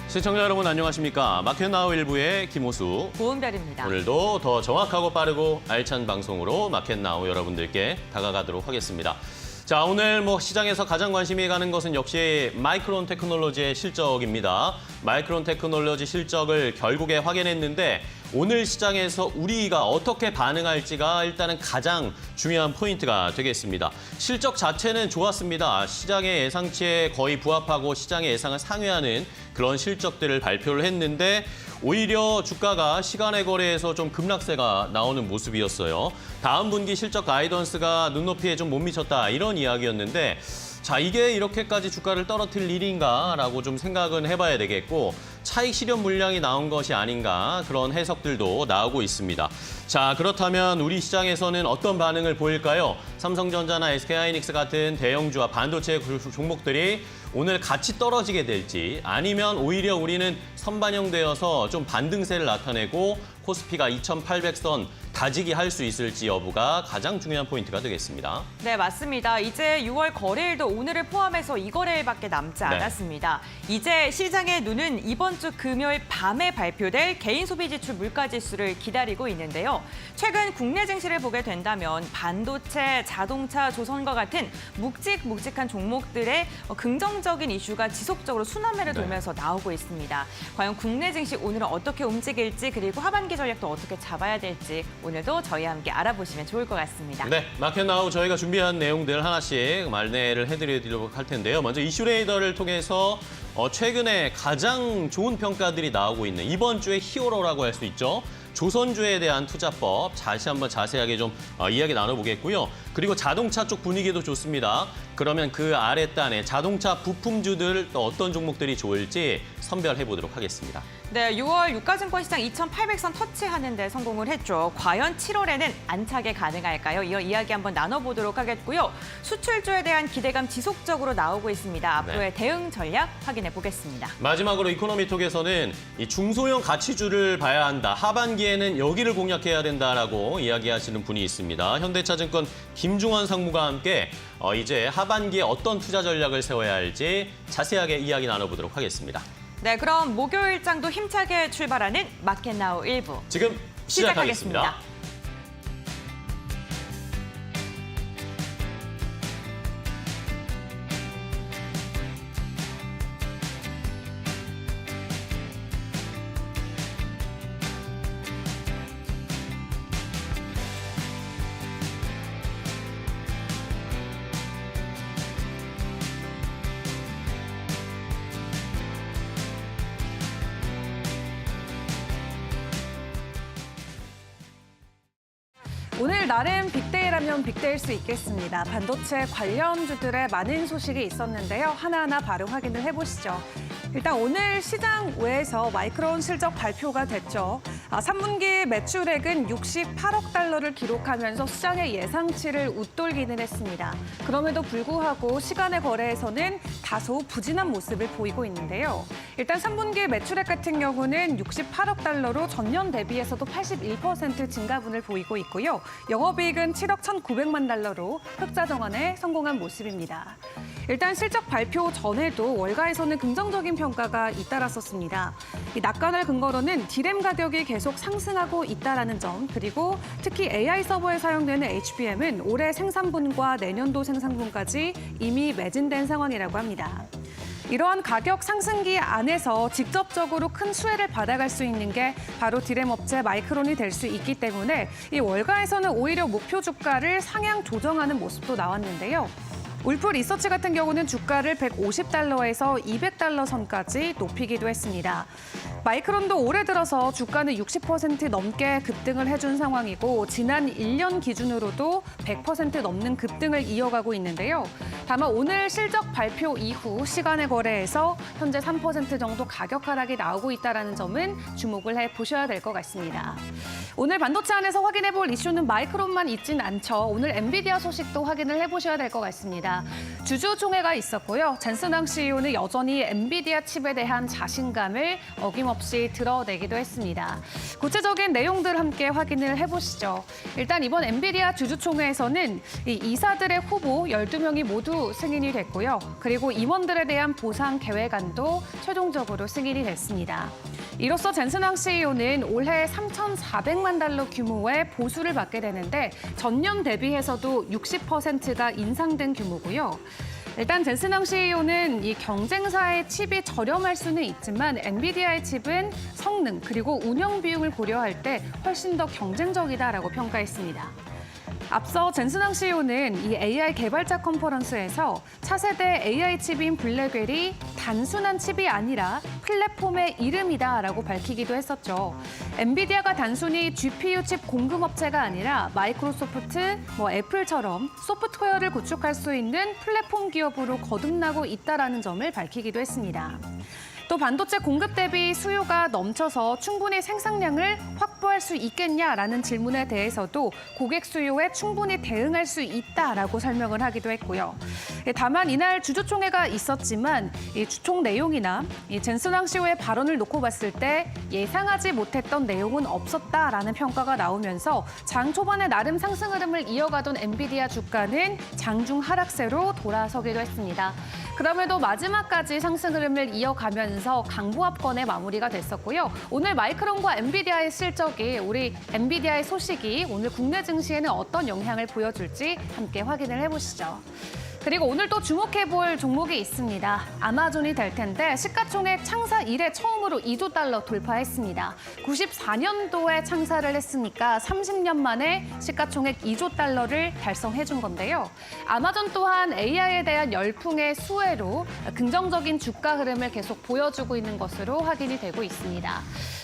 시청자 여러분 안녕하십니까. 마켓나우 일부의 김호수. 고은별입니다. 오늘도 더 정확하고 빠르고 알찬 방송으로 마켓나우 여러분들께 다가가도록 하겠습니다. 자, 오늘 시장에서 가장 관심이 가는 것은 역시 마이크론 테크놀로지의 실적입니다. 마이크론 테크놀로지 실적을 결국에 확인했는데 오늘 시장에서 우리가 어떻게 반응할지가 일단은 가장 중요한 포인트가 되겠습니다. 실적 자체는 좋았습니다. 시장의 예상치에 거의 부합하고 시장의 예상을 상회하는 그런 실적들을 발표를 했는데 오히려 주가가 시간의 거래에서 좀 급락세가 나오는 모습이었어요. 다음 분기 실적 가이던스가 눈높이에 좀 못 미쳤다 이런 이야기였는데 자, 이게 이렇게까지 주가를 떨어뜨릴 일인가라고 좀 생각은 해봐야 되겠고 차익 실현 물량이 나온 것이 아닌가 그런 해석들도 나오고 있습니다. 자, 그렇다면 우리 시장에서는 어떤 반응을 보일까요? 삼성전자나 SK하이닉스 같은 대형주와 반도체 종목들이 오늘 같이 떨어지게 될지 아니면 오히려 우리는 선반영되어서 좀 반등세를 나타내고 코스피가 2,800선 다지기 할 수 있을지 여부가 가장 중요한 포인트가 되겠습니다. 네, 맞습니다. 이제 6월 거래일도 오늘을 포함해서 2거래일밖에 남지 않았습니다. 이제 시장의 눈은 이번 주 금요일 밤에 발표될 개인 소비 지출 물가지수를 기다리고 있는데요. 최근 국내 증시를 보게 된다면 반도체, 자동차, 조선과 같은 묵직한 종목들의 긍정적인 이슈가 지속적으로 순환매를 돌면서 나오고 있습니다. 과연 국내 증시 오늘은 어떻게 움직일지 그리고 하반기 전략도 어떻게 잡아야 될지 오늘도 저희와 함께 알아보시면 좋을 것 같습니다. 네, 마켓나우 저희가 준비한 내용들 하나씩 말내를 해드리도록 할 텐데요. 먼저 이슈레이더를 통해서 최근에 가장 좋은 평가들이 나오고 있는 이번 주의 히어로라고 할 수 있죠. 조선주에 대한 투자법 다시 한번 자세하게 좀 이야기 나눠보겠고요. 그리고 자동차 쪽 분위기도 좋습니다. 그러면 그 아랫단에 자동차 부품주들 또 어떤 종목들이 좋을지 선별해보도록 하겠습니다. 네, 6월 유가증권 시장 2,800선 터치하는 데 성공을 했죠. 과연 7월에는 안착에 가능할까요? 이어 이야기 한번 나눠보도록 하겠고요. 수출주에 대한 기대감 지속적으로 나오고 있습니다. 앞으로의 대응 전략 확인해 보겠습니다. 마지막으로 이코노미톡에서는 이 중소형 가치주를 봐야 한다. 하반기에는 여기를 공략해야 된다라고 이야기하시는 분이 있습니다. 현대차증권 김중원 상무가 함께 이제 하반기에 어떤 투자 전략을 세워야 할지 자세하게 이야기 나눠보도록 하겠습니다. 네, 그럼 목요일장도 힘차게 출발하는 마켓나우 1부. 지금 시작하겠습니다. 오늘 나름 빅데이라면 빅데이일 수 있겠습니다. 반도체 관련주들의 많은 소식이 있었는데요. 하나하나 바로 확인을 해보시죠. 일단 오늘 시장 외에서 마이크론 실적 발표가 됐죠. 3분기 매출액은 68억 달러를 기록하면서 시장의 예상치를 웃돌기는 했습니다. 그럼에도 불구하고 시간의 거래에서는 다소 부진한 모습을 보이고 있는데요. 일단 3분기 매출액 같은 경우는 68억 달러로 전년 대비해서도 81% 증가분을 보이고 있고요. 영업이익은 7억 1,900만 달러로 흑자 정환에 성공한 모습입니다. 일단 실적 발표 전에도 월가에서는 긍정적인 평가가 잇따랐었습니다. 이 낙관을 근거로는 디램 가격이 계속 상승하고 있다는 점, 그리고 특히 AI 서버에 사용되는 HBM은 올해 생산분과 내년도 생산분까지 이미 매진된 상황이라고 합니다. 이러한 가격 상승기 안에서 직접적으로 큰 수혜를 받아갈 수 있는 게 바로 디램 업체 마이크론이 될 수 있기 때문에 이 월가에서는 오히려 목표 주가를 상향 조정하는 모습도 나왔는데요. 울프 리서치 같은 경우는 주가를 150달러에서 200달러 선까지 높이기도 했습니다. 마이크론도 올해 들어서 주가는 60% 넘게 급등을 해준 상황이고 지난 1년 기준으로도 100% 넘는 급등을 이어가고 있는데요. 다만 오늘 실적 발표 이후 시간의 거래에서 현재 3% 정도 가격 하락이 나오고 있다는 점은 주목을 해보셔야 될 것 같습니다. 오늘 반도체 안에서 확인해볼 이슈는 마이크론만 있진 않죠. 오늘 엔비디아 소식도 확인을 해보셔야 될 것 같습니다. 주주총회가 있었고요. 젠슨 CEO는 여전히 엔비디아 칩에 대한 자신감을 어김없이 드러내기도 했습니다. 구체적인 내용들 함께 확인을 해보시죠. 일단 이번 엔비디아 주주총회에서는 이 이사들의 후보 12명이 모두 승인이 됐고요. 그리고 임원들에 대한 보상 계획안도 최종적으로 승인이 됐습니다. 이로써 젠슨 CEO는 올해 3,400만 달러 규모의 보수를 받게 되는데 전년 대비해서도 60%가 인상된 규모고요. 일단 젠슨 CEO는 이 경쟁사의 칩이 저렴할 수는 있지만 엔비디아의 칩은 성능 그리고 운영 비용을 고려할 때 훨씬 더 경쟁적이다라고 평가했습니다. 앞서 젠슨 CEO는 이 AI 개발자 컨퍼런스에서 차세대 AI 칩인 블랙웰이 단순한 칩이 아니라 플랫폼의 이름이다라고 밝히기도 했었죠. 엔비디아가 단순히 GPU 칩 공급업체가 아니라 마이크로소프트, 애플처럼 소프트웨어를 구축할 수 있는 플랫폼 기업으로 거듭나고 있다라는 점을 밝히기도 했습니다. 또 반도체 공급 대비 수요가 넘쳐서 충분히 생산량을 확보할 수 있겠냐라는 질문에 대해서도 고객 수요에 충분히 대응할 수 있다라고 설명을 하기도 했고요. 다만 이날 주주총회가 있었지만 이 주총 내용이나 이 젠슨 CEO의 발언을 놓고 봤을 때 예상하지 못했던 내용은 없었다라는 평가가 나오면서 장 초반에 나름 상승 흐름을 이어가던 엔비디아 주가는 장중 하락세로 돌아서기도 했습니다. 그럼에도 마지막까지 상승 흐름을 이어가면서 강보합권의 마무리가 됐었고요. 오늘 마이크론과 엔비디아의 실적이 우리 엔비디아의 소식이 오늘 국내 증시에는 어떤 영향을 보여줄지 함께 확인을 해보시죠. 그리고 오늘 또 주목해볼 종목이 있습니다. 아마존이 될 텐데 시가총액 창사 이래 처음으로 2조 달러 돌파했습니다. 94년도에 창사를 했으니까 30년 만에 시가총액 2조 달러를 달성해준 건데요. 아마존 또한 AI에 대한 열풍의 수혜로 긍정적인 주가 흐름을 계속 보여주고 있는 것으로 확인이 되고 있습니다.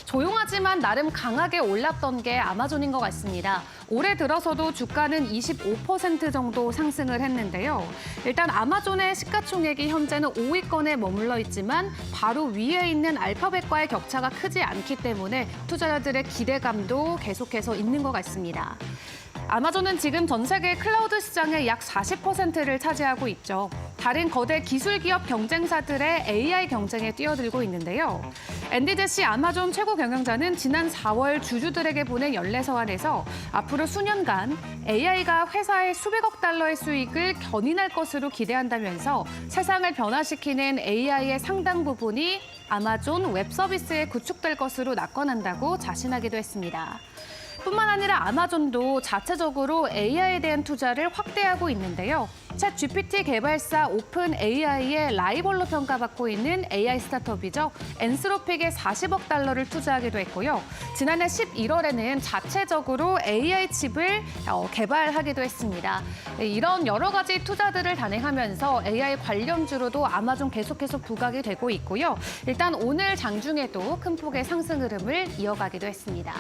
조용하지만 나름 강하게 올랐던 게 아마존인 것 같습니다. 올해 들어서도 주가는 25% 정도 상승을 했는데요. 일단 아마존의 시가총액이 현재는 5위권에 머물러 있지만 바로 위에 있는 알파벳과의 격차가 크지 않기 때문에 투자자들의 기대감도 계속해서 있는 것 같습니다. 아마존은 지금 전 세계 클라우드 시장의 약 40%를 차지하고 있죠. 다른 거대 기술 기업 경쟁사들의 AI 경쟁에 뛰어들고 있는데요. 앤디 제시 아마존 최고 경영자는 지난 4월 주주들에게 보낸 연례서안에서 앞으로 수년간 AI가 회사의 수백억 달러의 수익을 견인할 것으로 기대한다면서 세상을 변화시키는 AI의 상당 부분이 아마존 웹 서비스에 구축될 것으로 낙관한다고 자신하기도 했습니다. 뿐만 아니라 아마존도 자체적으로 AI에 대한 투자를 확대하고 있는데요. 챗 GPT 개발사 오픈 AI의 라이벌로 평가받고 있는 AI 스타트업이죠. 엔스로픽에 40억 달러를 투자하기도 했고요. 지난해 11월에는 자체적으로 AI 칩을 개발하기도 했습니다. 이런 여러 가지 투자들을 단행하면서 AI 관련주로도 아마존 계속해서 부각이 되고 있고요. 일단 오늘 장중에도 큰 폭의 상승 흐름을 이어가기도 했습니다.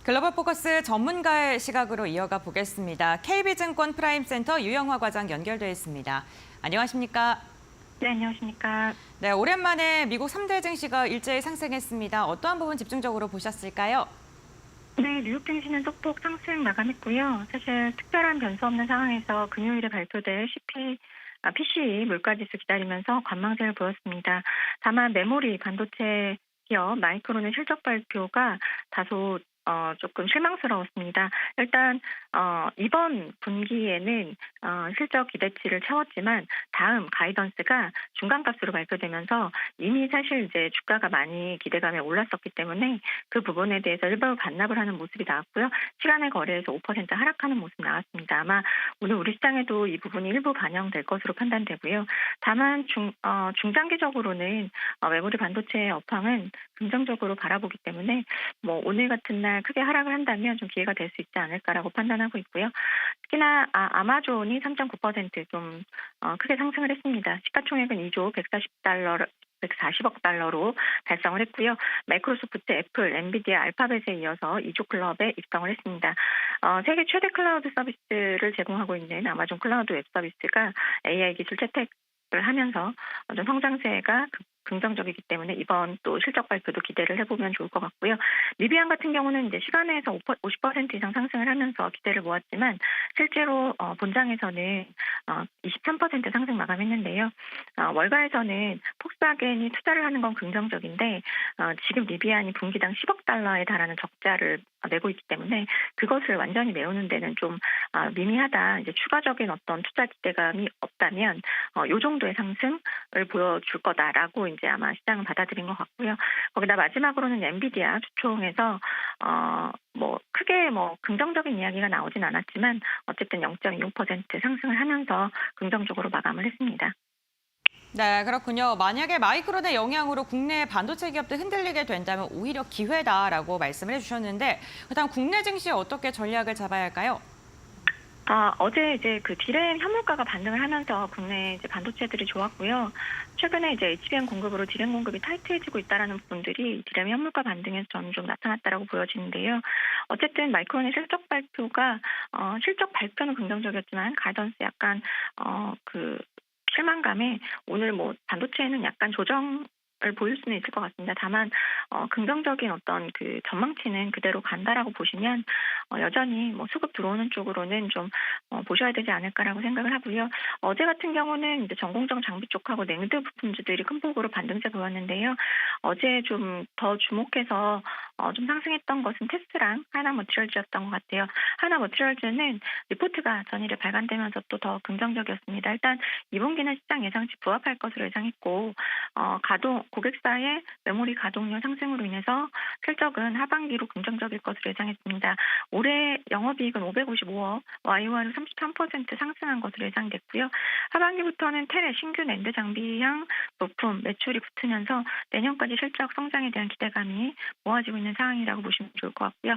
글로벌 포커스 전문가의 시각으로 이어가 보겠습니다. KB증권 프라임센터 유영화 과장 연결돼 있습니다. 안녕하십니까? 네, 안녕하십니까? 네, 오랜만에 미국 3대 증시가 일제히 상승했습니다. 어떠한 부분 집중적으로 보셨을까요? 네, 뉴욕 증시는 소폭 상승 마감했고요. 사실 특별한 변수 없는 상황에서 금요일에 발표될 PC 물가지수 기다리면서 관망세를 보였습니다. 다만 메모리 반도체 기업 마이크론의 실적 발표가 다소 조금 실망스러웠습니다. 일단 이번 분기에는 실적 기대치를 채웠지만 다음 가이던스가 중간값으로 발표되면서 이미 사실 이제 주가가 많이 기대감에 올랐었기 때문에 그 부분에 대해서 일부 반납을 하는 모습이 나왔고요. 시간의 거래에서 5% 하락하는 모습 나왔습니다. 아마 오늘 우리 시장에도 이 부분이 일부 반영될 것으로 판단되고요. 다만 중장기적으로는 메모리 반도체의 업황은 긍정적으로 바라보기 때문에 오늘 같은 날 크게 하락을 한다면 좀 기회가 될 수 있지 않을까라고 판단하고 있고요. 특히나 아마존이 3.9% 좀 크게 상승을 했습니다. 시가총액은 2조 140억 달러로 달성을 했고요. 마이크로소프트, 애플, 엔비디아, 알파벳에 이어서 2조 클럽에 입성을 했습니다. 세계 최대 클라우드 서비스를 제공하고 있는 아마존 클라우드 웹 서비스가 AI 기술 채택을 하면서 좀 성장세가 긍정적이기 때문에 이번 또 실적 발표도 기대를 해보면 좋을 것 같고요. 리비안 같은 경우는 이제 시간에서 50% 이상 상승을 하면서 기대를 모았지만 실제로 본장에서는 23% 상승 마감했는데요. 월가에서는 폭스바겐이 투자를 하는 건 긍정적인데 지금 리비안이 분기당 10억 달러에 달하는 적자를 내고 있기 때문에 그것을 완전히 메우는 데는 좀 미미하다. 이제 추가적인 어떤 투자 기대감이 없다면 이 정도의 상승을 보여줄 거다라고 이제 아마 시장은 받아들인 것 같고요. 거기다 마지막으로는 엔비디아 주총에서 크게 긍정적인 이야기가 나오진 않았지만 어쨌든 0.25% 상승을 하면서 긍정적으로 마감을 했습니다. 네, 그렇군요. 만약에 마이크론의 영향으로 국내 반도체 기업들 흔들리게 된다면 오히려 기회다라고 말씀을 해주셨는데, 그다음 국내 증시에 어떻게 전략을 잡아야 할까요? 어제 이제 그 디램 현물가가 반등을 하면서 국내 이제 반도체들이 좋았고요. 최근에 이제 HBM 공급으로 디램 공급이 타이트해지고 있다라는 부분들이 디램 현물가 반등에서 저는 좀 나타났다라고 보여지는데요. 어쨌든 마이크론의 실적 발표는 긍정적이었지만 가이던스 약간 실망감에 오늘 반도체는 약간 조정을 보일 수는 있을 것 같습니다. 다만 긍정적인 어떤 그 전망치는 그대로 간다라고 보시면 여전히 수급 들어오는 쪽으로는 좀 보셔야 되지 않을까라고 생각을 하고요. 어제 같은 경우는 이제 전공정 장비 쪽하고 냉드 부품주들이 큰 폭으로 반등세 보였는데요. 어제 좀 더 주목해서 좀 상승했던 것은 테스랑 하나머티리얼즈였던 것 같아요. 하나머티리얼즈는 리포트가 전일에 발간되면서 또 더 긍정적이었습니다. 일단 2분기는 시장 예상치 부합할 것으로 예상했고 고객사의 메모리 가동률 상승으로 인해서 실적은 하반기로 긍정적일 것으로 예상했습니다. 올해 영업이익은 555억, YOY로 33% 상승한 것으로 예상됐고요. 하반기부터는 텔의 신규 낸드 장비형 부품 매출이 붙으면서 내년까지 실적 성장에 대한 기대감이 모아지고 있는 상황이라고 보시면 좋을 것 같고요.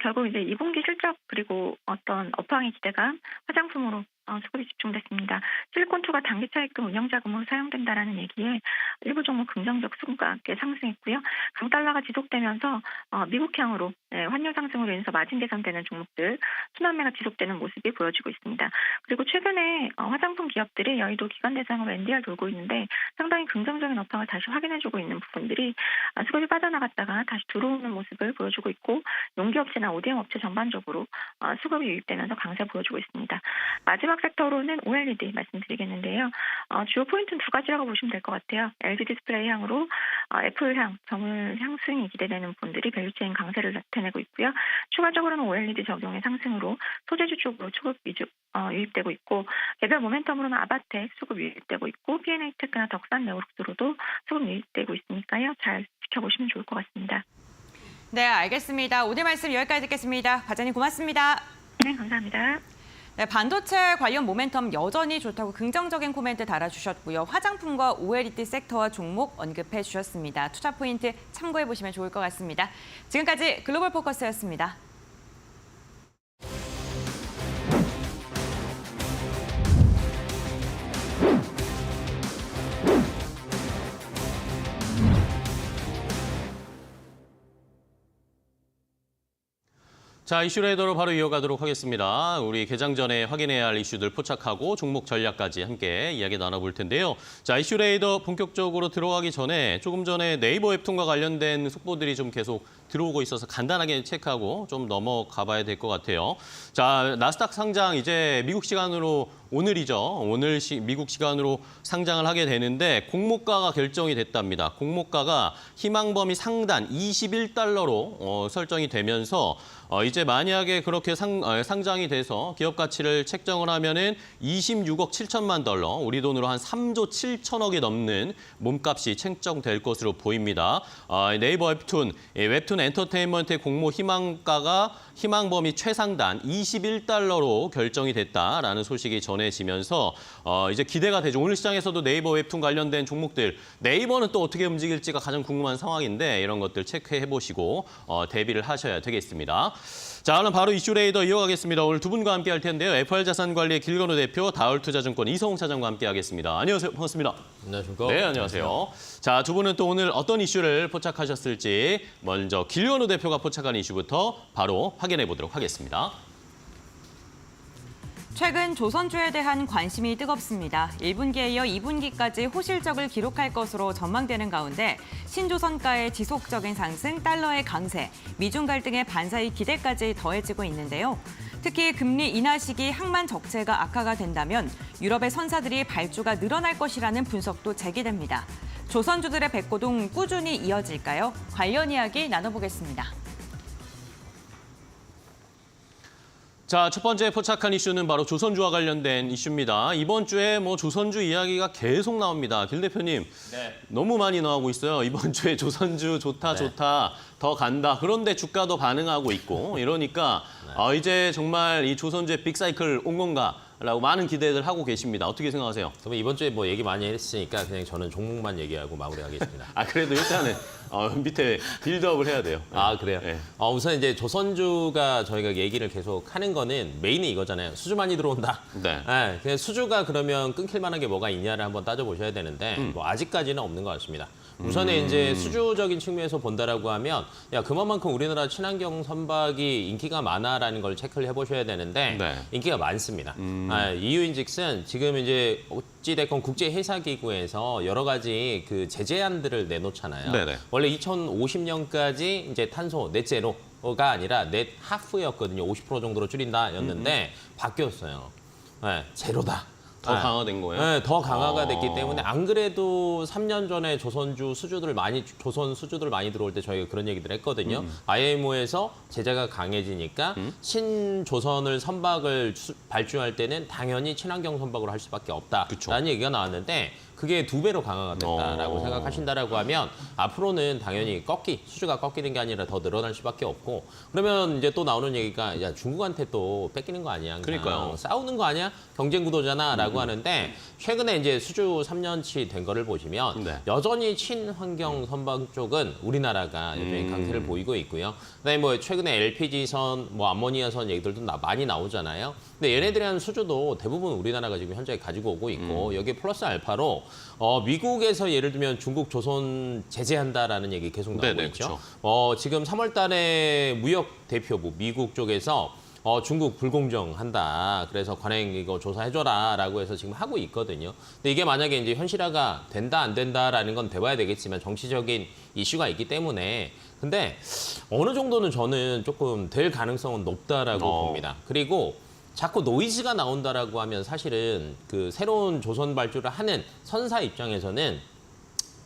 결국 이제 2분기 실적 그리고 어떤 업황의 기대감, 화장품으로 수급이 집중됐습니다. 실리콘2가 단기 차익금 운영자금으로 사용된다라는 얘기에 일부 종목 긍정적 수급과 함께 상승했고요. 강달러가 지속되면서 미국향으로 환율 상승으로 인해서 마진 개선되는 종목들 순환매가 지속되는 모습이 보여지고 있습니다. 그리고 최근에 화장품 기업들이 여의도 기관 대상으로 NDR 돌고 있는데 상당히 긍정적인 업황을 다시 확인해주고 있는 부분들이 수급이 빠져나갔다가 다시 들어오는 모습을 보여주고 있고 용기업체나 ODM 업체 전반적으로 수급이 유입되면서 강세 보여주고 있습니다. 마지막 섹터로는 OLED 말씀드리겠는데요. 주요 포인트는 두 가지라고 보시면 될 것 같아요. LG 디스플레이 향으로 애플향, 정을 향승이 기대되는 부분들이 밸류체인 강세를 나타내고 있고요. 추가적으로는 OLED 적용의 상승으로 소재주 쪽으로 수급 유입되고 있고 개별 모멘텀으로는 아바텍 수급 유입되고 있고 P&A 테크나 덕산 네오룩스로도 수급 유입되고 있으니까요. 잘 지켜보시면 좋을 것 같습니다. 네, 알겠습니다. 오늘 말씀 여기까지 듣겠습니다. 과장님 고맙습니다. 네, 감사합니다. 네, 반도체 관련 모멘텀 여전히 좋다고 긍정적인 코멘트 달아주셨고요. 화장품과 OLED 섹터와 종목 언급해 주셨습니다. 투자 포인트 참고해 보시면 좋을 것 같습니다. 지금까지 글로벌 포커스였습니다. 자, 이슈 레이더로 바로 이어가도록 하겠습니다. 우리 개장 전에 확인해야 할 이슈들 포착하고 종목 전략까지 함께 이야기 나눠볼 텐데요. 자, 이슈 레이더 본격적으로 들어가기 전에 조금 전에 네이버 웹툰과 관련된 속보들이 좀 계속 들어오고 있어서 간단하게 체크하고 좀 넘어가 봐야 될 것 같아요. 자, 나스닥 상장 이제 미국 시간으로 오늘이죠. 오늘 미국 시간으로 상장을 하게 되는데 공모가가 결정이 됐답니다. 공모가가 희망범위 상단 21달러로 설정이 되면서 이제 만약에 그렇게 상장이 돼서 기업 가치를 책정을 하면은 26억 7천만 달러, 우리 돈으로 한 3조 7천억이 넘는 몸값이 책정될 것으로 보입니다. 네이버 웹툰 엔터테인먼트의 공모 희망범위 최상단 21달러로 결정이 됐다라는 소식이 전해지면서 이제 기대가 되죠. 오늘 시장에서도 네이버 웹툰 관련된 종목들, 네이버는 또 어떻게 움직일지가 가장 궁금한 상황인데 이런 것들 체크해 보시고 대비를 하셔야 되겠습니다. 자, 그럼 바로 이슈 레이더 이어가겠습니다. 오늘 두 분과 함께 할 텐데요. FR자산관리의 길건우 대표, 다울투자증권 이성웅 차장과 함께 하겠습니다. 안녕하세요. 반갑습니다. 안녕하십니까? 네, 안녕하세요. 자, 두 분은 또 오늘 어떤 이슈를 포착하셨을지 먼저 길건우 대표가 포착한 이슈부터 바로 확인해 보도록 하겠습니다. 최근 조선주에 대한 관심이 뜨겁습니다. 1분기에 이어 2분기까지 호실적을 기록할 것으로 전망되는 가운데 신조선가의 지속적인 상승, 달러의 강세, 미중 갈등의 반사의 기대까지 더해지고 있는데요. 특히 금리 인하 시기 항만 적체가 악화가 된다면 유럽의 선사들이 발주가 늘어날 것이라는 분석도 제기됩니다. 조선주들의 백고동 꾸준히 이어질까요? 관련 이야기 나눠보겠습니다. 자, 첫 번째 포착한 이슈는 바로 조선주와 관련된 이슈입니다. 이번 주에 조선주 이야기가 계속 나옵니다. 길 대표님, 너무 많이 나오고 있어요. 이번 주에 조선주 좋다, 좋다, 더 간다. 그런데 주가도 반응하고 있고 이러니까 이제 정말 이 조선주의 빅사이클 온 건가라고 많은 기대들 하고 계십니다. 어떻게 생각하세요? 그러면 이번 주에 얘기 많이 했으니까 그냥 저는 종목만 얘기하고 마무리하겠습니다. 그래도 일단은 밑에 빌드업을 해야 돼요. 아, 그래요? 네. 우선 이제 조선주가 저희가 얘기를 계속 하는 거는 메인이 이거잖아요. 수주 많이 들어온다. 네. 그냥 수주가 그러면 끊길 만한 게 뭐가 있냐를 한번 따져보셔야 되는데 아직까지는 없는 것 같습니다. 우선은 이제 수주적인 측면에서 본다라고 하면 그만큼 우리나라 친환경 선박이 인기가 많아라는 걸 체크를 해보셔야 되는데 네. 인기가 많습니다. 이유인즉슨 지금 이제 어찌됐건 국제해사기구에서 여러 가지 그 제재안들을 내놓잖아요. 네네. 원래 2050년까지 이제 탄소 넷제로가 아니라 넷 하프였거든요. 50% 정도로 줄인다였는데 바뀌었어요. 제로다. 더 강화된 거예요? 네, 더 강화가 됐기 때문에 안 그래도 3년 전에 조선 수주들 많이 들어올 때 저희가 그런 얘기들 했거든요. IMO에서 제재가 강해지니까 신조선을 선박을 발주할 때는 당연히 친환경 선박으로 할 수밖에 없다라는 얘기가 나왔는데 그게 2배로 강화가 됐다라고 생각하신다라고 하면 앞으로는 당연히 수주가 꺾이는 게 아니라 더 늘어날 수밖에 없고 그러면 이제 또 나오는 얘기가 중국한테 또 뺏기는 거 아니야? 그러니까요. 싸우는 거 아니야? 경쟁 구도잖아라고 하는데 최근에 이제 수주 3년치 된 거를 보시면 여전히 친환경 선박 쪽은 우리나라가 여전히 강세를 보이고 있고요. 그다음에 최근에 LPG선, 암모니아선 얘기들도 많이 나오잖아요. 근데 얘네들에 대한 수주도 대부분 우리나라가 지금 현재 가지고 오고 있고 여기에 플러스 알파로 미국에서 예를 들면 중국 조선 제재한다라는 얘기 계속 나오고 네네, 있죠. 그렇죠. 지금 3월 달에 무역 대표부 미국 쪽에서 중국 불공정한다. 그래서 관행 이거 조사해줘라라고 해서 지금 하고 있거든요. 근데 이게 만약에 이제 현실화가 된다 안 된다라는 건 돼봐야 되겠지만 정치적인 이슈가 있기 때문에 근데 어느 정도는 저는 조금 될 가능성은 높다라고 봅니다. 그리고 자꾸 노이즈가 나온다라고 하면 사실은 그 새로운 조선 발주를 하는 선사 입장에서는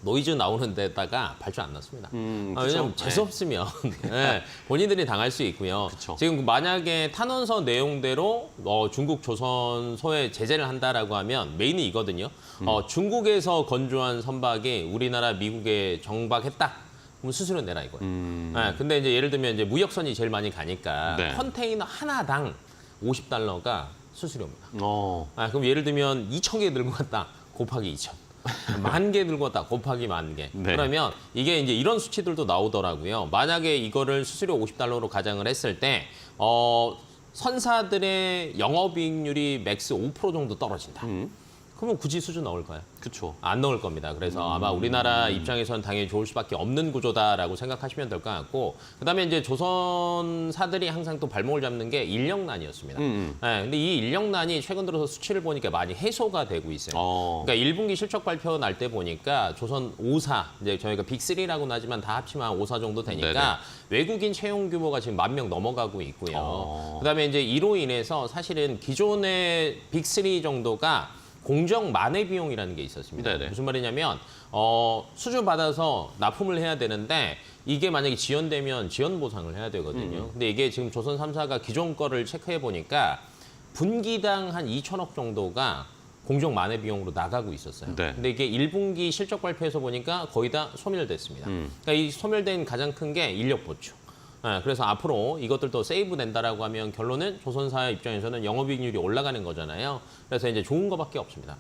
노이즈 나오는 데다가 발주 안 났습니다. 왜냐면 재수 없으면 본인들이 당할 수 있고요. 그쵸. 지금 만약에 탄원서 내용대로 중국 조선소에 제재를 한다라고 하면 메인이 이거든요. 중국에서 건조한 선박이 우리나라 미국에 정박했다. 그럼 수수료 내라 이거예요. 근데 이제 예를 들면 이제 무역선이 제일 많이 가니까 컨테이너 하나당 $50가 수수료입니다. 그럼 예를 들면 2,000개 들고 갔다 곱하기 2,000. 10,000개 들고 왔다 곱하기 10,000개. 네. 그러면 이게 이제 이런 수치들도 나오더라고요. 만약에 이거를 수수료 $50로 가정을 했을 때 선사들의 영업이익률이 맥스 5% 정도 떨어진다. 그러면 굳이 수주 넣을까요? 그렇죠. 안 넣을 겁니다. 그래서 아마 우리나라 입장에서는 당연히 좋을 수밖에 없는 구조다라고 생각하시면 될 것 같고 그다음에 이제 조선사들이 항상 또 발목을 잡는 게 인력난이었습니다. 근데 이 인력난이 최근 들어서 수치를 보니까 많이 해소가 되고 있어요. 그러니까 1분기 실적 발표 날 때 보니까 조선 5사 이제 저희가 빅3라고는 하지만 다 합치면 5사 정도 되니까 외국인 채용 규모가 지금 10,000명 넘어가고 있고요. 그다음에 이제 이로 인해서 사실은 기존의 빅3 정도가 공정 만회 비용이라는 게 있었습니다. 무슨 말이냐면 수주 받아서 납품을 해야 되는데 이게 만약에 지연되면 지연 보상을 해야 되거든요. 근데 이게 지금 조선 3사가 기존 거를 체크해 보니까 분기당 한 2,000억 정도가 공정 만회 비용으로 나가고 있었어요. 근데 이게 1분기 실적 발표에서 보니까 거의 다 소멸됐습니다. 그러니까 이 소멸된 가장 큰 게 인력 보충. 그래서 앞으로 이것들도 세이브 된다라고 하면 결론은 조선사 입장에서는 영업이익률이 올라가는 거잖아요. 그래서 이제 좋은 거밖에 없습니다.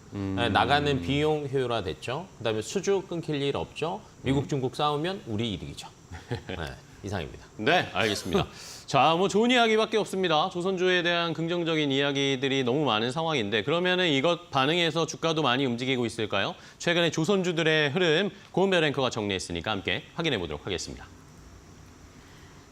나가는 비용 효율화 됐죠. 그다음에 수주 끊길 일 없죠. 미국, 중국 싸우면 우리 이득이죠. 이상입니다. 네, 알겠습니다. 자, 뭐 좋은 이야기밖에 없습니다. 조선주에 대한 긍정적인 이야기들이 너무 많은 상황인데 그러면은 이것 반응해서 주가도 많이 움직이고 있을까요? 최근에 조선주들의 흐름 고은별 앵커가 정리했으니까 함께 확인해 보도록 하겠습니다.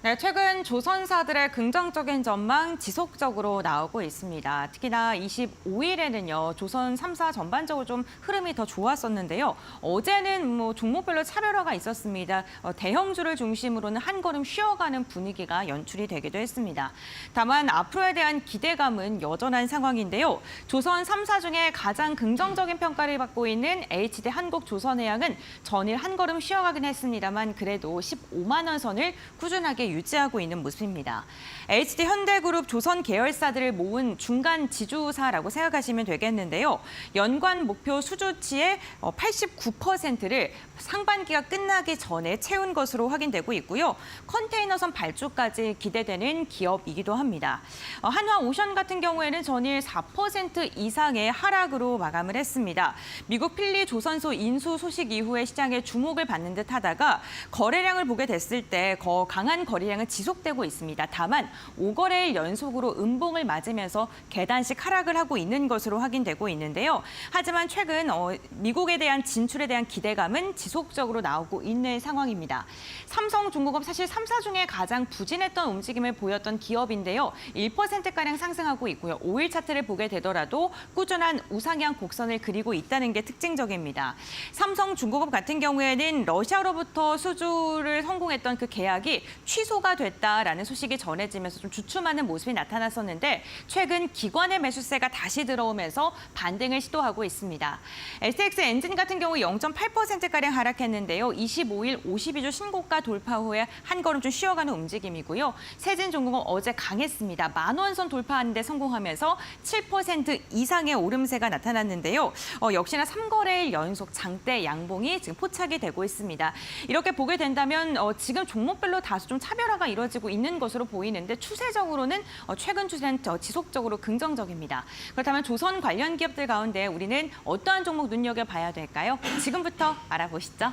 네, 최근 조선사들의 긍정적인 전망 지속적으로 나오고 있습니다. 특히나 25일에는요, 조선 3사 전반적으로 좀 흐름이 더 좋았었는데요. 어제는 뭐 종목별로 차별화가 있었습니다. 대형주를 중심으로는 한 걸음 쉬어가는 분위기가 연출이 되기도 했습니다. 다만 앞으로에 대한 기대감은 여전한 상황인데요. 조선 3사 중에 가장 긍정적인 평가를 받고 있는 HD 한국조선해양은 전일 한 걸음 쉬어가긴 했습니다만 그래도 15만 원 선을 꾸준하게 유지하고 있는 모습입니다. HD 현대그룹 조선 계열사들을 모은 중간 지주사라고 생각하시면 되겠는데요. 연간 목표 수주치의 89%를 상반기가 끝나기 전에 채운 것으로 확인되고 있고요. 컨테이너선 발주까지 기대되는 기업이기도 합니다. 한화오션 같은 경우에는 전일 4% 이상의 하락으로 마감을 했습니다. 미국 필리 조선소 인수 소식 이후에 시장에 주목을 받는 듯 하다가 거래량을 보게 됐을 때 강한 거래량은 지속되고 있습니다. 다만 5거래일 연속으로 음봉을 맞으면서 계단식 하락을 하고 있는 것으로 확인되고 있는데요. 하지만 최근 미국에 대한 진출에 대한 기대감은 지속적으로 나오고 있는 상황입니다. 삼성중공업 사실 3사 중에 가장 부진했던 움직임을 보였던 기업인데요. 1%가량 상승하고 있고요. 5일 차트를 보게 되더라도 꾸준한 우상향 곡선을 그리고 있다는 게 특징적입니다. 삼성중공업 같은 경우에는 러시아로부터 수주를 성공했던 그 계약이 취소가 됐다라는 소식이 전해지면서 좀 주춤하는 모습이 나타났었는데 최근 기관의 매수세가 다시 들어오면서 반등을 시도하고 있습니다. SX 엔진 같은 경우 0.8%가량 하락했는데요. 25일 52주 신고가 돌파 후에 한 걸음 좀 쉬어가는 움직임이고요. 세진중공업 어제 강했습니다. 10,000원 선 돌파하는 데 성공하면서 7% 이상의 오름세가 나타났는데요. 역시나 3거래일 연속 장대 양봉이 지금 포착이 되고 있습니다. 이렇게 보게 된다면 지금 종목별로 다소 좀 차별화가 이루어지고 있는 것으로 보이는데 추세적으로는 최근 추세는 지속적으로 긍정적입니다. 그렇다면 조선 관련 기업들 가운데 우리는 어떠한 종목 눈여겨봐야 될까요? 지금부터 알아보시죠.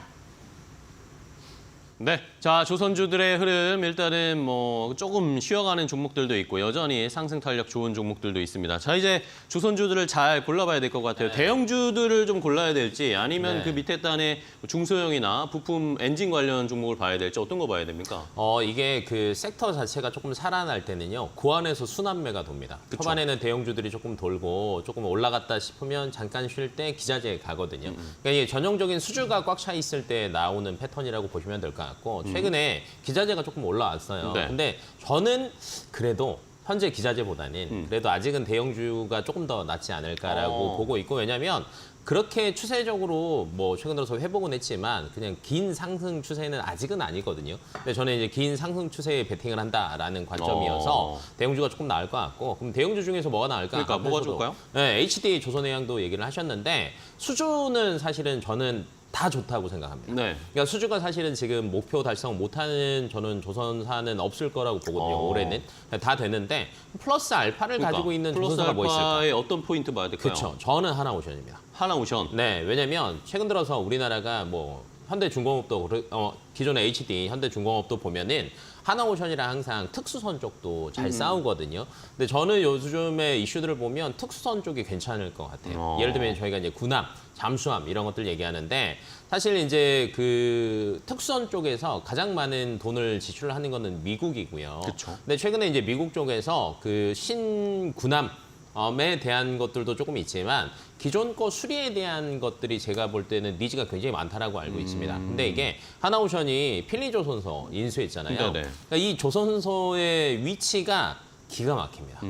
네, 자 조선주들의 흐름 일단은 뭐 조금 쉬어가는 종목들도 있고 여전히 상승 탄력 좋은 종목들도 있습니다. 자 이제 조선주들을 잘 골라봐야 될 것 같아요. 네. 대형주들을 좀 골라야 될지 아니면 네. 그 밑에 단에 중소형이나 부품 엔진 관련 종목을 봐야 될지 어떤 거 봐야 됩니까? 이게 그 섹터 자체가 조금 살아날 때는요. 그 안에서 순환매가 돕니다. 그쵸. 초반에는 대형주들이 조금 돌고 조금 올라갔다 싶으면 잠깐 쉴 때 기자재 가거든요. 그러니까 이게 전형적인 수주가 꽉 차 있을 때 나오는 패턴이라고 보시면 될 것 같고 최근에 기자재가 조금 올라왔어요. 네. 근데 저는 그래도 현재 기자재보다는 그래도 아직은 대형주가 조금 더 낫지 않을까라고 보고 있고 왜냐하면 그렇게 추세적으로 뭐 최근 들어서 회복은 했지만 그냥 긴 상승 추세는 아직은 아니거든요. 근데 저는 이제 긴 상승 추세에 베팅을 한다라는 관점이어서 대형주가 조금 나을 것 같고 그럼 대형주 중에서 뭐가 나을까? 그러니까 뭐가 좋을까요? 네, HD 조선해양도 얘기를 하셨는데 수주는 사실은 저는 다 좋다고 생각합니다. 네. 그러니까 수주가 사실은 지금 목표 달성 못하는 저는 조선사는 없을 거라고 보거든요. 올해는 다 되는데 플러스 알파를 가지고 있는 플러스 조선사가 뭐 있을까? 알파의 어떤 포인트 봐야 될까요? 그렇죠. 저는 하나오션입니다. 하나오션. 네, 왜냐면 최근 들어서 우리나라가 뭐 현대중공업도 기존의 HD 현대중공업도 보면은 하나오션이랑 항상 특수선 쪽도 잘 싸우거든요. 근데 저는 요즘에 이슈들을 보면 특수선 쪽이 괜찮을 것 같아요. 예를 들면 저희가 이제 군함, 잠수함 이런 것들 얘기하는데 사실 이제 그 특수선 쪽에서 가장 많은 돈을 지출을 하는 거는 미국이고요. 그쵸. 근데 최근에 이제 미국 쪽에서 그 신군함 에 대한 것들도 조금 있지만 기존 거 수리에 대한 것들이 제가 볼 때는 니즈가 굉장히 많다라고 알고 있습니다. 근데 이게 하나오션이 필리조선소 인수했잖아요. 네네. 그러니까 이 조선소의 위치가 기가 막힙니다.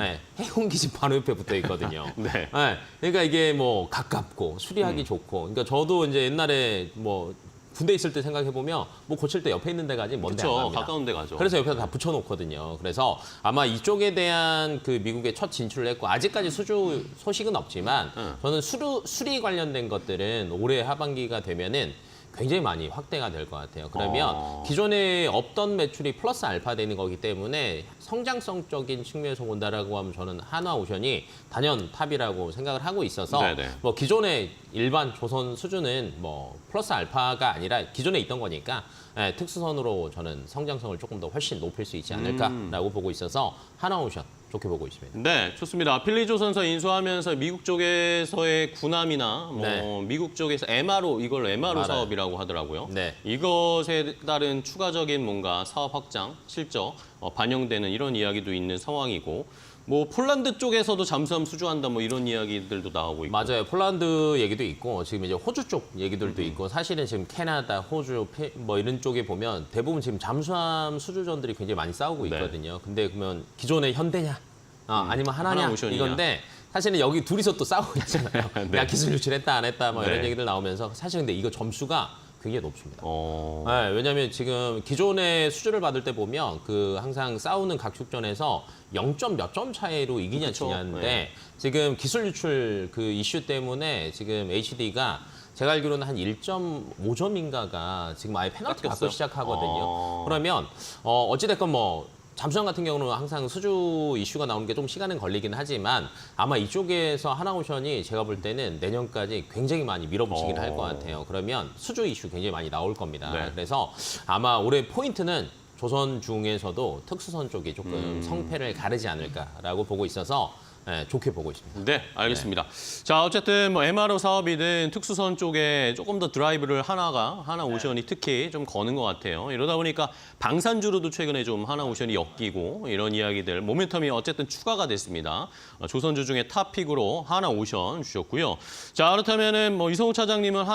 네, 해운기지 바로 옆에 붙어 있거든요. 네. 네, 그러니까 이게 뭐 가깝고 수리하기 좋고. 그러니까 저도 이제 옛날에 뭐 군대 있을 때 생각해 보면 뭐 고칠 때 옆에 있는 데가 아직 먼데 안 그렇죠. 갑니다. 가까운 데 가죠. 그래서 옆에다 다 붙여놓거든요. 그래서 아마 이쪽에 대한 그 미국의 첫 진출을 했고 아직까지 수주 소식은 없지만 저는 수리 관련된 것들은 올해 하반기가 되면은 굉장히 많이 확대가 될 것 같아요. 그러면 기존에 없던 매출이 플러스 알파 되는 거기 때문에 성장성적인 측면에서 본다라고 하면 저는 한화오션이 단연 탑이라고 생각을 하고 있어서 네네. 뭐 기존의 일반 조선 수준은 뭐 플러스 알파가 아니라 기존에 있던 거니까 예, 특수선으로 저는 성장성을 조금 더 훨씬 높일 수 있지 않을까라고 보고 있어서 한화오션 좋게 보고 있습니다. 네, 좋습니다. 필리조선서 인수하면서 미국 쪽에서의 군함이나 뭐 네. 미국 쪽에서 MRO, 이걸 MRO 맞아요. 사업이라고 하더라고요. 네. 이것에 따른 추가적인 뭔가 사업 확장, 실적 반영되는 이런 이야기도 있는 상황이고, 뭐 폴란드 쪽에서도 잠수함 수주한다 뭐 이런 이야기들도 나오고 있고. 맞아요. 폴란드 얘기도 있고 지금 이제 호주 쪽 얘기들도 있고 사실은 지금 캐나다, 호주 뭐 이런 쪽에 보면 대부분 지금 잠수함 수주전들이 굉장히 많이 싸우고 네. 있거든요. 근데 그러면 기존의 현대냐 아니면 하나냐 하나오션이냐. 이건데 사실은 여기 둘이서 또 싸우고 있잖아요. 네. 야 기술 유출했다 안 했다 뭐 이런 네. 얘기들 나오면서 사실 근데 이거 점수가 굉장히 높습니다. 어... 네, 왜냐하면 지금 기존의 수주를 받을 때 보면 그 항상 싸우는 각축전에서 0점 몇 점 차이로 이기냐 그쵸. 지냐인데 네. 지금 기술 유출 그 이슈 때문에 지금 HD가 제가 알기로는 한 1.5점인가가 지금 아예 페널티 깎였어요? 받고 시작하거든요. 어. 그러면 어찌됐건 뭐 잠수함 같은 경우는 항상 수주 이슈가 나오는 게 좀 시간은 걸리긴 하지만 아마 이쪽에서 하나오션이 제가 볼 때는 내년까지 굉장히 많이 밀어붙이긴 할 것 같아요. 그러면 수주 이슈 굉장히 많이 나올 겁니다. 네. 그래서 아마 올해 포인트는 조선 중에서도 특수선 쪽이 조금 성패를 가르지 않을까라고 보고 있어서 네, 좋게 보고 있습니다. 네, 알겠습니다. 자, 어쨌든 뭐 MRO 사업이든 특수선 쪽에 조금 더 드라이브를 하나오션이 특히 좀 거는 것 같아요. 이러다 보니까 방산주로도 최근에 좀 하나오션이 엮이고 이런 이야기들, 모멘텀이 어쨌든 추가가 됐습니다. 조선주 중에 탑픽으로 하나오션 주셨고요. 자, 그렇다면은 뭐 이성우 차장님은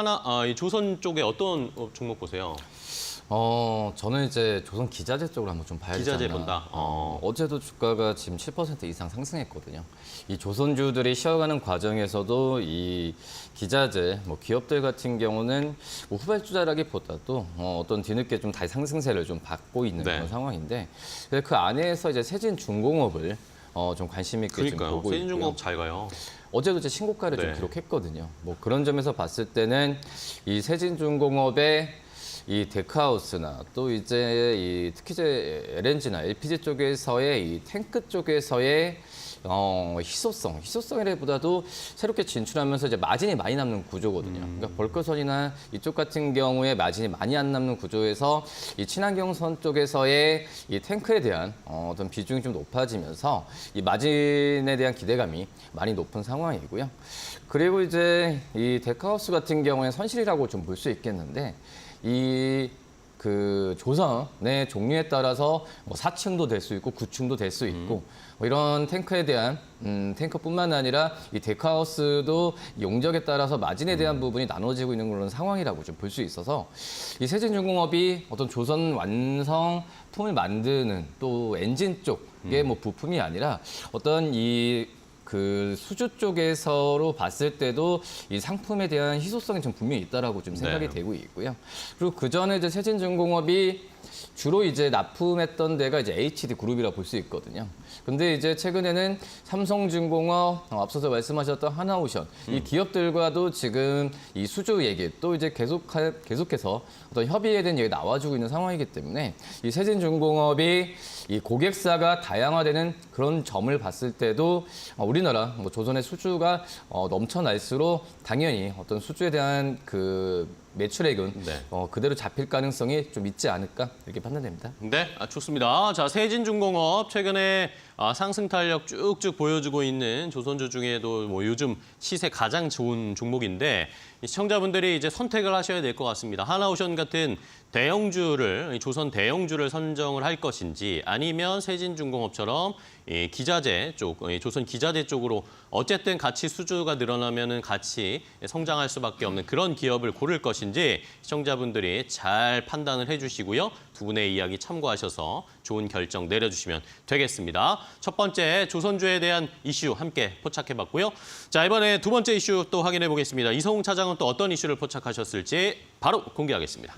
이 조선 쪽에 어떤 종목 보세요? 저는 이제 조선 기자재 쪽으로 한번 좀 봐야 되지 기자재 않나. 본다. 어제도 주가가 지금 7% 이상 상승했거든요. 이 조선주들이 쉬어가는 과정에서도 이 기자재, 뭐 기업들 같은 경우는 뭐 후발주자라기보다도 어떤 뒤늦게 좀 다시 상승세를 좀 받고 있는 네. 그런 상황인데, 그래서 그 안에서 이제 세진중공업을 좀 관심 있게 좀 그러니까요. 보고 있고요. 세진중공업 잘 가요. 어제도 이제 신고가를 네. 좀 기록했거든요. 뭐 그런 점에서 봤을 때는 이 세진중공업의 이 데크하우스나 또 이제 이 특히 이제 LNG나 LPG 쪽에서의 이 탱크 쪽에서의 희소성이라기보다도 새롭게 진출하면서 이제 마진이 많이 남는 구조거든요. 그러니까 벌크선이나 이쪽 같은 경우에 마진이 많이 안 남는 구조에서 이 친환경선 쪽에서의 이 탱크에 대한 어떤 비중이 좀 높아지면서 이 마진에 대한 기대감이 많이 높은 상황이고요. 그리고 이제 이 데크하우스 같은 경우에 선실이라고 좀 볼 수 있겠는데, 그 조선의 종류에 따라서 뭐 4층도 될 수 있고 9층도 될 수 있고 뭐 이런 탱크에 대한 탱크뿐만 아니라 이 데크하우스도 용적에 따라서 마진에 대한 부분이 나눠지고 있는 그런 상황이라고 좀 볼 수 있어서 이 세진중공업이 어떤 조선 완성품을 만드는 또 엔진 쪽의 뭐 부품이 아니라 어떤 그 수주 쪽에서로 봤을 때도 이 상품에 대한 희소성이 좀 분명히 있다라고 좀 생각이 네. 되고 있고요. 그리고 그 전에 이제 세진중공업이 주로 이제 납품했던 데가 이제 HD 그룹이라 볼 수 있거든요. 근데 이제 최근에는 삼성중공업, 앞서서 말씀하셨던 하나오션 이 기업들과도 지금 이 수주 얘기 또 이제 계속해서 어떤 협의에 대한 얘기 나와주고 있는 상황이기 때문에 이 세진중공업이 이 고객사가 다양화되는 그런 점을 봤을 때도 우리나라 뭐 조선의 수주가 넘쳐날수록 당연히 어떤 수주에 대한 그 매출액은 네. 그대로 잡힐 가능성이 좀 있지 않을까 이렇게 판단됩니다. 네, 좋습니다. 자, 세진중공업 최근에 상승 탄력 쭉쭉 보여주고 있는 조선주 중에도 뭐 요즘 시세 가장 좋은 종목인데 시청자분들이 이제 선택을 하셔야 될 것 같습니다. 하나오션 같은 대형주를 조선 대형주를 선정을 할 것인지 아니면 세진중공업처럼 이 기자재 쪽, 조선 기자재 쪽으로 어쨌든 같이 수주가 늘어나면은 같이 성장할 수밖에 없는 그런 기업을 고를 것인지 시청자분들이 잘 판단을 해주시고요. 두 분의 이야기 참고하셔서 좋은 결정 내려주시면 되겠습니다. 첫 번째 조선주에 대한 이슈 함께 포착해봤고요. 자, 이번에 두 번째 이슈 또 확인해 보겠습니다. 이성웅 차장은 또 어떤 이슈를 포착하셨을지 바로 공개하겠습니다.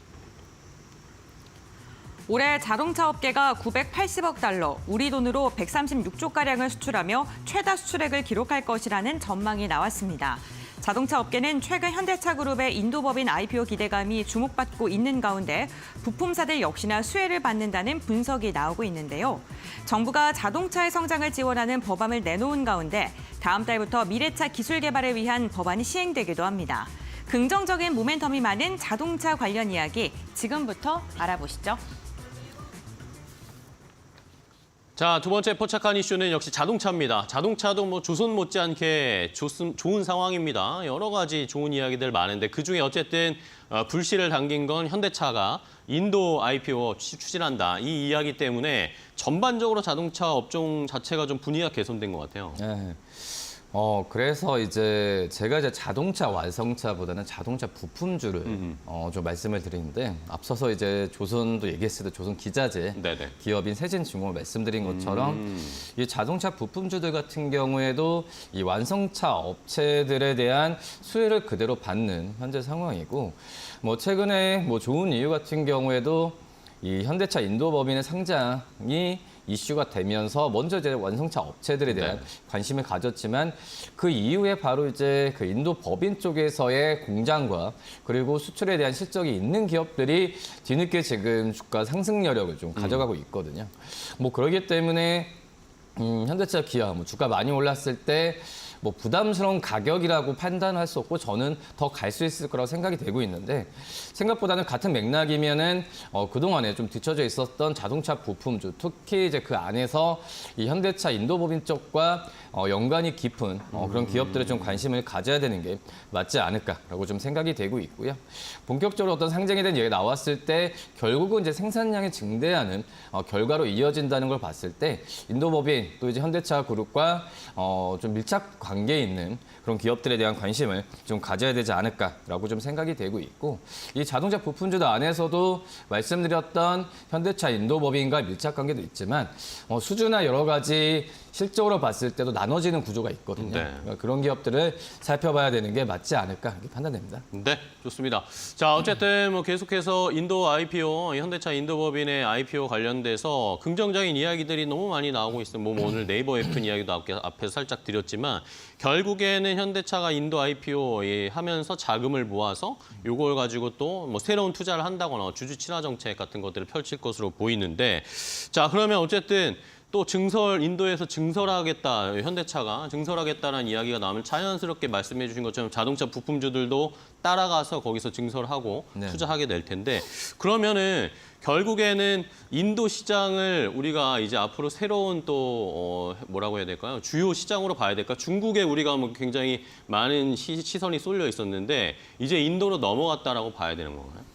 올해 자동차 업계가 980억 달러, 우리 돈으로 136조가량을 수출하며 최다 수출액을 기록할 것이라는 전망이 나왔습니다. 자동차 업계는 최근 현대차 그룹의 인도법인 IPO 기대감이 주목받고 있는 가운데 부품사들 역시나 수혜를 받는다는 분석이 나오고 있는데요. 정부가 자동차의 성장을 지원하는 법안을 내놓은 가운데 다음 달부터 미래차 기술 개발을 위한 법안이 시행되기도 합니다. 긍정적인 모멘텀이 많은 자동차 관련 이야기 지금부터 알아보시죠. 자, 두 번째 포착한 이슈는 역시 자동차입니다. 자동차도 뭐 조선 못지않게 좋은 상황입니다. 여러 가지 좋은 이야기들 많은데 그중에 어쨌든 불씨를 당긴 건 현대차가 인도 IPO 추진한다. 이 이야기 때문에 전반적으로 자동차 업종 자체가 좀 분위기가 개선된 것 같아요. 네. 그래서 이제 제가 이제 자동차 완성차보다는 자동차 부품주를 좀 말씀을 드리는데 앞서서 이제 조선도 얘기했을 때 조선 기자재 네네. 기업인 세진중공업 말씀드린 것처럼 이 자동차 부품주들 같은 경우에도 이 완성차 업체들에 대한 수혜를 그대로 받는 현재 상황이고 뭐 최근에 뭐 좋은 이유 같은 경우에도 이 현대차 인도법인의 상장이 이슈가 되면서 먼저 이제 완성차 업체들에 대한 관심을 가졌지만 그 이후에 바로 이제 그 인도 법인 쪽에서의 공장과 그리고 수출에 대한 실적이 있는 기업들이 뒤늦게 지금 주가 상승 여력을 좀 가져가고 있거든요. 뭐 그렇기 때문에 현대차, 기아 뭐 주가 많이 올랐을 때 뭐 부담스러운 가격이라고 판단할 수 없고 저는 더 갈 수 있을 거라고 생각이 되고 있는데 생각보다는 같은 맥락이면은 그동안에 좀 뒤처져 있었던 자동차 부품주 특히 이제 그 안에서 이 현대차 인도법인 쪽과 연관이 깊은 그런 기업들에 좀 관심을 가져야 되는 게 맞지 않을까라고 좀 생각이 되고 있고요. 본격적으로 어떤 상장에 대한 얘기가 나왔을 때 결국은 이제 생산량이 증대하는 결과로 이어진다는 걸 봤을 때 인도법인 또 이제 현대차 그룹과 좀 밀착 관계에 있는 그런 기업들에 대한 관심을 좀 가져야 되지 않을까라고 좀 생각이 되고 있고 이 자동차 부품주들 안에서도 말씀드렸던 현대차 인도법인과 밀착 관계도 있지만 수주나 여러 가지 실적으로 봤을 때도 나눠지는 구조가 있거든요. 네. 그러니까 그런 기업들을 살펴봐야 되는 게 맞지 않을까 이렇게 판단됩니다. 네, 좋습니다. 자, 어쨌든 뭐 계속해서 인도 IPO, 현대차 인도법인의 IPO 관련돼서 긍정적인 이야기들이 너무 많이 나오고 있어요. 뭐 오늘 네이버 F는 이야기도 앞에서 살짝 드렸지만 결국에는 현대차가 인도 IPO 하면서 자금을 모아서 이걸 가지고 또 뭐 새로운 투자를 한다거나 주주 친화 정책 같은 것들을 펼칠 것으로 보이는데 자, 그러면 어쨌든 또 인도에서 증설하겠다, 현대차가 증설하겠다는 이야기가 나오면 자연스럽게 말씀해 주신 것처럼 자동차 부품주들도 따라가서 거기서 증설하고 네. 투자하게 될 텐데 그러면은 결국에는 인도 시장을 우리가 이제 앞으로 새로운 또 뭐라고 해야 될까요? 주요 시장으로 봐야 될까? 중국에 우리가 뭐 굉장히 많은 시선이 쏠려 있었는데 이제 인도로 넘어갔다라고 봐야 되는 건가요?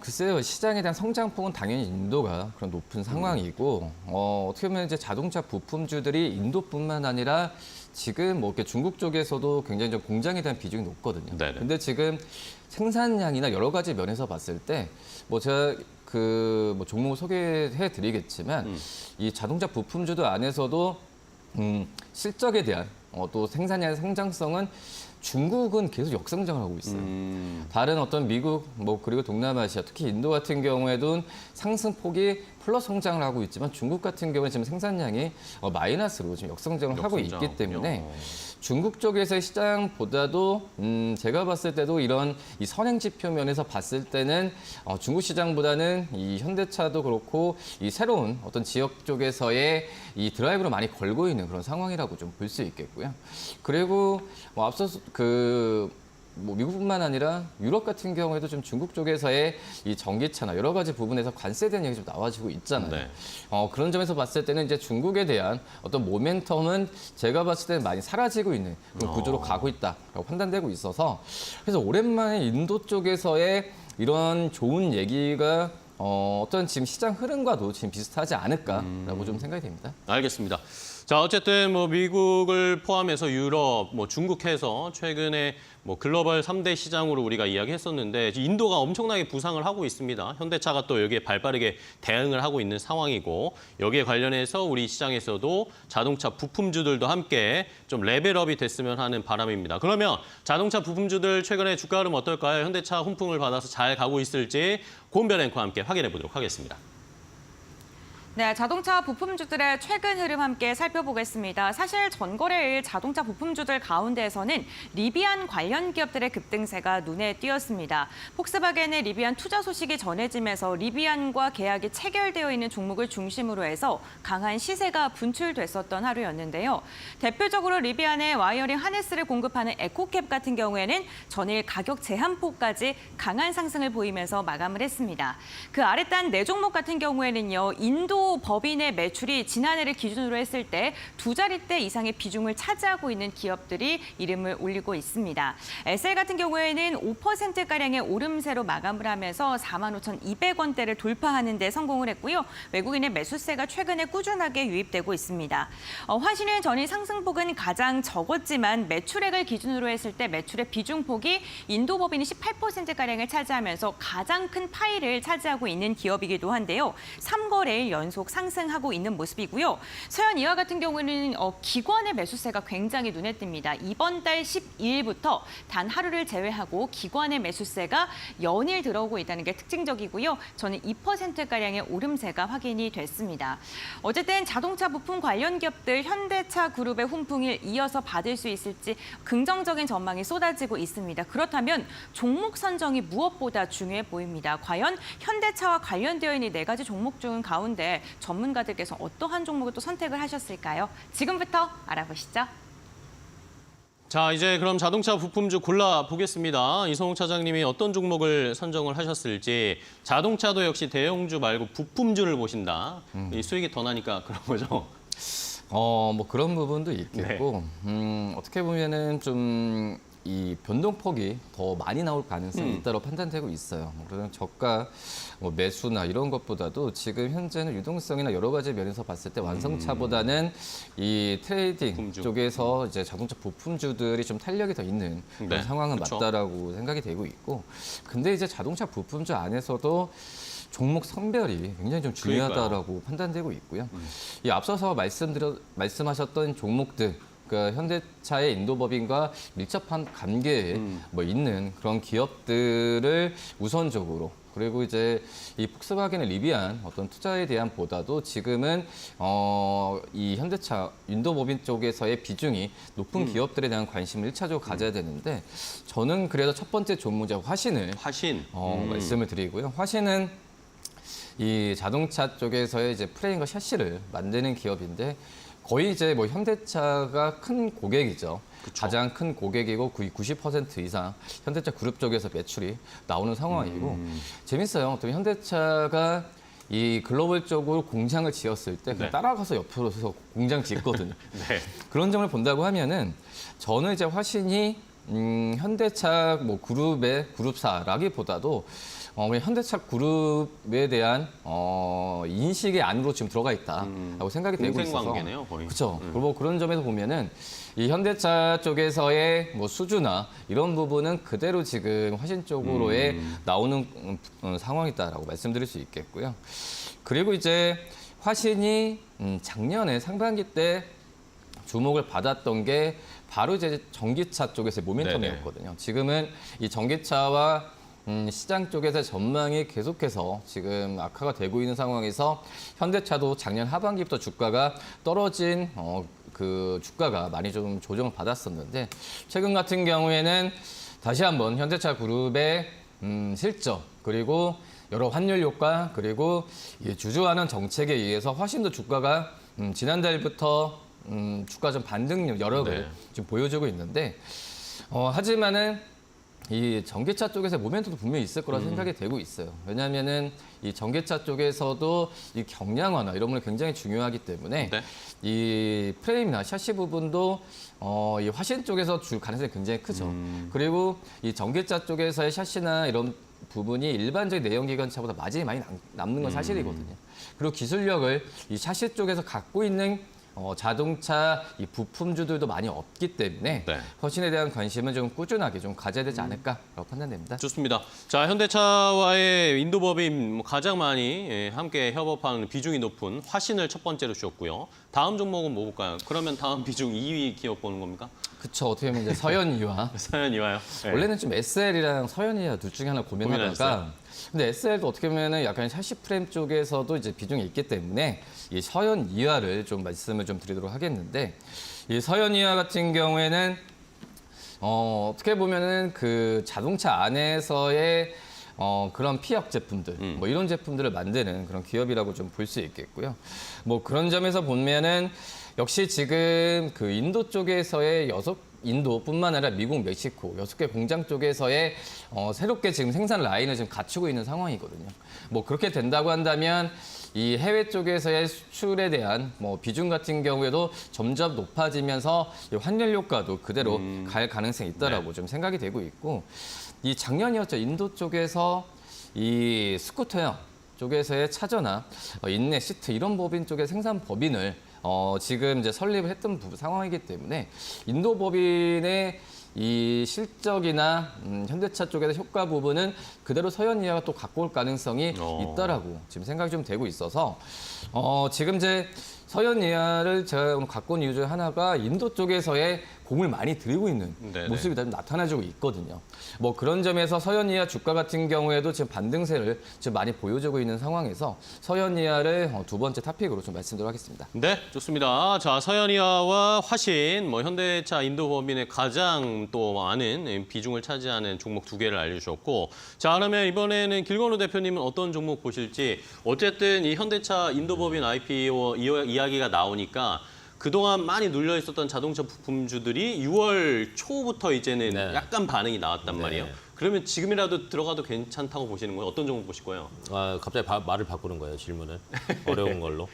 글쎄요. 시장에 대한 성장폭은 당연히 인도가 그런 높은 상황이고, 어떻게 보면 이제 자동차 부품주들이 인도뿐만 아니라 지금 뭐 이렇게 중국 쪽에서도 굉장히 좀 공장에 대한 비중이 높거든요. 네네. 근데 지금 생산량이나 여러 가지 면에서 봤을 때, 뭐 제가 뭐 종목을 소개해 드리겠지만, 이 자동차 부품주들 안에서도, 실적에 대한 또 생산량의 성장성은 중국은 계속 역성장을 하고 있어요. 다른 어떤 미국, 뭐 그리고 동남아시아, 특히 인도 같은 경우에도 상승폭이 플러스 성장을 하고 있지만 중국 같은 경우는 지금 생산량이 마이너스로 지금 역성장을 하고 있기 때문에 중국 쪽에서의 시장보다도 제가 봤을 때도 이런 이 선행 지표 면에서 봤을 때는 중국 시장보다는 이 현대차도 그렇고 이 새로운 어떤 지역 쪽에서의 이 드라이브를 많이 걸고 있는 그런 상황이라고 좀 볼 수 있겠고요. 그리고 뭐 앞서서 뭐 미국뿐만 아니라 유럽 같은 경우에도 좀 중국 쪽에서의 이 전기차나 여러 가지 부분에서 관세에 대한 얘기 좀 나와지고 있잖아요. 네. 그런 점에서 봤을 때는 이제 중국에 대한 어떤 모멘텀은 제가 봤을 때는 많이 사라지고 있는 그런 구조로 가고 있다라고 판단되고 있어서 그래서 오랜만에 인도 쪽에서의 이런 좋은 얘기가 어떤 지금 시장 흐름과도 지금 비슷하지 않을까라고 좀 생각이 됩니다. 알겠습니다. 자, 어쨌든 뭐 미국을 포함해서 유럽, 뭐 중국 해서 최근에 뭐 글로벌 3대 시장으로 우리가 이야기했었는데 인도가 엄청나게 부상을 하고 있습니다. 현대차가 또 여기에 발빠르게 대응을 하고 있는 상황이고 여기에 관련해서 우리 시장에서도 자동차 부품주들도 함께 좀 레벨업이 됐으면 하는 바람입니다. 그러면 자동차 부품주들 최근에 주가 흐름 어떨까요? 현대차 훈풍을 받아서 잘 가고 있을지 고은별 앵커와 함께 확인해 보도록 하겠습니다. 네, 자동차 부품주들의 최근 흐름 함께 살펴보겠습니다. 사실 전거래일 자동차 부품주들 가운데에서는 리비안 관련 기업들의 급등세가 눈에 띄었습니다. 폭스바겐의 리비안 투자 소식이 전해지면서 리비안과 계약이 체결되어 있는 종목을 중심으로 해서 강한 시세가 분출됐었던 하루였는데요. 대표적으로 리비안의 와이어링 하네스를 공급하는 에코캡 같은 경우에는 전일 가격 제한폭까지 강한 상승을 보이면서 마감을 했습니다. 그 아래단 네 종목 같은 경우에는요, 인도 법인의 매출이 지난해를 기준으로 했을 때 두 자릿대 이상의 비중을 차지하고 있는 기업들이 이름을 올리고 있습니다. SL 같은 경우에는 5%가량의 오름세로 마감을 하면서 45,200원대를 돌파하는 데 성공을 했고요. 외국인의 매수세가 최근에 꾸준하게 유입되고 있습니다. 화신은 전일 상승폭은 가장 적었지만 매출액을 기준으로 했을 때 매출의 비중폭이 인도 법인이 18%가량을 차지하면서 가장 큰 파이를 차지하고 있는 기업이기도 한데요. 3거래일 연속 상승하고 있는 모습이고요. 서현 이와 같은 경우는 기관의 매수세가 굉장히 눈에 띕니다. 이번 달 12일부터 단 하루를 제외하고 기관의 매수세가 연일 들어오고 있다는 게 특징적이고요. 저는 2%가량의 오름세가 확인이 됐습니다. 어쨌든 자동차 부품 관련 기업들 현대차 그룹의 훈풍을 이어서 받을 수 있을지 긍정적인 전망이 쏟아지고 있습니다. 그렇다면 종목 선정이 무엇보다 중요해 보입니다. 과연 현대차와 관련되어 있는 4가지 종목 중 가운데 전문가들께서 어떠한 종목을 또 선택을 하셨을까요? 지금부터 알아보시죠. 자, 이제 그럼 자동차 부품주 골라보겠습니다. 이성욱 차장님이 어떤 종목을 선정을 하셨을지. 자동차도 역시 대형주 말고 부품주를 보신다. 이 수익이 더 나니까 그런 거죠. 뭐 그런 부분도 있겠고, 어떻게 보면은 좀 이 변동폭이 더 많이 나올 가능성이 있다고 판단되고 있어요. 그래서 저가 뭐 매수나 이런 것보다도 지금 현재는 유동성이나 여러 가지 면에서 봤을 때 완성차보다는 이 트레이딩 부품주. 쪽에서 이제 자동차 부품주들이 좀 탄력이 더 있는 그런 네, 상황은 그렇죠. 맞다라고 생각이 되고 있고, 근데 이제 자동차 부품주 안에서도 종목 선별이 굉장히 좀 중요하다라고 판단되고 있고요. 이 앞서서 말씀하셨던 종목들, 그러니까 현대차의 인도법인과 밀접한 관계에 뭐 있는 그런 기업들을 우선적으로, 그리고 이제 이 폭스바겐의 리비안 어떤 투자에 대한 보다도 지금은 이 현대차 인도법인 쪽에서의 비중이 높은 기업들에 대한 관심을 1차적으로 가져야 되는데, 저는 그래서 첫 번째 종목자 화신을 화신. 말씀을 드리고요. 화신은 이 자동차 쪽에서의 이제 프레임과 샤시를 만드는 기업인데, 거의 이제 뭐 현대차가 큰 고객이죠. 그쵸. 가장 큰 고객이고 90% 이상 현대차 그룹 쪽에서 매출이 나오는 상황이고, 재밌어요. 또 현대차가 이 글로벌 쪽으로 공장을 지었을 때 그냥 네. 따라가서 옆으로서 공장 짓거든요. 네. 그런 점을 본다고 하면은 저는 이제 화신이 현대차 뭐 그룹의 그룹사라기보다도 그냥 현대차 그룹에 대한 인식의 안으로 지금 들어가 있다라고 생각이 되고 있어서. 공생관계네요, 거의. 그렇죠. 그리고 그런 점에서 보면은 이 현대차 쪽에서의 뭐 수주나 이런 부분은 그대로 지금 화신 쪽으로의 나오는 상황이다라고 말씀드릴 수 있겠고요. 그리고 이제 화신이 작년에 상반기 때 주목을 받았던 게 바로 이제 전기차 쪽에서의 모멘텀이었거든요. 지금은 이 전기차와 시장 쪽에서 전망이 계속해서 지금 악화가 되고 있는 상황에서 현대차도 작년 하반기부터 주가가 떨어진 그 주가가 많이 좀 조정을 받았었는데, 최근 같은 경우에는 다시 한번 현대차 그룹의 실적, 그리고 여러 환율 효과, 그리고 이 주주환원 정책에 의해서 훨씬 더 주가가 지난달부터 주가 좀 반등력 여러 개 지금 보여주고 있는데, 하지만은 이 전기차 쪽에서 모멘텀도 분명히 있을 거라 생각이 되고 있어요. 왜냐하면은 이 전기차 쪽에서도 이 경량화나 이런 부분이 굉장히 중요하기 때문에 네. 이 프레임이나 샤시 부분도 이 화신 쪽에서 줄 가능성이 굉장히 크죠. 그리고 이 전기차 쪽에서의 샤시나 이런 부분이 일반적인 내연기관차보다 마진이 많이 남는 건 사실이거든요. 그리고 기술력을 이 샤시 쪽에서 갖고 있는 자동차 이 부품주들도 많이 없기 때문에 네. 화신에 대한 관심은 좀 꾸준하게 좀 가져야 되지 않을까라고 판단됩니다. 좋습니다. 자, 현대차와의 인도법인 가장 많이 함께 협업하는 비중이 높은 화신을 첫 번째로 주셨고요. 다음 종목은 뭐 볼까요? 그러면 다음 비중 2위 기업 보는 겁니까? 그쵸. 어떻게 보면 이제 서현이와 서현이와요. 네. 원래는 좀 SL이랑 서현이와 둘 중에 하나 고민하다가 고민하셨어요? 근데 SL도 어떻게 보면은 약간 샤시 프레임 쪽에서도 이제 비중이 있기 때문에 이 서현 이하를 좀 말씀을 좀 드리도록 하겠는데 이 서현 이하 같은 경우에는 어떻게 보면은 그 자동차 안에서의 그런 피혁 제품들, 뭐 이런 제품들을 만드는 그런 기업이라고 좀 볼 수 있겠고요. 뭐 그런 점에서 보면은 역시 지금 그 인도 쪽에서의 인도뿐만 아니라 미국, 멕시코 6개 공장 쪽에서의 새롭게 지금 생산 라인을 지금 갖추고 있는 상황이거든요. 뭐 그렇게 된다고 한다면 이 해외 쪽에서의 수출에 대한 뭐 비중 같은 경우에도 점점 높아지면서 이 환율 효과도 그대로 갈 가능성이 있다라고 좀 생각이 되고 있고 이 작년이었죠. 인도 쪽에서 이 스쿠터형 쪽에서의 차저나 인내 시트 이런 법인 쪽의 생산 법인을 지금 이제 설립을 했던 상황이기 때문에 인도 법인의 이 실적이나 현대차 쪽에서 효과 부분은 그대로 서현이하가 또 갖고 올 가능성이 있다라고 지금 생각이 좀 되고 있어서 지금 이제 서현이하를 제가 오늘 갖고 온 이유 중 하나가 인도 쪽에서의 공을 많이 들이고 있는 네네. 모습이 좀 나타나지고 있거든요. 뭐 그런 점에서 서현이하 주가 같은 경우에도 지금 반등세를 지금 많이 보여주고 있는 상황에서 서현이하를 두 번째 탑픽으로 좀 말씀드리도록 하겠습니다. 네, 좋습니다. 자, 서현이와 화신, 뭐 현대차 인도 법인의 가장 또 많은 비중을 차지하는 종목 2개를 알려주셨고, 자, 그러면 이번에는 길건우 대표님은 어떤 종목 보실지. 어쨌든 이 현대차 인도 법인 IPO 이야기가 나오니까 그동안 많이 눌려 있었던 자동차 부품주들이 6월 초부터 이제는 네. 약간 반응이 나왔단 네. 말이에요. 그러면 지금이라도 들어가도 괜찮다고 보시는 거예요? 어떤 종목 보실 거예요? 갑자기 말을 바꾸는 거예요, 질문을. 어려운 걸로.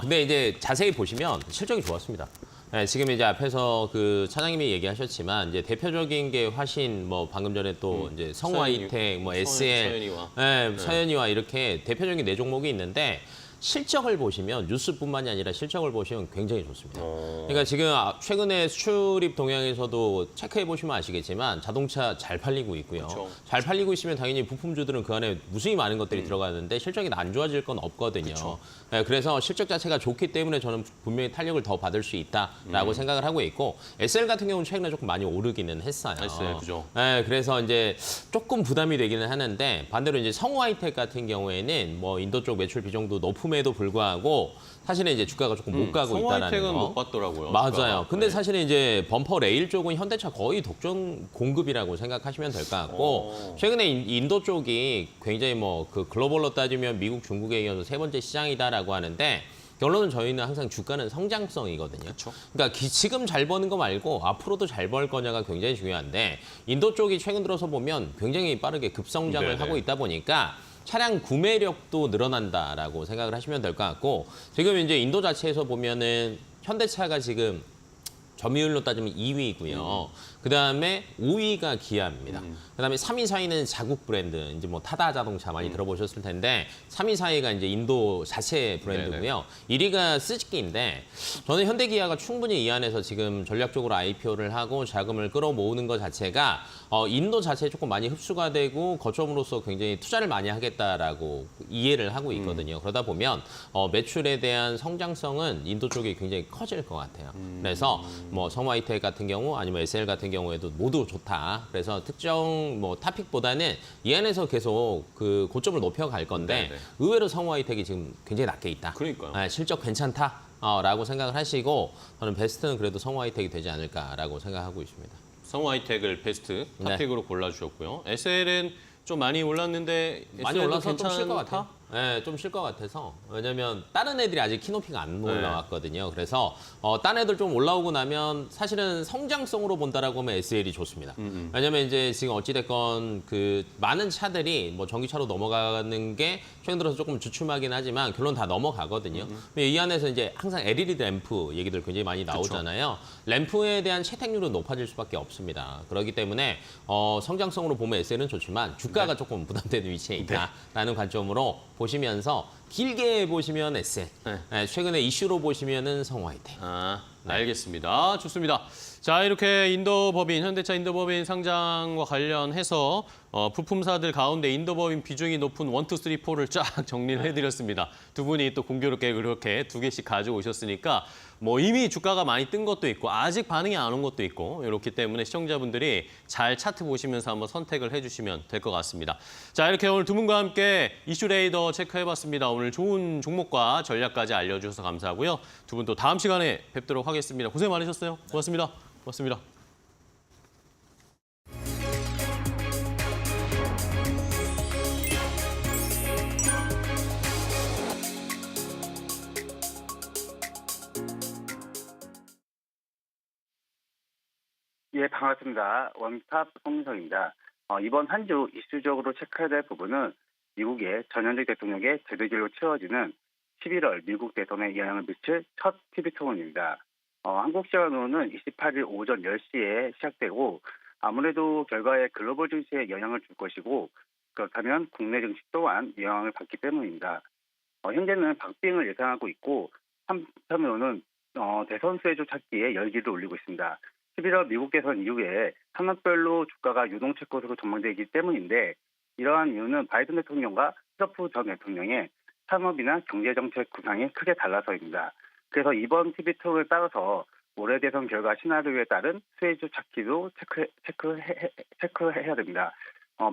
근데 이제 자세히 보시면 실적이 좋았습니다. 네, 지금 이제 앞에서 그 차장님이 얘기하셨지만 이제 대표적인 게 화신, 뭐 방금 전에 또 이제 성화이텍, 뭐 SL, 서현이와. 네, 서현이와 이렇게 대표적인 4종목이 있는데 실적을 보시면 뉴스뿐만이 아니라 실적을 보시면 굉장히 좋습니다. 그러니까 지금 최근에 수출입 동향에서도 체크해 보시면 아시겠지만 자동차 잘 팔리고 있고요. 그렇죠. 잘 팔리고 있으면 당연히 부품주들은 그 안에 무수히 많은 것들이 들어가는데 실적이 안 좋아질 건 없거든요. 네, 그래서 실적 자체가 좋기 때문에 저는 분명히 탄력을 더 받을 수 있다라고 생각을 하고 있고 SL 같은 경우는 최근에 조금 많이 오르기는 했어요. SL, 그죠. 네, 그래서 이제 조금 부담이 되기는 하는데 반대로 이제 성우하이텍 같은 경우에는 뭐 인도 쪽 매출 비중도 높음에도 불구하고 사실은 이제 주가가 조금 못 가고 있다라는 성화이텍은 거. 못 봤더라고요. 맞아요. 주가가. 근데 네. 사실은 이제 범퍼 레일 쪽은 현대차 거의 독점 공급이라고 생각하시면 될 것 같고 최근에 인도 쪽이 굉장히 뭐 그 글로벌로 따지면 미국, 중국에 이어서 3번째 시장이다라고 하는데 결론은 저희는 항상 주가는 성장성이거든요. 그러니까 지금 잘 버는 거 말고 앞으로도 잘 벌 거냐가 굉장히 중요한데 인도 쪽이 최근 들어서 보면 굉장히 빠르게 급성장을 네네. 하고 있다 보니까 차량 구매력도 늘어난다라고 생각을 하시면 될 것 같고 지금 이제 인도 자체에서 보면은 현대차가 지금 점유율로 따지면 2위고요. 그다음에 5위가 기아입니다. 그다음에 3위, 4위는 자국 브랜드, 이제 뭐 타다 자동차 많이 들어보셨을 텐데 3위, 4위가 이제 인도 자체 브랜드고요. 1위가 스즈키인데 저는 현대 기아가 충분히 이 안에서 지금 전략적으로 IPO를 하고 자금을 끌어모으는 것 자체가 인도 자체에 조금 많이 흡수가 되고 거점으로서 굉장히 투자를 많이 하겠다라고 이해를 하고 있거든요. 그러다 보면 매출에 대한 성장성은 인도 쪽이 굉장히 커질 것 같아요. 그래서 뭐 성화이텍 같은 경우 아니면 SL 같은 경우에도 모두 좋다. 그래서 특정 뭐 타픽보다는 이 안에서 계속 그 고점을 높여갈 건데 네네. 의외로 성화이텍이 지금 굉장히 낮게 있다. 그러니까요. 네, 실적 괜찮다. 라고 생각을 하시고 저는 베스트는 그래도 성화이텍이 되지 않을까라고 생각하고 있습니다. 성화이텍을 베스트 네. 탑픽으로 골라주셨고요. SL은 좀 많이 올랐는데 많이 SL 도 올라서 좀 쉴 것 괜찮다? 같아요. 네, 좀 쉴 것 같아서. 왜냐면 다른 애들이 아직 키높이가 안 올라왔거든요. 그래서 딴 애들 좀 올라오고 나면 사실은 성장성으로 본다라고 하면 SL이 좋습니다. 왜냐면 이제 지금 어찌됐건 그 많은 차들이 뭐 전기차로 넘어가는 게 최근 들어서 조금 주춤하긴 하지만 결론 다 넘어가거든요. 근데 이 안에서 이제 항상 LED 램프 얘기들 굉장히 많이 나오잖아요. 램프에 대한 채택률은 높아질 수밖에 없습니다. 그렇기 때문에 성장성으로 보면 SL은 좋지만 주가가 조금 부담되는 위치에 있다라는 관점으로 보시면서 길게 보시면 SN, 네. 최근에 이슈로 보시면은 성화이텍. 알겠습니다. 좋습니다. 자, 이렇게 인도법인, 현대차 인도법인 상장과 관련해서 부품사들 가운데 인도법인 비중이 높은 1, 2, 3, 4를 쫙 정리를 해드렸습니다. 두 분이 또 공교롭게 그렇게 두 개씩 가지고 오셨으니까 뭐 이미 주가가 많이 뜬 것도 있고 아직 반응이 안 온 것도 있고 이렇기 때문에 시청자분들이 잘 차트 보시면서 한번 선택을 해주시면 될 것 같습니다. 자, 이렇게 오늘 두 분과 함께 이슈레이더 체크해봤습니다. 오늘 좋은 종목과 전략까지 알려주셔서 감사하고요. 두 분 또 다음 시간에 뵙도록 하겠습니다. 고생 많으셨어요. 고맙습니다. 고맙습니다. 예, 반갑습니다. 원탑 송민석입니다. 이번 한 주 이슈적으로 체크해야 될 부분은 미국의 전현직 대통령의 제대기로 치러지는 11월 미국 대선에 영향을 미칠 첫 TV토론입니다. 한국 시간으로는 28일 오전 10시에 시작되고 아무래도 결과에 글로벌 증시에 영향을 줄 것이고 그렇다면 국내 증시 또한 영향을 받기 때문입니다. 현재는 박빙을 예상하고 있고 한편으로는 대선 수혜주 찾기에 열기를 올리고 있습니다. 11월 미국 대선 이후에 산업별로 주가가 유동칠 것으로 전망되기 때문인데 이러한 이유는 바이든 대통령과 트럼프 전 대통령의 산업이나 경제정책 구상이 크게 달라서입니다. 그래서 이번 TV토론을 따라서 올해 대선 결과 시나리오에 따른 수혜주 찾기도 체크해야 됩니다.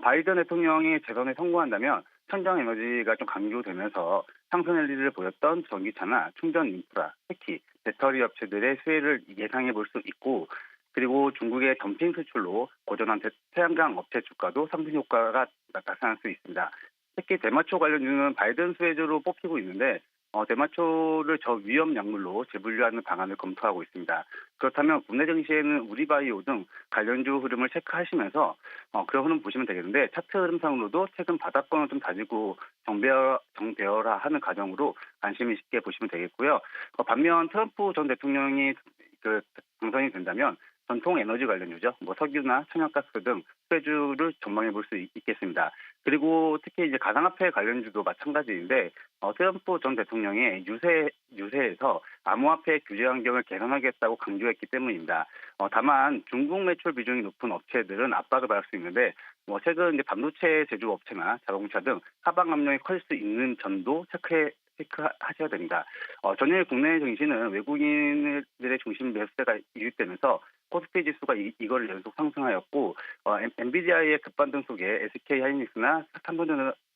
바이든 대통령이 재선에 성공한다면 천정에너지가 좀 강조되면서 상승 랠리를 보였던 전기차나 충전 인프라, 특히 배터리 업체들의 수혜를 예상해 볼 수 있고 그리고 중국의 덤핑 수출로 고전한 태양광 업체 주가도 상승 효과가 나타날 수 있습니다. 특히 대마초 관련주는 바이든 수혜주로 뽑히고 있는데 대마초를 저위험 약물로 재분류하는 방안을 검토하고 있습니다. 그렇다면 국내 증시에는 우리바이오 등 관련주 흐름을 체크하시면서 그런 흐름 보시면 되겠는데 차트 흐름상으로도 최근 바닥권을 좀 다지고 정배열화하는 과정으로 관심 있게 보시면 되겠고요. 반면 트럼프 전 대통령이 당선이 된다면 전통 에너지 관련주죠. 석유나 천연가스 등 수혜주를 전망해 볼 수 있겠습니다. 그리고 특히 이제 가상화폐 관련주도 마찬가지인데 트럼프 전 대통령의 유세에서 암호화폐 규제 환경을 개선하겠다고 강조했기 때문입니다. 다만 중국 매출 비중이 높은 업체들은 압박을 받을 수 있는데 최근 이제 반도체 제조 업체나 자동차 등 하방 압력이 커질 수 있는 점도 체크하셔야 됩니다. 전일 국내 증시는 외국인들의 중심 매수세가 유입되면서 코스피 지수가 이걸 연속 상승하였고 엔비디아의 급반등 속에 SK하이닉스나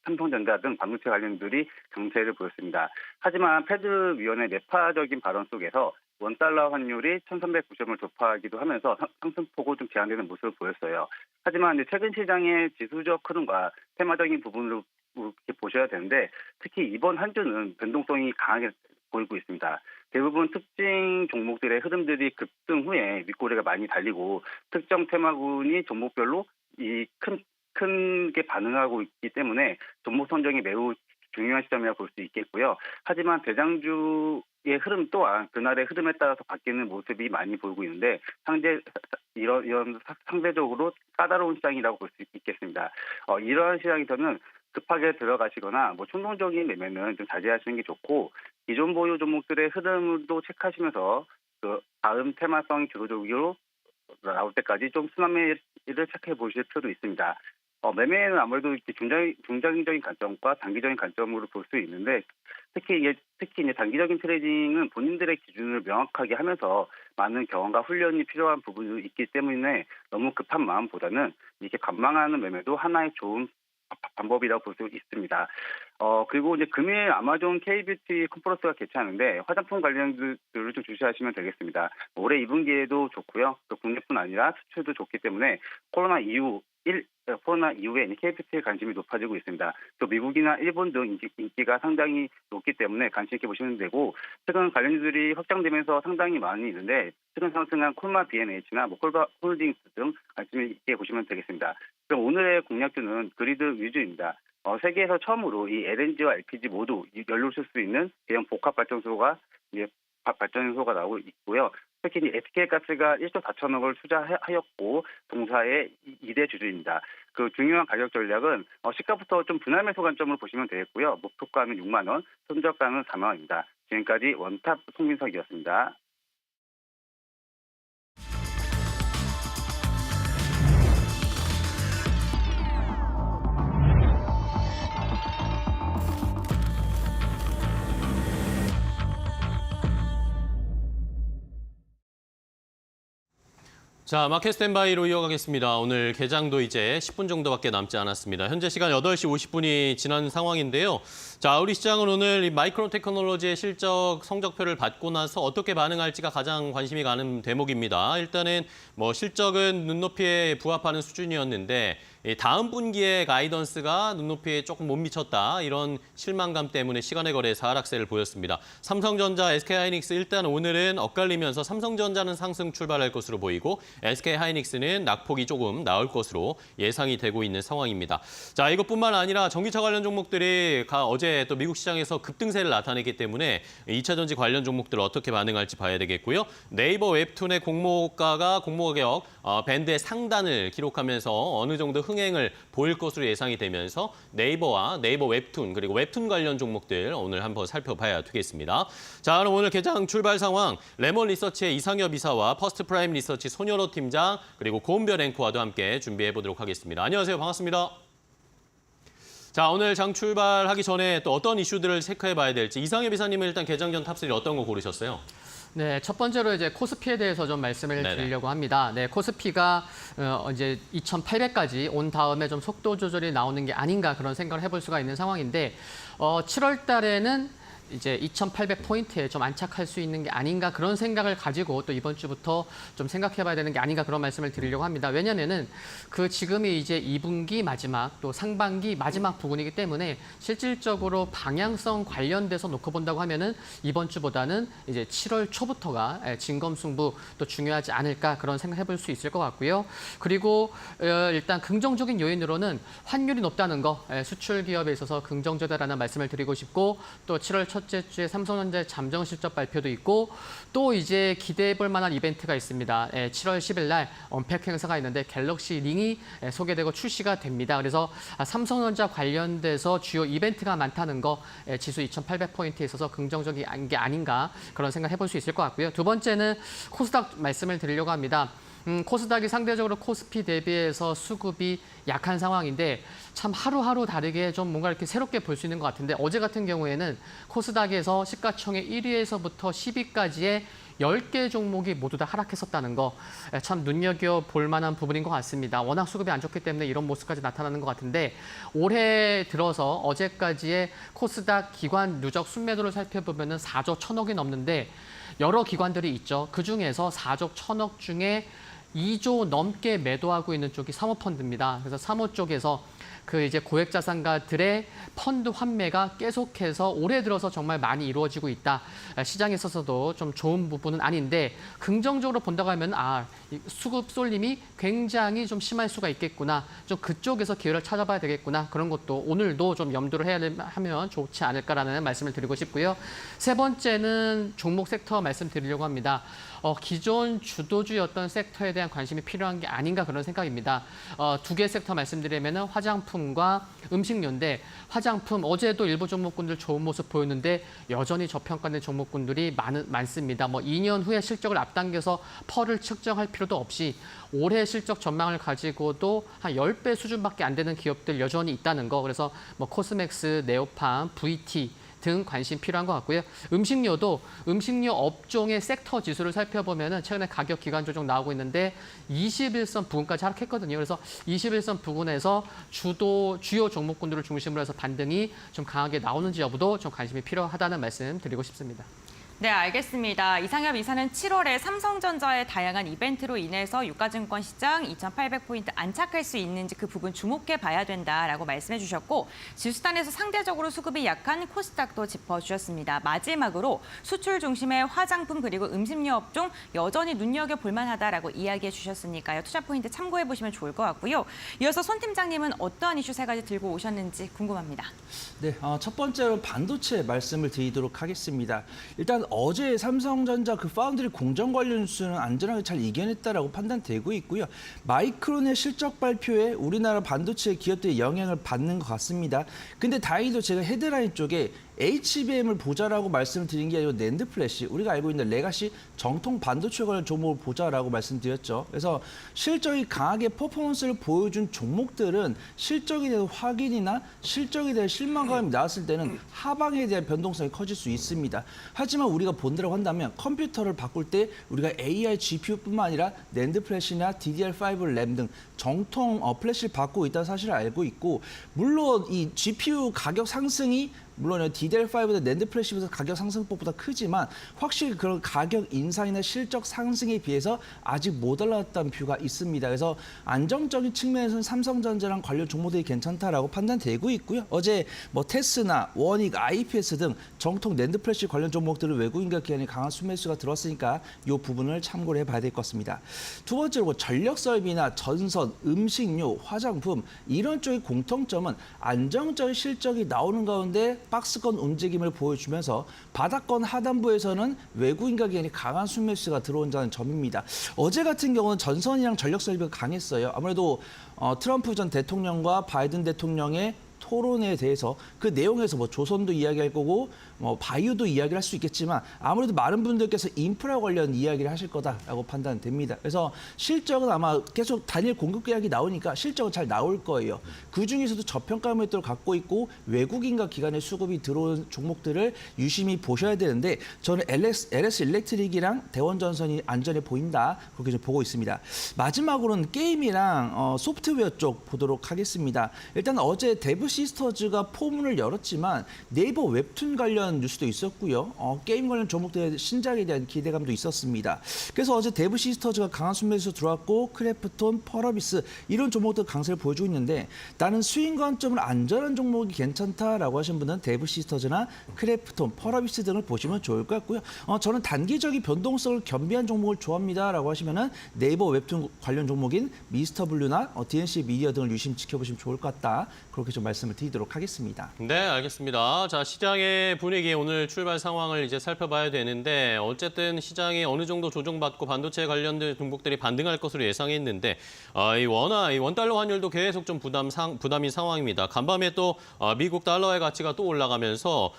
삼성전자 등 반도체 관련들이 강세를 보였습니다. 하지만 패드 위원회 매파적인 발언 속에서 원달러 환율이 1,390원을 돌파하기도 하면서 상승폭은 좀 제한되는 모습을 보였어요. 하지만 이제 최근 시장의 지수적 흐름과 테마적인 부분으로 이렇게 보셔야 되는데 특히 이번 한 주는 변동성이 강하게 보이고 있습니다. 대부분 특징 종목들의 흐름들이 급등 후에 윗꼬리가 많이 달리고 특정 테마군이 종목별로 이 크게 반응하고 있기 때문에 종목 선정이 매우 중요한 시점이라고 볼 수 있겠고요. 하지만 대장주의 흐름 또한 그날의 흐름에 따라서 바뀌는 모습이 많이 보이고 있는데 이런 상대적으로 까다로운 시장이라고 볼 수 있겠습니다. 이러한 시장에서는 급하게 들어가시거나 충동적인 매매는 좀 자제하시는 게 좋고 기존 보유 종목들의 흐름도 체크하시면서 다음 테마성 주도적으로 나올 때까지 좀 순환매를 체크해 보실 필요도 있습니다. 매매는 아무래도 이렇게 중장기적인 관점과 단기적인 관점으로 볼 수 있는데 특히 이제 단기적인 트레이딩은 본인들의 기준을 명확하게 하면서 많은 경험과 훈련이 필요한 부분이 있기 때문에 너무 급한 마음보다는 이렇게 관망하는 매매도 하나의 좋은 방법이라고 볼 수 있습니다. 그리고 이제 금일 아마존 K뷰티 컴플러스가 개최하는데 화장품 관련들을 좀 주시하시면 되겠습니다. 올해 2분기에도 좋고요. 또 국내뿐 아니라 수출도 좋기 때문에 코로나 이후에 K뷰티에 관심이 높아지고 있습니다. 또 미국이나 일본 등 인기가 상당히 높기 때문에 관심 있게 보시면 되고 최근 관련주들이 확장되면서 상당히 많이 있는데 최근 상승한 콜마 B&H나 콜바 홀딩스 등 관심 있게 보시면 되겠습니다. 그럼 오늘의 공략주는 그리드 위주입니다. 세계에서 처음으로 이 LNG와 LPG 모두 연료를 쓸 수 있는 대형 복합 발전소가 나오고 있고요. 특히 SK가스가 1조 4천억을 투자하였고 동사의 2대 주주입니다. 그 중요한 가격 전략은 시가부터 좀 분할 매수 관점으로 보시면 되겠고요. 목표가는 6만 원, 손절가는 4만 원입니다. 지금까지 원탑 송민석이었습니다. 자, 마켓 스탠바이로 이어가겠습니다. 오늘 개장도 이제 10분 정도밖에 남지 않았습니다. 현재 시간 8시 50분이 지난 상황인데요. 자, 우리 시장은 오늘 이 마이크론 테크놀로지의 실적 성적표를 받고 나서 어떻게 반응할지가 가장 관심이 가는 대목입니다. 일단은 뭐 실적은 눈높이에 부합하는 수준이었는데 다음 분기의 가이던스가 눈높이에 조금 못 미쳤다. 이런 실망감 때문에 시간의 거래에서 하락세를 보였습니다. 삼성전자, SK하이닉스 일단 오늘은 엇갈리면서 삼성전자는 상승 출발할 것으로 보이고 SK하이닉스는 낙폭이 조금 나올 것으로 예상이 되고 있는 상황입니다. 자, 이것뿐만 아니라 전기차 관련 종목들이 어제 또 미국 시장에서 급등세를 나타내기 때문에 2차 전지 관련 종목들 어떻게 반응할지 봐야 되겠고요. 네이버 웹툰의 공모가가 공모가격 밴드의 상단을 기록하면서 어느 정도 흥행을 보일 것으로 예상이 되면서 네이버와 네이버 웹툰 그리고 웹툰 관련 종목들 오늘 한번 살펴봐야 되겠습니다. 자, 그럼 오늘 개장 출발 상황 레몬 리서치의 이상엽 이사와 퍼스트 프라임 리서치 손여로 팀장 그리고 고은별 앵커와도 함께 준비해 보도록 하겠습니다. 안녕하세요. 반갑습니다. 자, 오늘 장 출발하기 전에 또 어떤 이슈들을 체크해 봐야 될지 이상엽 이사님은 일단 개장 전 탑3 어떤 거 고르셨어요? 네, 첫 번째로 이제 코스피에 대해서 좀 말씀을 네네. 드리려고 합니다. 네, 코스피가 이제 2,800까지 온 다음에 좀 속도 조절이 나오는 게 아닌가 그런 생각을 해볼 수가 있는 상황인데 7월 달에는 이제 2,800포인트에 좀 안착할 수 있는 게 아닌가 그런 생각을 가지고 또 이번 주부터 좀 생각해봐야 되는 게 아닌가 그런 말씀을 드리려고 합니다. 왜냐하면은 그 지금이 이제 2분기 마지막 또 상반기 마지막 부분이기 때문에 실질적으로 방향성 관련돼서 놓고 본다고 하면은 이번 주보다는 이제 7월 초부터가 진검승부 또 중요하지 않을까 그런 생각해볼 수 있을 것 같고요. 그리고 일단 긍정적인 요인으로는 환율이 높다는 거 수출 기업에 있어서 긍정적이다라는 말씀을 드리고 싶고 또 7월 첫째 주에 삼성전자의 잠정 실적 발표도 있고 또 이제 기대해 볼 만한 이벤트가 있습니다. 7월 10일 날 언팩 행사가 있는데 갤럭시 링이 소개되고 출시가 됩니다. 그래서 삼성전자 관련돼서 주요 이벤트가 많다는 거 지수 2,800포인트에 있어서 긍정적인 게 아닌가 그런 생각 해볼 수 있을 것 같고요. 두 번째는 코스닥 말씀을 드리려고 합니다. 코스닥이 상대적으로 코스피 대비해서 수급이 약한 상황인데 참 하루하루 다르게 좀 뭔가 이렇게 새롭게 볼 수 있는 것 같은데 어제 같은 경우에는 코스닥에서 시가총액 1위에서부터 10위까지의 10개 종목이 모두 다 하락했었다는 거 참 눈여겨볼 만한 부분인 것 같습니다. 워낙 수급이 안 좋기 때문에 이런 모습까지 나타나는 것 같은데 올해 들어서 어제까지의 코스닥 기관 누적 순매도를 살펴보면 4조 1,000억이 넘는데 여러 기관들이 있죠. 그중에서 4조 1,000억 중에 2조 넘게 매도하고 있는 쪽이 사모펀드입니다. 그래서 사모 쪽에서 그 이제 고액자산가들의 펀드 환매가 계속해서 올해 들어서 정말 많이 이루어지고 있다. 시장에 있어서도 좀 좋은 부분은 아닌데 긍정적으로 본다고 하면 이 수급 쏠림이 굉장히 좀 심할 수가 있겠구나. 좀 그쪽에서 기회를 찾아봐야 되겠구나. 그런 것도 오늘도 좀 염두를 해야 하면 좋지 않을까라는 말씀을 드리고 싶고요. 세 번째는 종목 섹터 말씀드리려고 합니다. 기존 주도주였던 섹터에 대한 관심이 필요한 게 아닌가 그런 생각입니다. 두 개 섹터 말씀드리면 화장품과 음식료인데 화장품 어제도 일부 종목군들 좋은 모습 보였는데 여전히 저평가된 종목군들이 많습니다. 2년 후에 실적을 앞당겨서 펄을 측정할 필요도 없이 올해 실적 전망을 가지고도 한 10배 수준밖에 안 되는 기업들 여전히 있다는 거. 그래서 코스맥스, 네오팜, VT 등 관심 필요한 것 같고요. 음식료도 음식료 업종의 섹터 지수를 살펴보면 최근에 가격 기간 조정 나오고 있는데 21선 부근까지 하락했거든요. 그래서 21선 부근에서 주요 종목군들을 중심으로 해서 반등이 좀 강하게 나오는지 여부도 좀 관심이 필요하다는 말씀 드리고 싶습니다. 네, 알겠습니다. 이상엽 이사는 7월에 삼성전자의 다양한 이벤트로 인해서 유가증권 시장 2,800포인트 안착할 수 있는지 그 부분 주목해 봐야 된다라고 말씀해 주셨고 지수단에서 상대적으로 수급이 약한 코스닥도 짚어주셨습니다. 마지막으로 수출 중심의 화장품 그리고 음식료 업종 여전히 눈여겨볼 만하다라고 이야기해 주셨으니까요. 투자 포인트 참고해 보시면 좋을 것 같고요. 이어서 손 팀장님은 어떠한 이슈 세 가지 들고 오셨는지 궁금합니다. 네, 첫 번째로 반도체 말씀을 드리도록 하겠습니다. 일단 어제 삼성전자 그 파운드리 공정 관련 뉴스는 안전하게 잘 이겨냈다라고 판단되고 있고요. 마이크론의 실적 발표에 우리나라 반도체 기업들이 영향을 받는 것 같습니다. 근데 다행히도 제가 헤드라인 쪽에 HBM을 보자라고 말씀을 드린 게 아니고 낸드 플래시, 우리가 알고 있는 레가시 정통 반도체 관련 종목을 보자라고 말씀드렸죠. 그래서 실적이 강하게 퍼포먼스를 보여준 종목들은 실적에 대한 확인이나 실적에 대한 실망감이 나왔을 때는 하방에 대한 변동성이 커질 수 있습니다. 하지만 우리가 본다고 한다면 컴퓨터를 바꿀 때 우리가 AI GPU뿐만 아니라 낸드 플래시나 DDR5 램 등 정통 플래시를 바꾸고 있다는 사실을 알고 있고, 물론 이 GPU 가격 상승이 물론 DDR5나 낸드 플래시보다 가격 상승폭보다 크지만 확실히 그런 가격 인상이나 실적 상승에 비해서 아직 못 올라왔다는 뷰가 있습니다. 그래서 안정적인 측면에서는 삼성전자랑 관련 종목들이 괜찮다라고 판단되고 있고요. 어제 뭐 테스나, 원익, IPS 등 정통 낸드 플래시 관련 종목들을 외국인과 기관이 강한 순매수가 들어왔으니까 이 부분을 참고를 해봐야 될 것 같습니다. 두 번째로 전력 설비나 전선, 음식료, 화장품 이런 쪽의 공통점은 안정적인 실적이 나오는 가운데 박스권 움직임을 보여주면서 바닥권 하단부에서는 외국인과 기관이 강한 순매수가 들어온다는 점입니다. 어제 같은 경우는 전선이랑 전력 설비가 강했어요. 아무래도 트럼프 전 대통령과 바이든 대통령의 토론에 대해서 그 내용에서 뭐 조선도 이야기할 거고 뭐 바이오도 이야기를 할 수 있겠지만 아무래도 많은 분들께서 인프라 관련 이야기를 하실 거다라고 판단됩니다. 그래서 실적은 아마 계속 단일 공급 계약이 나오니까 실적은 잘 나올 거예요. 그중에서도 저평가 매도를 갖고 있고 외국인과 기관의 수급이 들어온 종목들을 유심히 보셔야 되는데 저는 LS 일렉트릭이랑 대원전선이 안전해 보인다 그렇게 좀 보고 있습니다. 마지막으로는 게임이랑 소프트웨어 쪽 보도록 하겠습니다. 일단 어제 데브 시스터즈가 포문을 열었지만 네이버 웹툰 관련 뉴스도 있었고요. 게임 관련 종목들의 신작에 대한 기대감도 있었습니다. 그래서 어제 데브 시스터즈가 강한 순매수 들어왔고 크래프톤, 펄어비스 이런 종목들 강세를 보여주고 있는데 나는 수익 관점으로 안전한 종목이 괜찮다라고 하신 분은 데브 시스터즈나 크래프톤, 펄어비스 등을 보시면 좋을 것 같고요. 저는 단기적인 변동성을 겸비한 종목을 좋아합니다라고 하시면은 네이버 웹툰 관련 종목인 미스터 블루나 DNC 미디어 등을 유심히 지켜보시면 좋을 것 같다. 그렇게 좀 말씀을 드리도록 하겠습니다. 네, 알겠습니다. 자, 시장의 분위기 오늘 출발 상황을 이제 살펴봐야 되는데 어쨌든 시장이 어느 정도 조정받고 반도체 관련된 종목들이 반등할 것으로 예상했는데 이 원달러 환율도 계속 좀 부담인 상황입니다. 간밤에 또 미국 달러의 가치가 또 올라가면서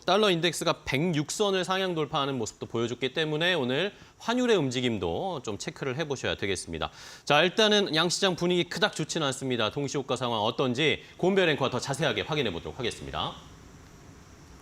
달러 인덱스가 106선을 상향 돌파하는 모습도 보여줬기 때문에 오늘 환율의 움직임도 좀 체크를 해보셔야 되겠습니다. 자, 일단은 양시장 분위기 그닥 좋지는 않습니다. 동시효과 상황 어떤지 곤별 앵커와 더 자세하게 확인해 보도록 하겠습니다.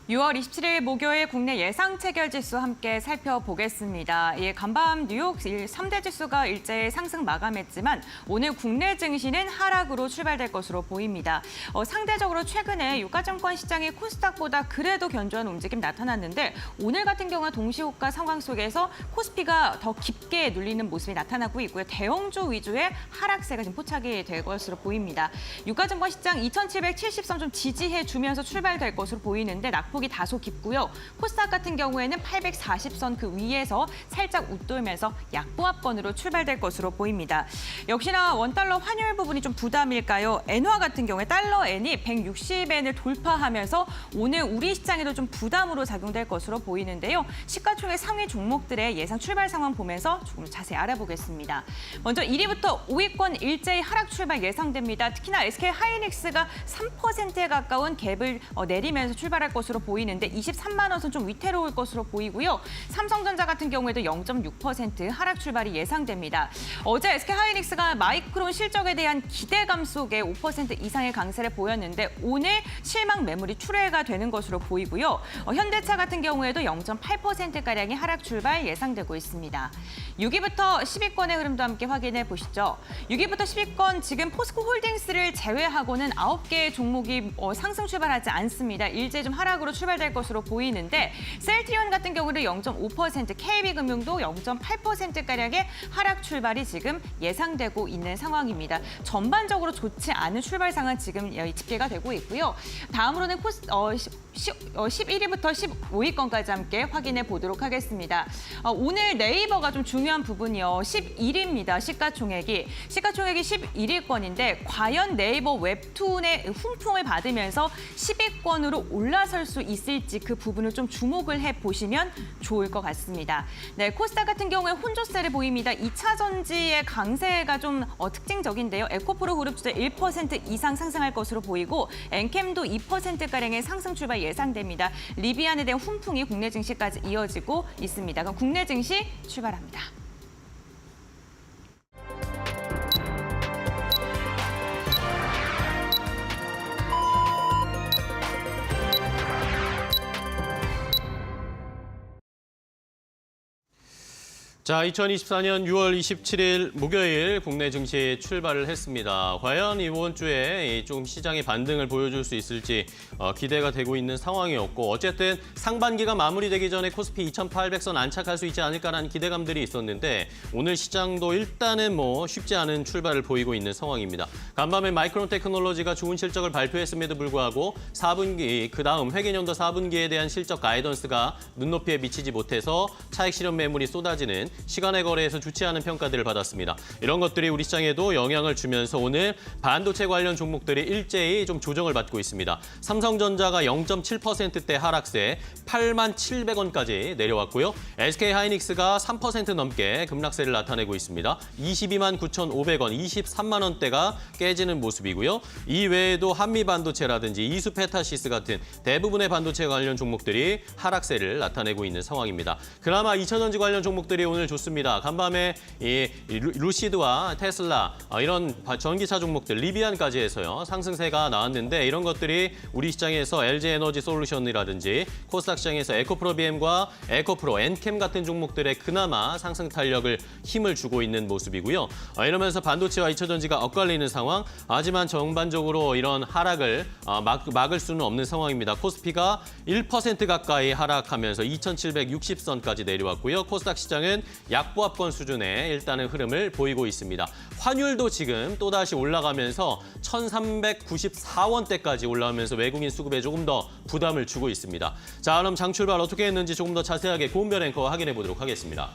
6월 27일 목요일 국내 예상 체결 지수 함께 살펴보겠습니다. 간밤 뉴욕 3대 지수가 일제히 상승 마감했지만 오늘 국내 증시는 하락으로 출발될 것으로 보입니다. 상대적으로 최근에 유가증권 시장이 코스닥보다 그래도 견조한 움직임 나타났는데 오늘 같은 경우는 동시호가 상황 속에서 코스피가 더 깊게 눌리는 모습이 나타나고 있고요. 대형주 위주의 하락세가 지금 포착이 될 것으로 보입니다. 유가증권 시장 2,773점 좀 지지해 주면서 출발될 것으로 보이는데 낙폭이 다소 깊고요. 코스닥 같은 경우에는 840선 그 위에서 살짝 웃돌면서 약보합권으로 출발될 것으로 보입니다. 역시나 원달러 환율 부분이 좀 부담일까요? 엔화 같은 경우에 달러 엔이 160엔을 돌파하면서 오늘 우리 시장에도 좀 부담으로 작용될 것으로 보이는데요. 시가총액 상위 종목들의 예상 출발 상황 보면서 조금 자세히 알아보겠습니다. 먼저 1위부터 5위권 일제히 하락 출발 예상됩니다. 특히나 SK 하이닉스가 3%에 가까운 갭을 내리면서 출발할 것으로 보이는데 23만 원 선 좀 위태로울 것으로 보이고요. 삼성전자 같은 경우에도 0.6% 하락 출발이 예상됩니다. 어제 SK 하이닉스가 마이크론 실적에 대한 기대감 속에 5% 이상의 강세를 보였는데 오늘 실망 매물이 출회가 되는 것으로 보이고요. 현대차 같은 경우에도 0.8%가량의 하락 출발 예상되고 있습니다. 6위부터 10위권의 흐름도 함께 확인해 보시죠. 6위부터 10위권 지금 포스코 홀딩스를 제외하고는 9개의 종목이 상승 출발하지 않습니다. 일제 좀 하락으로 출발될 것으로 보이는데 셀트리온 같은 경우는 0.5%, KB금융도 0.8%가량의 하락 출발이 지금 예상되고 있는 상황입니다. 전반적으로 좋지 않은 출발 상황 지금 집계가 되고 있고요. 다음으로는 11위부터 15위권까지 함께 확인해 보도록 하겠습니다. 오늘 네이버가 좀 중요한 부분이요. 11위입니다. 시가총액이 11위권인데 과연 네이버 웹툰의 훈풍을 받으면서 10위권으로 올라설 수 있을지 그 부분을 좀 주목을 해보시면 좋을 것 같습니다. 네, 코스닥 같은 경우에 혼조세를 보입니다. 2차 전지의 강세가 좀 특징적인데요. 에코프로 그룹 주도 1% 이상 상승할 것으로 보이고 엔캠도 2%가량의 상승 출발 예상됩니다. 리비안에 대한 훈풍이 국내 증시까지 이어지고 있습니다. 그럼 국내 증시 출발합니다. 자, 2024년 6월 27일 목요일 국내 증시 출발을 했습니다. 과연 이번 주에 좀 시장의 반등을 보여줄 수 있을지 기대가 되고 있는 상황이었고 어쨌든 상반기가 마무리되기 전에 코스피 2,800선 안착할 수 있지 않을까라는 기대감들이 있었는데 오늘 시장도 일단은 쉽지 않은 출발을 보이고 있는 상황입니다. 간밤에 마이크론 테크놀로지가 좋은 실적을 발표했음에도 불구하고 4분기 그다음 회계연도 4분기에 대한 실적 가이던스가 눈높이에 미치지 못해서 차익 실현 매물이 쏟아지는 시간의 거래에서 좋지 않은 평가들을 받았습니다. 이런 것들이 우리 시장에도 영향을 주면서 오늘 반도체 관련 종목들이 일제히 좀 조정을 받고 있습니다. 삼성전자가 0.7%대 하락세 87,700원까지 내려왔고요. SK하이닉스가 3% 넘게 급락세를 나타내고 있습니다. 229,500원, 23만 원대가 깨지는 모습이고요. 이 외에도 한미반도체라든지 이수페타시스 같은 대부분의 반도체 관련 종목들이 하락세를 나타내고 있는 상황입니다. 그나마 2차전지 관련 종목들이 오늘 좋습니다. 간밤에 루시드와 테슬라 이런 전기차 종목들 리비안까지 해서요 상승세가 나왔는데 이런 것들이 우리 시장에서 LG에너지 솔루션이라든지 코스닥 시장에서 에코프로비엠과 에코프로, 엔캠 같은 종목들의 그나마 상승 탄력을 힘을 주고 있는 모습이고요. 이러면서 반도체와 2차전지가 엇갈리는 상황. 하지만 전반적으로 이런 하락을 막을 수는 없는 상황입니다. 코스피가 1% 가까이 하락하면서 2,760선까지 내려왔고요. 코스닥 시장은 약보합권 수준의 일단은 흐름을 보이고 있습니다. 환율도 지금 또다시 올라가면서 1,394원대까지 올라오면서 외국인 수급에 조금 더 부담을 주고 있습니다. 자, 그럼 장 출발 어떻게 했는지 조금 더 자세하게 고은별 앵커와 확인해 보도록 하겠습니다.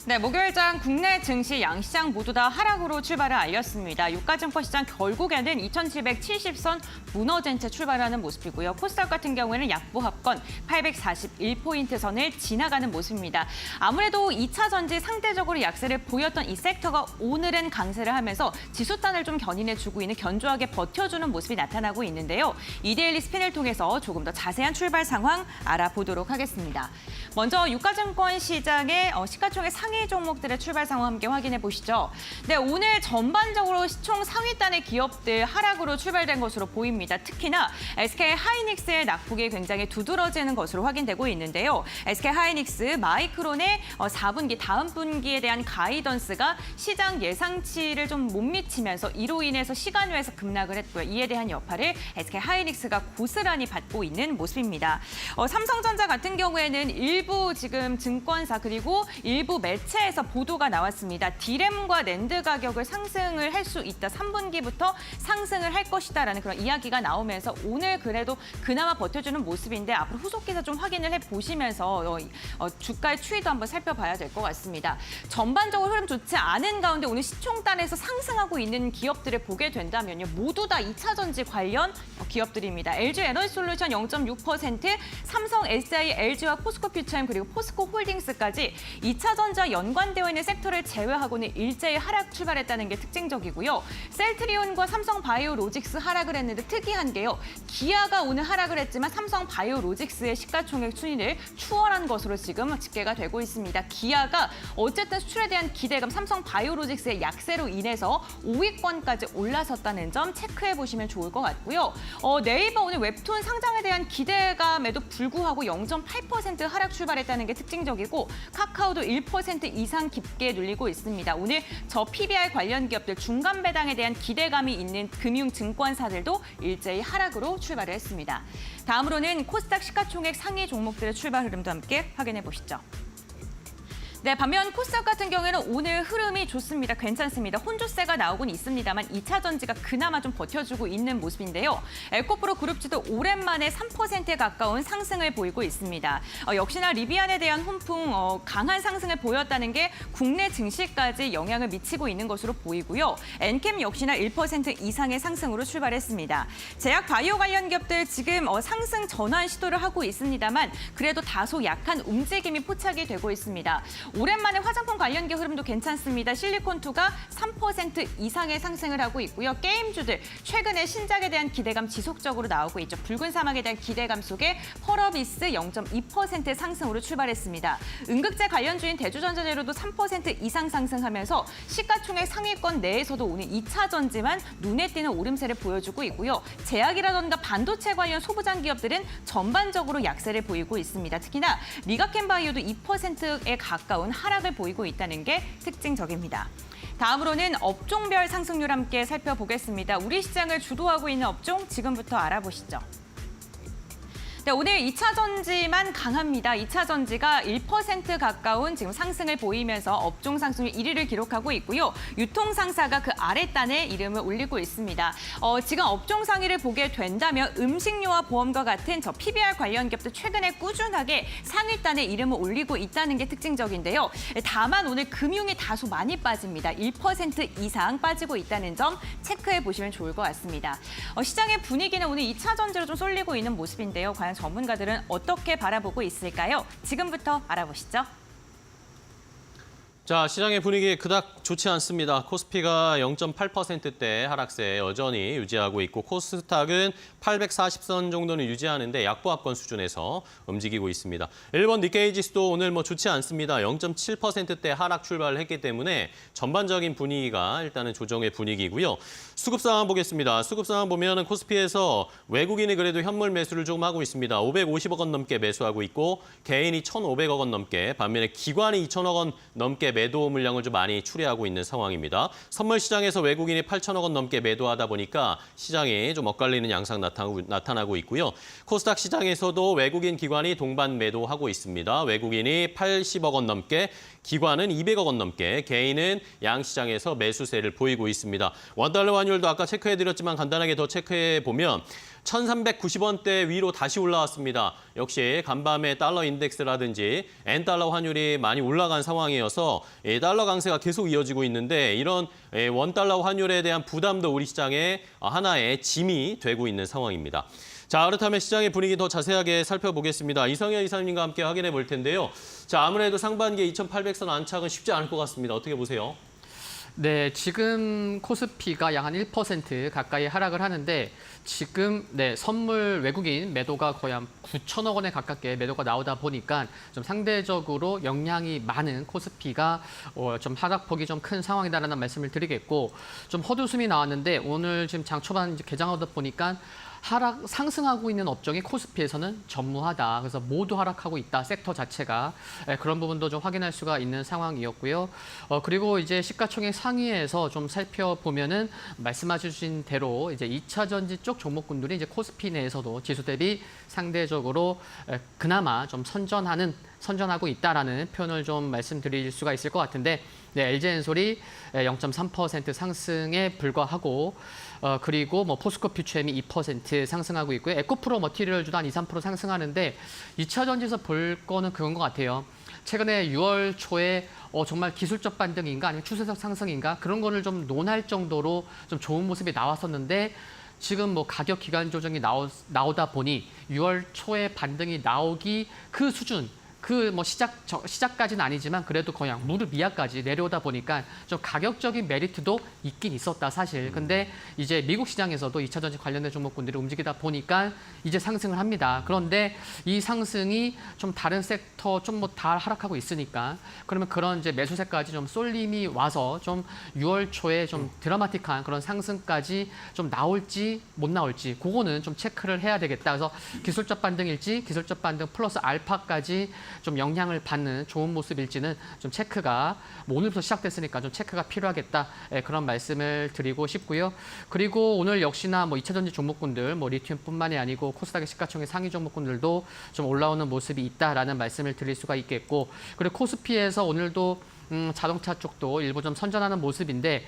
네, 목요일장 국내 증시 양시장 모두 다 하락으로 출발을 알렸습니다. 유가증권 시장 결국에는 2,770선 무너진 채 출발하는 모습이고요. 코스닥 같은 경우에는 약보합권 841포인트 선을 지나가는 모습입니다. 아무래도 2차 전지 상대적으로 약세를 보였던 이 섹터가 오늘은 강세를 하면서 지수단을 좀 견인해주고 있는 견조하게 버텨주는 모습이 나타나고 있는데요. 이데일리 스핀을 통해서 조금 더 자세한 출발 상황 알아보도록 하겠습니다. 먼저 유가증권 시장의 시가총액 상위 종목들의 출발 상황 함께 확인해 보시죠. 네, 오늘 전반적으로 시총 상위단의 기업들 하락으로 출발된 것으로 보입니다. 특히나 SK하이닉스의 낙폭이 굉장히 두드러지는 것으로 확인되고 있는데요. SK하이닉스, 마이크론의 4분기, 다음 분기에 대한 가이던스가 시장 예상치를 좀 못 미치면서 이로 인해서 시간외에서 급락을 했고요. 이에 대한 여파를 SK하이닉스가 고스란히 받고 있는 모습입니다. 삼성전자 같은 경우에는 일부 지금 증권사 그리고 일부 매체에서 보도가 나왔습니다. 디램과 낸드 가격을 상승을 할 수 있다. 3분기부터 상승을 할 것이다라는 그런 이야기가 나오면서 오늘 그래도 그나마 버텨주는 모습인데 앞으로 후속 기사 좀 확인을 해보시면서 주가의 추이도 한번 살펴봐야 될 것 같습니다. 전반적으로 흐름 좋지 않은 가운데 오늘 시총단에서 상승하고 있는 기업들을 보게 된다면요. 모두 다 2차 전지 관련 기업들입니다. LG 에너지 솔루션 0.6%, 삼성, SI, LG와 포스코 퓨처엠 그리고 포스코 홀딩스까지 2차 전지와 연관되어 있는 섹터를 제외하고는 일제히 하락 출발했다는 게 특징적이고요. 셀트리온과 삼성 바이오로직스 하락을 했는데 특이한 게요. 기아가 오늘 하락을 했지만 삼성 바이오로직스의 시가총액 순위를 추월한 것으로 지금 집계가 되고 있습니다. 기아가 어쨌든 수출에 대한 기대감, 삼성 바이오로직스의 약세로 인해서 5위권까지 올라섰다는 점 체크해 보시면 좋을 것 같고요. 네이버 오늘 웹툰 상장에 대한 기대감에도 불구하고 0.8% 하락 출발했다는 게 특징적이고 카카오도 1% 이상 깊게 눌리고 있습니다. 오늘 저 PBR 관련 기업들 중간 배당에 대한 기대감이 있는 금융증권사들도 일제히 하락으로 출발을 했습니다. 다음으로는 코스닥 시가총액 상위 종목들의 출발 흐름도 함께 확인해 보시죠. 네, 반면 코스닥 같은 경우에는 오늘 흐름이 좋습니다. 괜찮습니다. 혼조세가 나오곤 있습니다만 2차 전지가 그나마 좀 버텨주고 있는 모습인데요. 에코프로 그룹주도 오랜만에 3%에 가까운 상승을 보이고 있습니다. 역시나 리비안에 대한 훈풍, 강한 상승을 보였다는 게 국내 증시까지 영향을 미치고 있는 것으로 보이고요. 엔캠 역시나 1% 이상의 상승으로 출발했습니다. 제약 바이오 관련 기업들 지금 상승 전환 시도를 하고 있습니다만 그래도 다소 약한 움직임이 포착이 되고 있습니다. 오랜만에 화장품 관련 기 흐름도 괜찮습니다. 실리콘2가 3% 이상의 상승을 하고 있고요. 게임주들 최근에 신작에 대한 기대감 지속적으로 나오고 있죠. 붉은 사막에 대한 기대감 속에 펄어비스 0.2% 상승으로 출발했습니다. 응급제 관련주인 대주전자재료도 3% 이상 상승하면서 시가총액 상위권 내에서도 오늘 2차 전지만 눈에 띄는 오름세를 보여주고 있고요. 제약이라던가 반도체 관련 소부장 기업들은 전반적으로 약세를 보이고 있습니다. 특히나 리가켄바이오도 2%에 가까운 하락을 보이고 있다는 게 특징적입니다. 다음으로는 업종별 상승률 함께 살펴보겠습니다. 우리 시장을 주도하고 있는 업종 지금부터 알아보시죠. 네, 오늘 2차 전지만 강합니다. 2차 전지가 1% 가까운 지금 상승을 보이면서 업종 상승률 1위를 기록하고 있고요. 유통상사가 그 아랫단에 이름을 올리고 있습니다. 지금 업종 상위를 보게 된다면 음식료와 보험과 같은 저 PBR 관련 기업도 최근에 꾸준하게 상위단에 이름을 올리고 있다는 게 특징적인데요. 다만 오늘 금융이 다소 많이 빠집니다. 1% 이상 빠지고 있다는 점 체크해 보시면 좋을 것 같습니다. 시장의 분위기는 오늘 2차 전지로 좀 쏠리고 있는 모습인데요. 과연 전문가들은 어떻게 바라보고 있을까요? 지금부터 알아보시죠. 자, 시장의 분위기 그닥 좋지 않습니다. 코스피가 0.8%대 하락세 여전히 유지하고 있고 코스닥은 840선 정도는 유지하는데 약보합권 수준에서 움직이고 있습니다. 일본 니케이 지수도 오늘 좋지 않습니다. 0.7%대 하락 출발을 했기 때문에 전반적인 분위기가 일단은 조정의 분위기고요. 수급 상황 보겠습니다. 수급 상황 보면은 코스피에서 외국인이 그래도 현물 매수를 조금 하고 있습니다. 550억 원 넘게 매수하고 있고 개인이 1,500억 원 넘게, 반면에 기관이 2,000억 원 넘게 매도 물량을 좀 많이 추리하고 있는 상황입니다. 선물 시장에서 외국인이 8천억 원 넘게 매도하다 보니까 시장이 좀 엇갈리는 양상 나타나고 있고요. 코스닥 시장에서도 외국인 기관이 동반 매도하고 있습니다. 외국인이 80억 원 넘게, 기관은 200억 원 넘게, 개인은 양시장에서 매수세를 보이고 있습니다. 원달러 환율도 아까 체크해드렸지만 간단하게 더 체크해보면 1,390원대 위로 다시 올라왔습니다. 역시 간밤에 달러 인덱스라든지 엔달러 환율이 많이 올라간 상황이어서 달러 강세가 계속 이어지고 있는데 이런 원달러 환율에 대한 부담도 우리 시장의 하나의 짐이 되고 있는 상황입니다. 자, 그렇다면 시장의 분위기 더 자세하게 살펴보겠습니다. 이성현 이사님과 함께 확인해 볼 텐데요. 자, 아무래도 상반기에 2,800선 안착은 쉽지 않을 것 같습니다. 어떻게 보세요? 네, 지금 코스피가 약 한 1% 가까이 하락을 하는데 지금 선물 외국인 매도가 거의 한 9천억 원에 가깝게 매도가 나오다 보니까 좀 상대적으로 영향이 많은 코스피가 좀 하락폭이 좀 큰 상황이다라는 말씀을 드리겠고, 좀 헛웃음이 나왔는데 오늘 지금 장 초반 개장하다 보니까 상승하고 있는 업종이 코스피에서는 전무하다. 그래서 모두 하락하고 있다. 섹터 자체가. 그런 부분도 좀 확인할 수가 있는 상황이었고요. 그리고 이제 시가총액 상위에서 좀 살펴보면은 말씀하신 대로 이제 2차 전지 쪽 종목군들이 이제 코스피 내에서도 지수 대비 상대적으로 그나마 좀 선전하고 있다라는 표현을 좀 말씀드릴 수가 있을 것 같은데, LG엔솔이 0.3% 상승에 불과하고, 그리고 포스코 퓨처엠이 2% 상승하고 있고요. 에코프로 머티리얼주도 한 2, 3% 상승하는데 2차 전지에서 볼 거는 그건 것 같아요. 최근에 6월 초에 정말 기술적 반등인가 아니면 추세적 상승인가 그런 거를 좀 논할 정도로 좀 좋은 모습이 나왔었는데 지금 가격 기간 조정이 나오다 보니 6월 초에 반등이 나오기 그 수준, 시작까지는 아니지만 그래도 거의 무릎 이하까지 내려오다 보니까 좀 가격적인 메리트도 있긴 있었다, 사실. 근데 이제 미국 시장에서도 2차 전지 관련된 종목군들이 움직이다 보니까 이제 상승을 합니다. 그런데 이 상승이 좀 다른 섹터 좀 다 하락하고 있으니까 그러면 그런 이제 매수세까지 좀 쏠림이 와서 좀 6월 초에 좀 드라마틱한 그런 상승까지 좀 나올지 못 나올지 그거는 좀 체크를 해야 되겠다. 그래서 기술적 반등일지 기술적 반등 플러스 알파까지 좀 영향을 받는 좋은 모습일지는 좀 체크가 오늘부터 시작됐으니까 좀 체크가 필요하겠다 그런 말씀을 드리고 싶고요. 그리고 오늘 역시나 2차 전지 종목군들 리튬뿐만이 아니고 코스닥의 시가총액 상위 종목군들도 좀 올라오는 모습이 있다라는 말씀을 드릴 수가 있겠고 그리고 코스피에서 오늘도 자동차 쪽도 일부 좀 선전하는 모습인데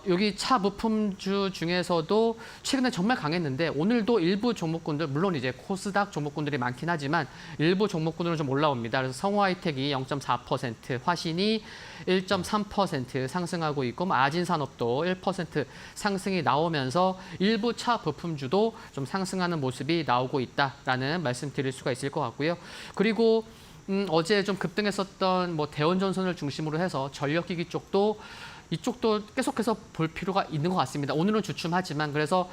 여기 차 부품주 중에서도 최근에 정말 강했는데 오늘도 일부 종목군들 물론 이제 코스닥 종목군들이 많긴 하지만 일부 종목군들은 좀 올라옵니다. 그래서 성호하이텍이 0.4%, 화신이 1.3% 상승하고 있고 아진산업도 1% 상승이 나오면서 일부 차 부품주도 좀 상승하는 모습이 나오고 있다라는 말씀 드릴 수가 있을 것 같고요. 그리고 어제 좀 급등했었던 대원전선을 중심으로 해서 전력기기 쪽도 이쪽도 계속해서 볼 필요가 있는 것 같습니다. 오늘은 주춤하지만 그래서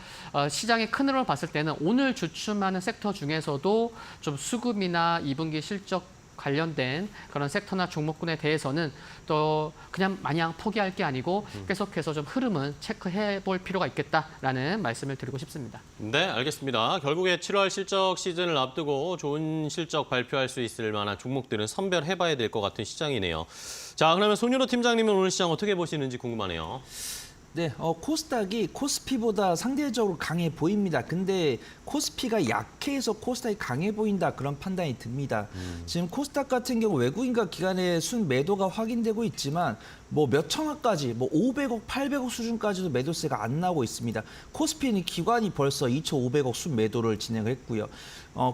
시장의 큰 흐름을 봤을 때는 오늘 주춤하는 섹터 중에서도 좀 수급이나 2분기 실적 관련된 그런 섹터나 종목군에 대해서는 또 그냥 마냥 포기할 게 아니고 계속해서 좀 흐름은 체크해 볼 필요가 있겠다라는 말씀을 드리고 싶습니다. 네, 알겠습니다. 결국에 7월 실적 시즌을 앞두고 좋은 실적 발표할 수 있을 만한 종목들은 선별해봐야 될 것 같은 시장이네요. 자, 그러면 손윤호 팀장님은 오늘 시장 어떻게 보시는지 궁금하네요. 네, 코스닥이 코스피보다 상대적으로 강해 보입니다. 근데 코스피가 약해서 코스닥이 강해 보인다 그런 판단이 듭니다. 지금 코스닥 같은 경우 외국인과 기관의 순 매도가 확인되고 있지만 몇 천억까지 500억, 800억 수준까지도 매도세가 안 나오고 있습니다. 코스피는 기관이 벌써 2,500억 순 매도를 진행을 했고요.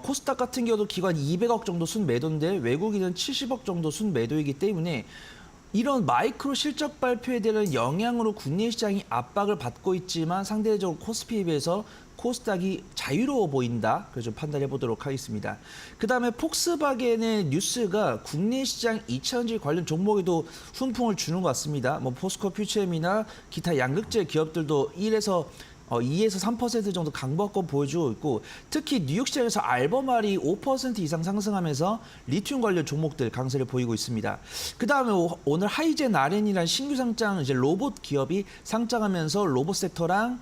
코스닥 같은 경우도 기관이 200억 정도 순 매도인데 외국인은 70억 정도 순 매도이기 때문에 이런 마이크로 실적 발표에 대한 영향으로 국내 시장이 압박을 받고 있지만 상대적으로 코스피에 비해서 코스닥이 자유로워 보인다. 그래서 좀 판단해 보도록 하겠습니다. 그다음에 폭스바겐의 뉴스가 국내 시장 2차전지 관련 종목에도 훈풍을 주는 것 같습니다. 포스코 퓨처엠이나 기타 양극재 기업들도 2에서 3% 정도 강보권 보여주고 있고 특히 뉴욕 시장에서 알버말이 5% 이상 상승하면서 리튬 관련 종목들 강세를 보이고 있습니다. 그다음에 오늘 하이젠 RN이라는 신규 상장 이제 로봇 기업이 상장하면서 로봇 섹터랑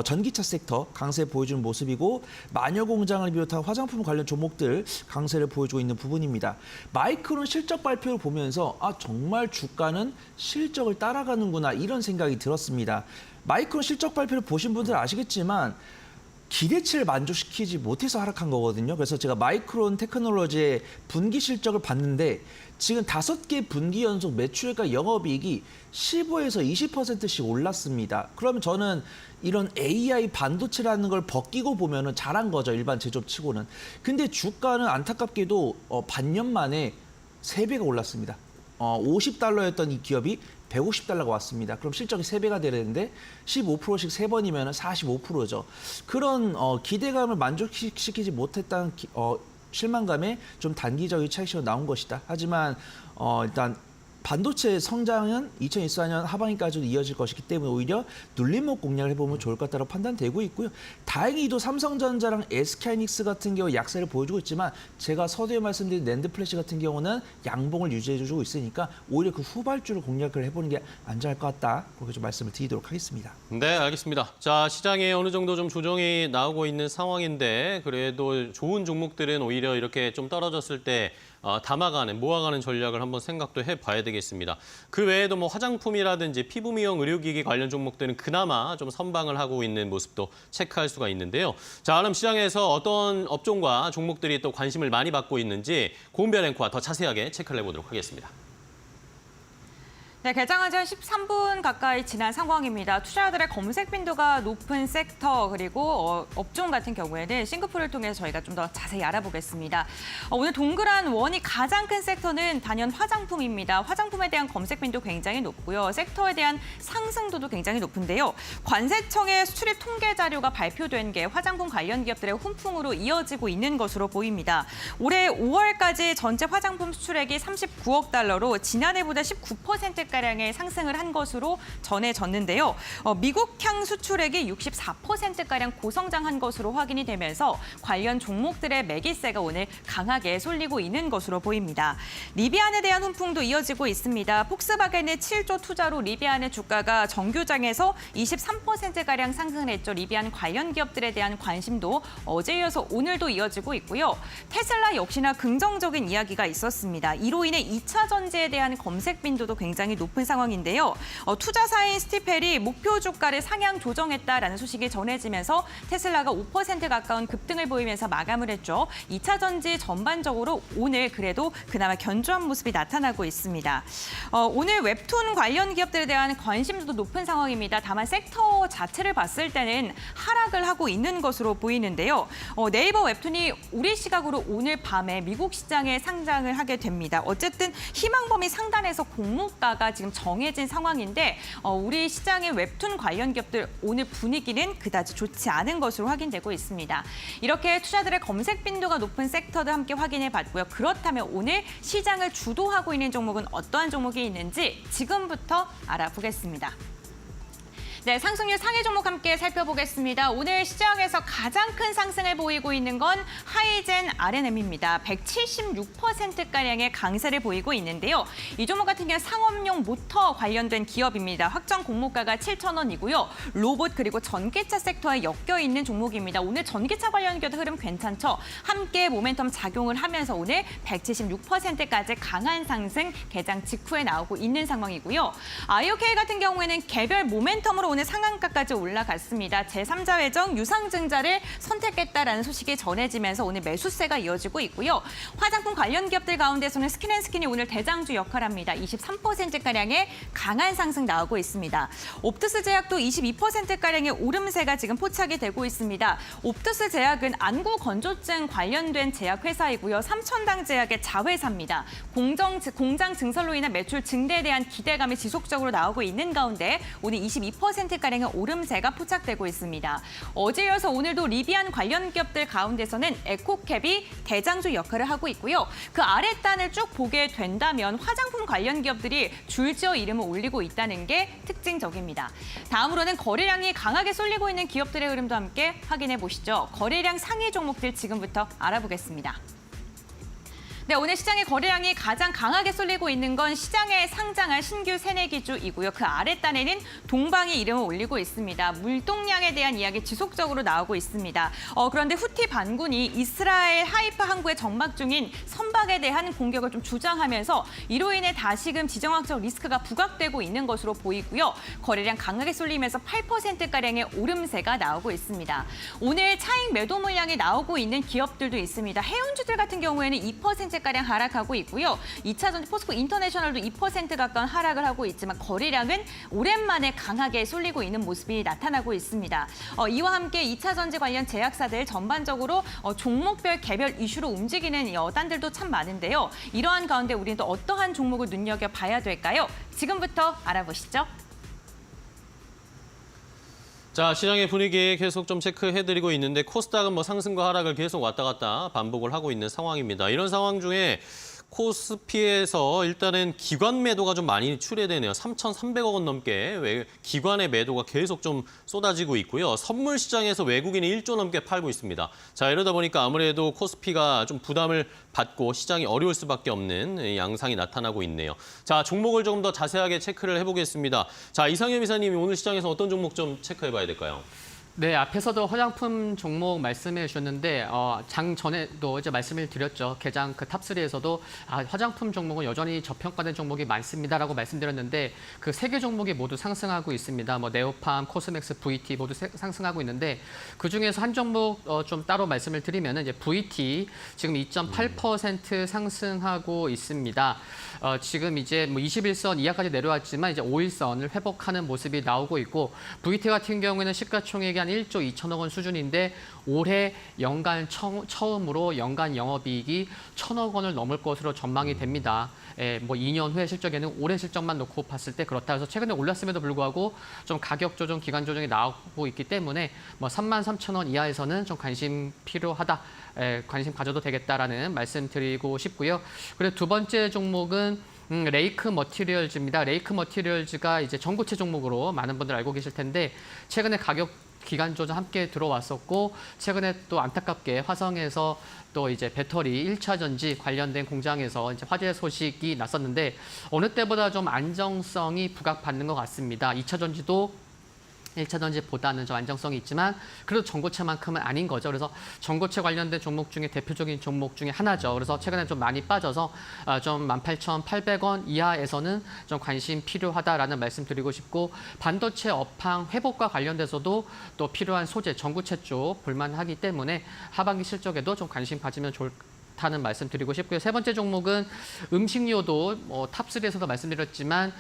전기차 섹터 강세 보여주는 모습이고 마녀 공장을 비롯한 화장품 관련 종목들 강세를 보여주고 있는 부분입니다. 마이크론 실적 발표를 보면서 정말 주가는 실적을 따라가는구나 이런 생각이 들었습니다. 마이크론 실적 발표를 보신 분들 아시겠지만 기대치를 만족시키지 못해서 하락한 거거든요. 그래서 제가 마이크론 테크놀로지의 분기 실적을 봤는데 지금 5개 분기 연속 매출과 영업이익이 15에서 20%씩 올랐습니다. 그러면 저는 이런 AI 반도체라는 걸 벗기고 보면은 잘한 거죠. 일반 제조업치고는. 근데 주가는 안타깝게도 반년 만에 3배가 올랐습니다. 50달러였던 이 기업이 150달러가 왔습니다. 그럼 실적이 3배가 되는데 15%씩 3번이면 45%죠. 그런 기대감을 만족시키지 못했다는 실망감에 좀 단기적인 차익실로 나온 것이다. 하지만 일단 반도체 성장은 2024년 하반기까지도 이어질 것이기 때문에 오히려 눌림목 공략을 해보면 좋을 것 같다고 판단되고 있고요. 다행히도 삼성전자랑 SK하이닉스 같은 경우 약세를 보여주고 있지만 제가 서두에 말씀드린 낸드플래시 같은 경우는 양봉을 유지해주고 있으니까 오히려 그 후발주를 공략을 해보는 게 안전할 것 같다. 그렇게 좀 말씀을 드리도록 하겠습니다. 네, 알겠습니다. 자, 시장에 어느 정도 좀 조정이 나오고 있는 상황인데 그래도 좋은 종목들은 오히려 이렇게 좀 떨어졌을 때 담아가는, 모아가는 전략을 한번 생각도 해봐야 되겠습니다. 그 외에도 화장품이라든지 피부 미용 의료기기 관련 종목들은 그나마 좀 선방을 하고 있는 모습도 체크할 수가 있는데요. 자, 그럼 시장에서 어떤 업종과 종목들이 또 관심을 많이 받고 있는지 고은별 앵커와 더 자세하게 체크를 해보도록 하겠습니다. 네, 개장한 지 한 13분 가까이 지난 상황입니다. 투자자들의 검색 빈도가 높은 섹터 그리고 업종 같은 경우에는 싱크풀을 통해서 저희가 좀 더 자세히 알아보겠습니다. 오늘 동그란 원이 가장 큰 섹터는 단연 화장품입니다. 화장품에 대한 검색 빈도 굉장히 높고요. 섹터에 대한 상승도도 굉장히 높은데요. 관세청의 수출입 통계 자료가 발표된 게 화장품 관련 기업들의 훈풍으로 이어지고 있는 것으로 보입니다. 올해 5월까지 전체 화장품 수출액이 39억 달러로 지난해보다 19% 10%가량의 상승을 한 것으로 전해졌는데요. 미국향 수출액이 64%가량 고성장한 것으로 확인이 되면서 관련 종목들의 매기세가 오늘 강하게 쏠리고 있는 것으로 보입니다. 리비안에 대한 훈풍도 이어지고 있습니다. 폭스바겐의 7조 투자로 리비안의 주가가 정규장에서 23%가량 상승을 했죠. 리비안 관련 기업들에 대한 관심도 어제 이어서 오늘도 이어지고 있고요. 테슬라 역시나 긍정적인 이야기가 있었습니다. 이로 인해 2차 전지에 대한 검색 빈도도 굉장히 높은 상황인데요. 투자사인 스티펠이 목표 주가를 상향 조정했다라는 소식이 전해지면서 테슬라가 5% 가까운 급등을 보이면서 마감을 했죠. 2차 전지 전반적으로 오늘 그래도 그나마 견조한 모습이 나타나고 있습니다. 오늘 웹툰 관련 기업들에 대한 관심도도 높은 상황입니다. 다만 섹터 자체를 봤을 때는 하락을 하고 있는 것으로 보이는데요. 네이버 웹툰이 우리 시각으로 오늘 밤에 미국 시장에 상장을 하게 됩니다. 어쨌든 희망범위 상단에서 공모가가 지금 정해진 상황인데 우리 시장의 웹툰 관련 기업들 오늘 분위기는 그다지 좋지 않은 것으로 확인되고 있습니다. 이렇게 투자들의 검색 빈도가 높은 섹터도 함께 확인해 봤고요. 그렇다면 오늘 시장을 주도하고 있는 종목은 어떠한 종목이 있는지 지금부터 알아보겠습니다. 네, 상승률 상위 종목 함께 살펴보겠습니다. 오늘 시장에서 가장 큰 상승을 보이고 있는 건 하이젠 R&M입니다. 176%가량의 강세를 보이고 있는데요. 이 종목 같은 경우는 상업용 모터 관련된 기업입니다. 확정 공모가가 7,000원이고요. 로봇 그리고 전기차 섹터에 엮여 있는 종목입니다. 오늘 전기차 관련 기업 흐름 괜찮죠? 함께 모멘텀 작용을 하면서 오늘 176%까지 강한 상승 개장 직후에 나오고 있는 상황이고요. IOK 같은 경우에는 개별 모멘텀으로 오늘 상한가까지 올라갔습니다. 제3자 회정 유상증자를 선택했다라는 소식이 전해지면서 오늘 매수세가 이어지고 있고요. 화장품 관련 기업들 가운데서는 스킨앤스킨이 오늘 대장주 역할합니다. 23%가량의 강한 상승 나오고 있습니다. 옵투스 제약도 22%가량의 오름세가 지금 포착이 되고 있습니다. 옵투스 제약은 안구 건조증 관련된 제약회사이고요. 삼천당 제약의 자회사입니다. 공장 증설로 인한 매출 증대에 대한 기대감이 지속적으로 나오고 있는 가운데 오늘 22%가량의 오름세가 포착되고 있습니다. 어제 이어서 오늘도 리비안 관련 기업들 가운데서는 에코캡이 대장주 역할을 하고 있고요. 그 아랫단을 쭉 보게 된다면 화장품 관련 기업들이 줄지어 이름을 올리고 있다는 게 특징적입니다. 다음으로는 거래량이 강하게 쏠리고 있는 기업들의 흐름도 함께 확인해 보시죠. 거래량 상위 종목들 지금부터 알아보겠습니다. 네, 오늘 시장의 거래량이 가장 강하게 쏠리고 있는 건 시장에 상장한 신규 새내기주이고요. 그 아랫단에는 동방이 이름을 올리고 있습니다. 물동량에 대한 이야기 지속적으로 나오고 있습니다. 그런데 후티 반군이 이스라엘 하이파 항구에 정박 중인 선박에 대한 공격을 좀 주장하면서 이로 인해 다시금 지정학적 리스크가 부각되고 있는 것으로 보이고요. 거래량 강하게 쏠리면서 8%가량의 오름세가 나오고 있습니다. 오늘 차익 매도 물량이 나오고 있는 기업들도 있습니다. 해운주들 같은 경우에는 2%가량 하락하고 있고요. 2차전지 포스코 인터내셔널도 2% 가까운 하락을 하고 있지만 거래량은 오랜만에 강하게 쏠리고 있는 모습이 나타나고 있습니다. 이와 함께 2차전지 관련 제약사들 전반적으로 종목별 개별 이슈로 움직이는 여단들도 참 많은데요. 이러한 가운데 우리는 또 어떠한 종목을 눈여겨봐야 될까요? 지금부터 알아보시죠. 자, 시장의 분위기 계속 좀 체크해드리고 있는데 코스닥은 뭐 상승과 하락을 계속 왔다 갔다 반복을 하고 있는 상황입니다. 이런 상황 중에 코스피에서 일단은 기관 매도가 좀 많이 출회되네요. 3,300억 원 넘게 기관의 매도가 계속 좀 쏟아지고 있고요. 선물 시장에서 외국인이 1조 넘게 팔고 있습니다. 자, 이러다 보니까 아무래도 코스피가 좀 부담을 받고 시장이 어려울 수밖에 없는 양상이 나타나고 있네요. 자, 종목을 조금 더 자세하게 체크를 해보겠습니다. 자, 이상현 이사님이 오늘 시장에서 어떤 종목 좀 체크해봐야 될까요? 네, 앞에서도 화장품 종목 말씀해 주셨는데 장 전에도 이제 말씀을 드렸죠. 개장 그 탑3에서도 화장품 종목은 여전히 저평가된 종목이 많습니다라고 말씀드렸는데 그 3개 종목이 모두 상승하고 있습니다. 뭐 네오팜, 코스맥스, VT 모두 상승하고 있는데 그 중에서 한 종목 좀 따로 말씀을 드리면은 이제 VT 지금 2.8% 상승하고 있습니다. 지금 이제 뭐 21선 이하까지 내려왔지만 이제 5일선을 회복하는 모습이 나오고 있고 VT 같은 경우에는 시가총액이 한 1조 2천억 원 수준인데 올해 연간 처음으로 연간 영업이익이 1,000억 원을 넘을 것으로 전망이 됩니다. 뭐 2년 후의 실적에는 올해 실적만 놓고 봤을 때 그렇다 해서 최근에 올랐음에도 불구하고 좀 가격 조정, 기간 조정이 나오고 있기 때문에 뭐 33,000원 이하에서는 좀 관심 필요하다. 관심 가져도 되겠다라는 말씀 드리고 싶고요. 그리고 두 번째 종목은 레이크 머티리얼즈입니다. 레이크 머티리얼즈가 이제 전고체 종목으로 많은 분들 알고 계실 텐데 최근에 가격 기간 조정 함께 들어왔었고 최근에 또 안타깝게 화성에서 또 이제 배터리 1차 전지 관련된 공장에서 이제 화재 소식이 났었는데 어느 때보다 좀 안정성이 부각받는 것 같습니다. 2차 전지도 1차 전지보다는 좀 안정성이 있지만 그래도 전고체만큼은 아닌 거죠. 그래서 전고체 관련된 종목 중에 대표적인 종목 중에 하나죠. 그래서 최근에 좀 많이 빠져서 좀 18,800원 이하에서는 좀 관심 필요하다라는 말씀 드리고 싶고 반도체 업황 회복과 관련돼서도 또 필요한 소재 전고체 쪽 볼만하기 때문에 하반기 실적에도 좀 관심 가지면 좋을 하는 말씀 드리고 싶고요. 세 번째 종목은 음식료도 탑3에서도 말씀드렸지만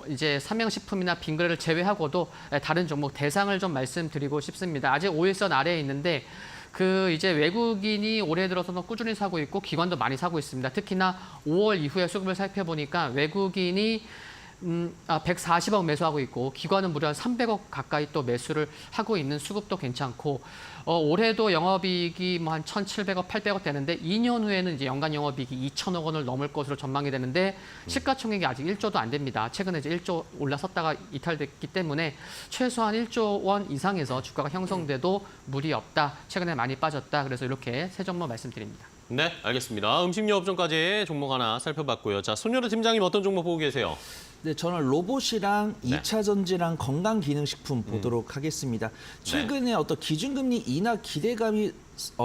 이제 삼양식품이나 빙그레를 제외하고도 다른 종목 대상을 좀 말씀드리고 싶습니다. 아직 5일선 아래에 있는데 그 이제 외국인이 올해 들어서는 꾸준히 사고 있고 기관도 많이 사고 있습니다. 특히나 5월 이후에 수급을 살펴보니까 외국인이 140억 매수하고 있고 기관은 무려 300억 가까이 또 매수를 하고 있는 수급도 괜찮고 올해도 영업이익이 뭐 한 1,700억, 800억 되는데 2년 후에는 이제 연간 영업이익이 2천억 원을 넘을 것으로 전망이 되는데 시가총액이 아직 1조도 안 됩니다. 최근에 이제 1조 올라섰다가 이탈됐기 때문에 최소한 1조 원 이상에서 주가가 형성돼도 무리 없다. 최근에 많이 빠졌다. 그래서 이렇게 세 종목 말씀드립니다. 네, 알겠습니다. 음식료 업종까지 종목 하나 살펴봤고요. 자, 손유라 팀장님 어떤 종목 보고 계세요? 네, 저는 로봇이랑 네. 2차 전지랑 건강기능식품 보도록 하겠습니다. 최근에 어떤 기준금리 인하 기대감이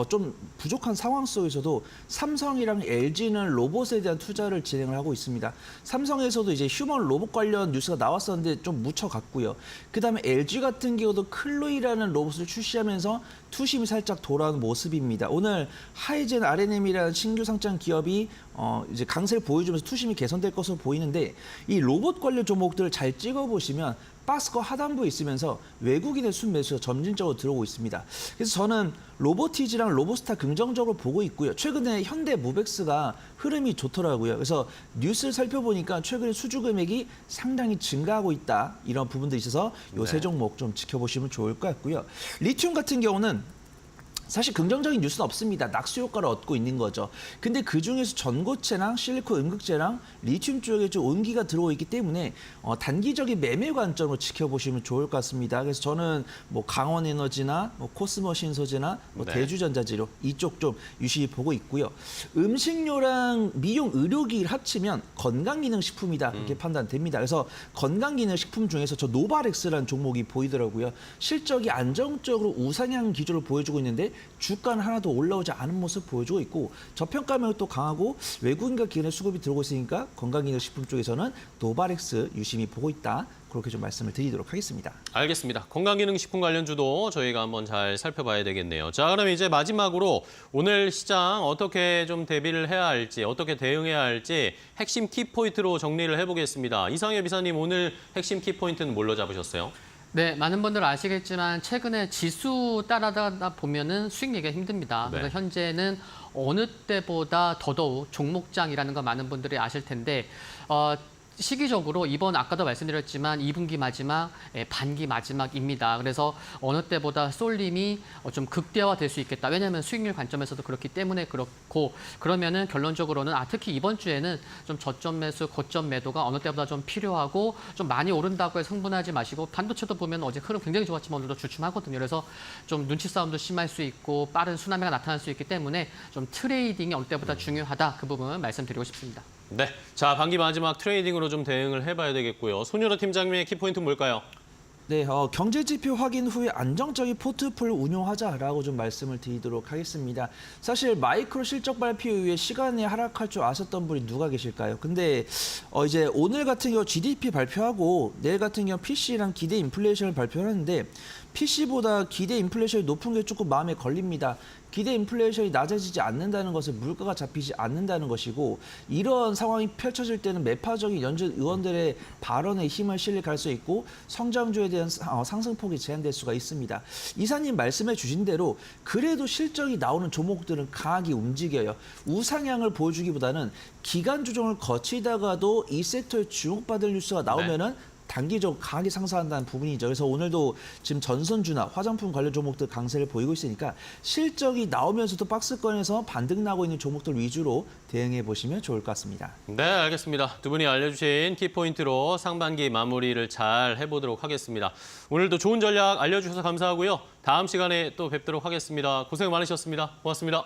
좀 부족한 상황 속에서도 삼성이랑 LG는 로봇에 대한 투자를 진행을 하고 있습니다. 삼성에서도 이제 휴먼 로봇 관련 뉴스가 나왔었는데 좀 묻혀갔고요. 그다음에 LG 같은 경우도 클로이라는 로봇을 출시하면서 투심이 살짝 돌아오는 모습입니다. 오늘 하이젠 R&M이라는 신규 상장 기업이 이제 강세를 보여주면서 투심이 개선될 것으로 보이는데 이 로봇 관련 종목들을 잘 찍어보시면 박스권 하단부에 있으면서 외국인의 순매수가 점진적으로 들어오고 있습니다. 그래서 저는 로보티즈랑 로보스타 긍정적으로 보고 있고요. 최근에 현대 무벡스가 흐름이 좋더라고요. 그래서 뉴스를 살펴보니까 최근에 수주 금액이 상당히 증가하고 있다. 이런 부분들이 있어서 요 세 종목 좀 지켜보시면 좋을 것 같고요. 리튬 같은 경우는 사실 긍정적인 뉴스는 없습니다. 낙수 효과를 얻고 있는 거죠. 근데 그중에서 전고체랑 실리콘 음극재랑 리튬 쪽에 좀 온기가 들어오고 있기 때문에 단기적인 매매 관점으로 지켜보시면 좋을 것 같습니다. 그래서 저는 뭐 강원에너지나 코스모신소재나 네. 대주전자재료 이쪽 좀 유심히 보고 있고요. 음식료랑 미용 의료기기를 합치면 건강기능식품이다 그렇게 판단됩니다. 그래서 건강기능식품 중에서 저 노바렉스라는 종목이 보이더라고요. 실적이 안정적으로 우상향 기조를 보여주고 있는데 주가는 하나도 올라오지 않은 모습 보여주고 있고 저평가력이 또 강하고 외국인과 기관의 수급이 들어오고 있으니까 건강기능식품 쪽에서는 노바렉스 유심히 보고 있다. 그렇게 좀 말씀을 드리도록 하겠습니다. 알겠습니다. 건강기능식품 관련주도 저희가 한번 잘 살펴봐야 되겠네요. 자, 그럼 이제 마지막으로 오늘 시장 어떻게 좀 대비를 해야 할지, 어떻게 대응해야 할지 핵심 키포인트로 정리를 해보겠습니다. 이상엽 이사님, 오늘 핵심 키포인트는 뭘로 잡으셨어요? 네, 많은 분들 아시겠지만 최근에 지수 따라가다 보면은 수익 내기가 힘듭니다. 네. 그래서 현재는 어느 때보다 더더욱 종목장이라는 거 많은 분들이 아실 텐데 시기적으로 이번 아까도 말씀드렸지만 2분기 마지막, 반기 마지막입니다. 그래서 어느 때보다 쏠림이 좀 극대화될 수 있겠다. 왜냐하면 수익률 관점에서도 그렇기 때문에 그렇고 그러면은 결론적으로는 특히 이번 주에는 좀 저점 매수, 고점 매도가 어느 때보다 좀 필요하고 좀 많이 오른다고 해서 흥분하지 마시고 반도체도 보면 어제 흐름 굉장히 좋았지만 오늘도 주춤하거든요. 그래서 좀 눈치 싸움도 심할 수 있고 빠른 순환매가 나타날 수 있기 때문에 좀 트레이딩이 어느 때보다 중요하다. 그 부분 말씀드리고 싶습니다. 네, 자, 반기 마지막 트레이딩으로 좀 대응을 해봐야 되겠고요. 손유라 팀장님의 키포인트는 뭘까요? 네, 경제지표 확인 후에 안정적인 포트폴리오 운용하자라고 좀 말씀을 드리도록 하겠습니다. 사실 마이크로 실적 발표 이후에 시간이 하락할 줄 아셨던 분이 누가 계실까요? 근데 이제 오늘 같은 경우 GDP 발표하고 내일 같은 경우 PC랑 기대 인플레이션을 발표하는데 PC보다 기대 인플레이션이 높은 게 조금 마음에 걸립니다. 기대 인플레이션이 낮아지지 않는다는 것은 물가가 잡히지 않는다는 것이고 이런 상황이 펼쳐질 때는 매파적인 연준 의원들의 발언에 힘을 실릴 가능성이 있고 성장주에 대한 상승폭이 제한될 수가 있습니다. 이사님 말씀해 주신 대로 그래도 실적이 나오는 종목들은 강하게 움직여요. 우상향을 보여주기보다는 기간 조정을 거치다가도 이 섹터에 주목받을 뉴스가 나오면은 단기적으로 강하게 상승한다는 부분이죠. 그래서 오늘도 지금 전선주나 화장품 관련 종목들 강세를 보이고 있으니까 실적이 나오면서도 박스권에서 반등 나고 있는 종목들 위주로 대응해 보시면 좋을 것 같습니다. 네, 알겠습니다. 두 분이 알려주신 키포인트로 상반기 마무리를 잘 해보도록 하겠습니다. 오늘도 좋은 전략 알려주셔서 감사하고요. 다음 시간에 또 뵙도록 하겠습니다. 고생 많으셨습니다. 고맙습니다.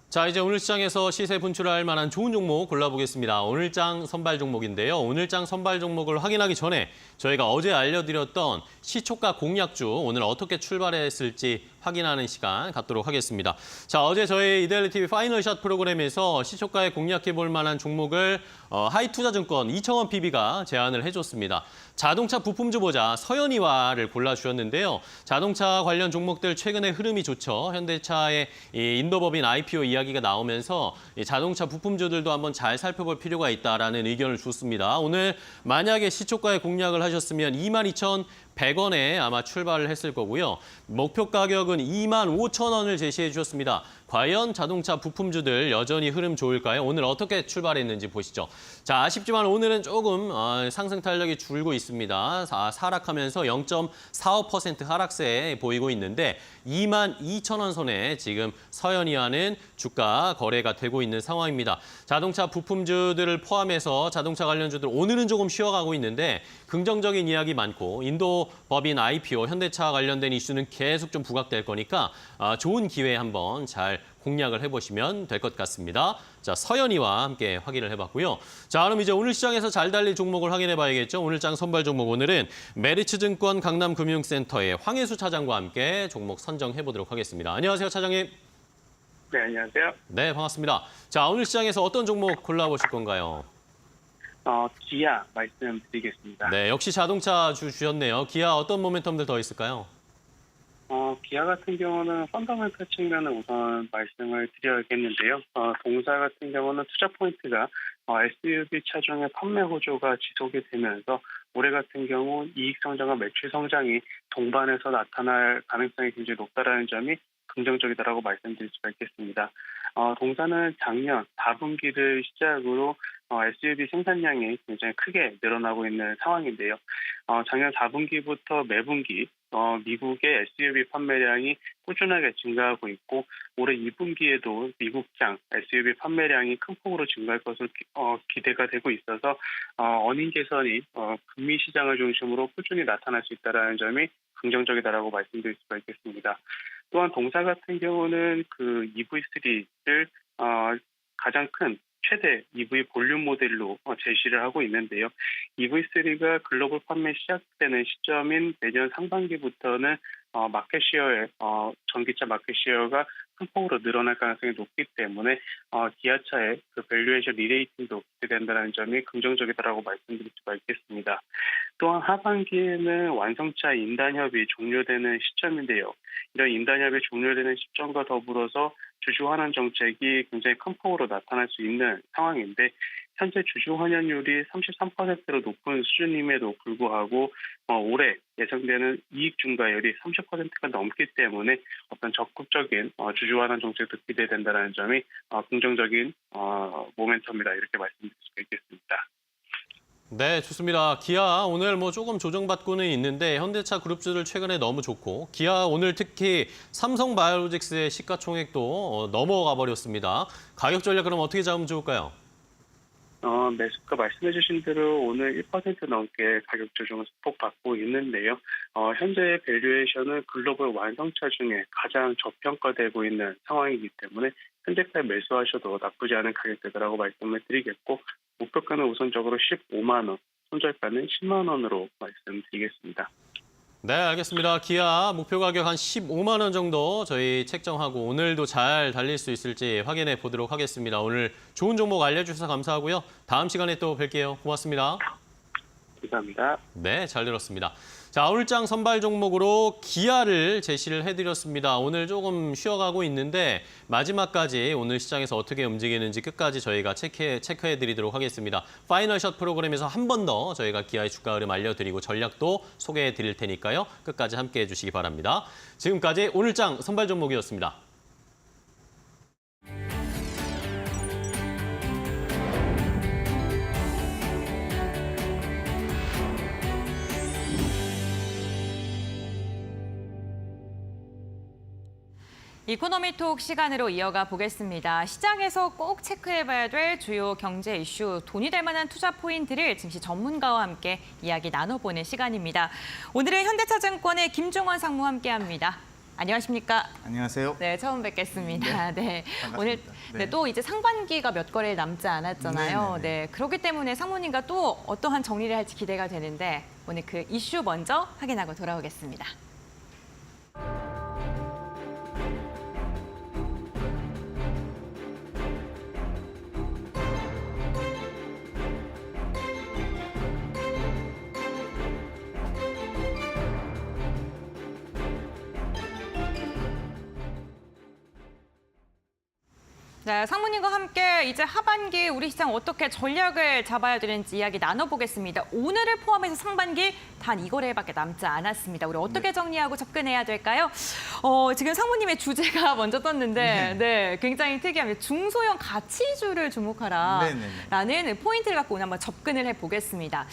자, 이제 오늘 시장에서 시세 분출할 만한 좋은 종목 골라보겠습니다. 오늘장 선발 종목인데요. 오늘장 선발 종목을 확인하기 전에 저희가 어제 알려드렸던 시초가 공략주 오늘 어떻게 출발했을지 확인하는 시간 갖도록 하겠습니다. 자, 어제 저희 이데일리TV 파이널샷 프로그램에서 시초가에 공략해볼 만한 종목을 하이투자증권 이청원 PB가 제안을 해줬습니다. 자동차 부품주 보자 서현이와를 골라주셨는데요. 자동차 관련 종목들 최근에 흐름이 좋죠. 현대차의 이 인도법인 IPO 이야기가 나오면서 이 자동차 부품주들도 한번 잘 살펴볼 필요가 있다라는 의견을 줬습니다. 오늘 만약에 시초가에 공략을 하셨으면 22,100원에 아마 출발을 했을 거고요. 목표 가격은 25,000원을 제시해 주셨습니다. 과연 자동차 부품주들 여전히 흐름 좋을까요? 오늘 어떻게 출발했는지 보시죠. 자, 아쉽지만 오늘은 조금 상승 탄력이 줄고 있습니다. 하락하면서 0.45% 하락세 보이고 있는데 22,000원 선에 지금 서현이와는 주가 거래가 되고 있는 상황입니다. 자동차 부품주들을 포함해서 자동차 관련주들 오늘은 조금 쉬어가고 있는데 긍정적인 이야기 많고 인도 법인 IPO 현대차 관련된 이슈는 계속 좀 부각될 거니까 좋은 기회에 한번 잘 공략을 해보시면 될 것 같습니다. 자, 서현이와 함께 확인을 해봤고요. 자, 그럼 이제 오늘 시장에서 잘 달릴 종목을 확인해봐야겠죠. 오늘장 선발 종목 오늘은 메리츠증권 강남금융센터의 황혜수 차장과 함께 종목 선정해보도록 하겠습니다. 안녕하세요, 차장님. 네, 안녕하세요. 네, 반갑습니다. 자, 오늘 시장에서 어떤 종목 골라보실 건가요? 기아 말씀드리겠습니다. 네, 역시 자동차 주셨네요. 기아 어떤 모멘텀들 더 있을까요? 기아 같은 경우는 펀더멘털 측면을 우선 말씀을 드려야겠는데요. 동사 같은 경우는 투자 포인트가 SUV 차종의 판매 호조가 지속이 되면서 올해 같은 경우 이익 성장과 매출 성장이 동반해서 나타날 가능성이 굉장히 높다라는 점이 긍정적이다라고 말씀드릴 수가 있겠습니다. 동사는 작년 4분기를 시작으로 SUV 생산량이 굉장히 크게 늘어나고 있는 상황인데요. 작년 4분기부터 매분기 미국의 SUV 판매량이 꾸준하게 증가하고 있고 올해 2분기에도 미국장 SUV 판매량이 큰 폭으로 증가할 것으로 기대가 되고 있어서 어닝 개선이 금리 시장을 중심으로 꾸준히 나타날 수 있다는 점이 긍정적이다라고 말씀드릴 수가 있겠습니다. 또한 동사 같은 경우는 그 EV3를 가장 큰 최대 EV 볼륨 모델로 제시를 하고 있는데요. EV3가 글로벌 판매 시작되는 시점인 내년 상반기부터는 마켓 시어의 전기차 마켓 시어가 큰 폭으로 늘어날 가능성이 높기 때문에 기아차의 그 밸류에이션 리레이팅도 기대된다는 점이 긍정적이다라고 말씀드릴 수가 있겠습니다. 또한 하반기에는 완성차 인단 협의 종료되는 시점인데요. 이런 인단 협의 종료되는 시점과 더불어서 주주 환원 정책이 굉장히 큰 폭으로 나타날 수 있는 상황인데 현재 주주 환원율이 33%로 높은 수준임에도 불구하고 올해 예상되는 이익 증가율이 30%가 넘기 때문에 어떤 적극적인 주주 환원 정책도 기대된다는 점이 긍정적인 모멘텀이다 이렇게 말씀드릴 수가 있겠습니다. 네, 좋습니다. 기아 오늘 뭐 조금 조정받고는 있는데 현대차 그룹주들 최근에 너무 좋고 기아 오늘 특히 삼성바이오로직스의 시가총액도 넘어가 버렸습니다. 가격 전략 그럼 어떻게 잡으면 좋을까요? 매수가 말씀해 주신 대로 오늘 1% 넘게 가격 조정을 소폭 받고 있는데요. 현재 밸류에이션은 글로벌 완성차 중에 가장 저평가되고 있는 상황이기 때문에 현재까지 매수하셔도 나쁘지 않은 가격대라고 말씀을 드리겠고 목표가는 우선적으로 15만 원, 손절가는 10만 원으로 말씀드리겠습니다. 네, 알겠습니다. 기아 목표 가격 한 15만 원 정도 저희 책정하고 오늘도 잘 달릴 수 있을지 확인해 보도록 하겠습니다. 오늘 좋은 종목 알려주셔서 감사하고요. 다음 시간에 또 뵐게요. 고맙습니다. 감사합니다. 네, 잘 들었습니다. 자, 오늘장 선발 종목으로 기아를 제시를 해드렸습니다. 오늘 조금 쉬어가고 있는데 마지막까지 오늘 시장에서 어떻게 움직이는지 끝까지 저희가 체크해드리도록 하겠습니다. 파이널 샷 프로그램에서 한 번 더 저희가 기아의 주가 흐름 알려드리고 전략도 소개해드릴 테니까요. 끝까지 함께해 주시기 바랍니다. 지금까지 오늘장 선발 종목이었습니다. 이코노미톡 시간으로 이어가 보겠습니다. 시장에서 꼭 체크해봐야 될 주요 경제 이슈, 돈이 될 만한 투자 포인트를 증시 전문가와 함께 이야기 나눠보는 시간입니다. 오늘은 현대차증권의 김종원 상무 함께합니다. 안녕하십니까? 안녕하세요. 네, 처음 뵙겠습니다. 네, 오늘 네. 또 이제 상반기가 몇 거래일 남지 않았잖아요. 네네네. 네, 그렇기 때문에 상무님과 또 어떠한 정리를 할지 기대가 되는데 오늘 그 이슈 먼저 확인하고 돌아오겠습니다. 네, 상무님과 함께 이제 하반기 우리 시장 어떻게 전략을 잡아야 되는지 이야기 나눠보겠습니다. 오늘을 포함해서 상반기 단 2거래일밖에 남지 않았습니다. 우리 어떻게 정리하고 접근해야 될까요? 지금 상무님의 주제가 먼저 떴는데 네, 굉장히 특이합니다. 중소형 가치주를 주목하라라는 포인트를 갖고 오늘 한번 접근을 해보겠습니다.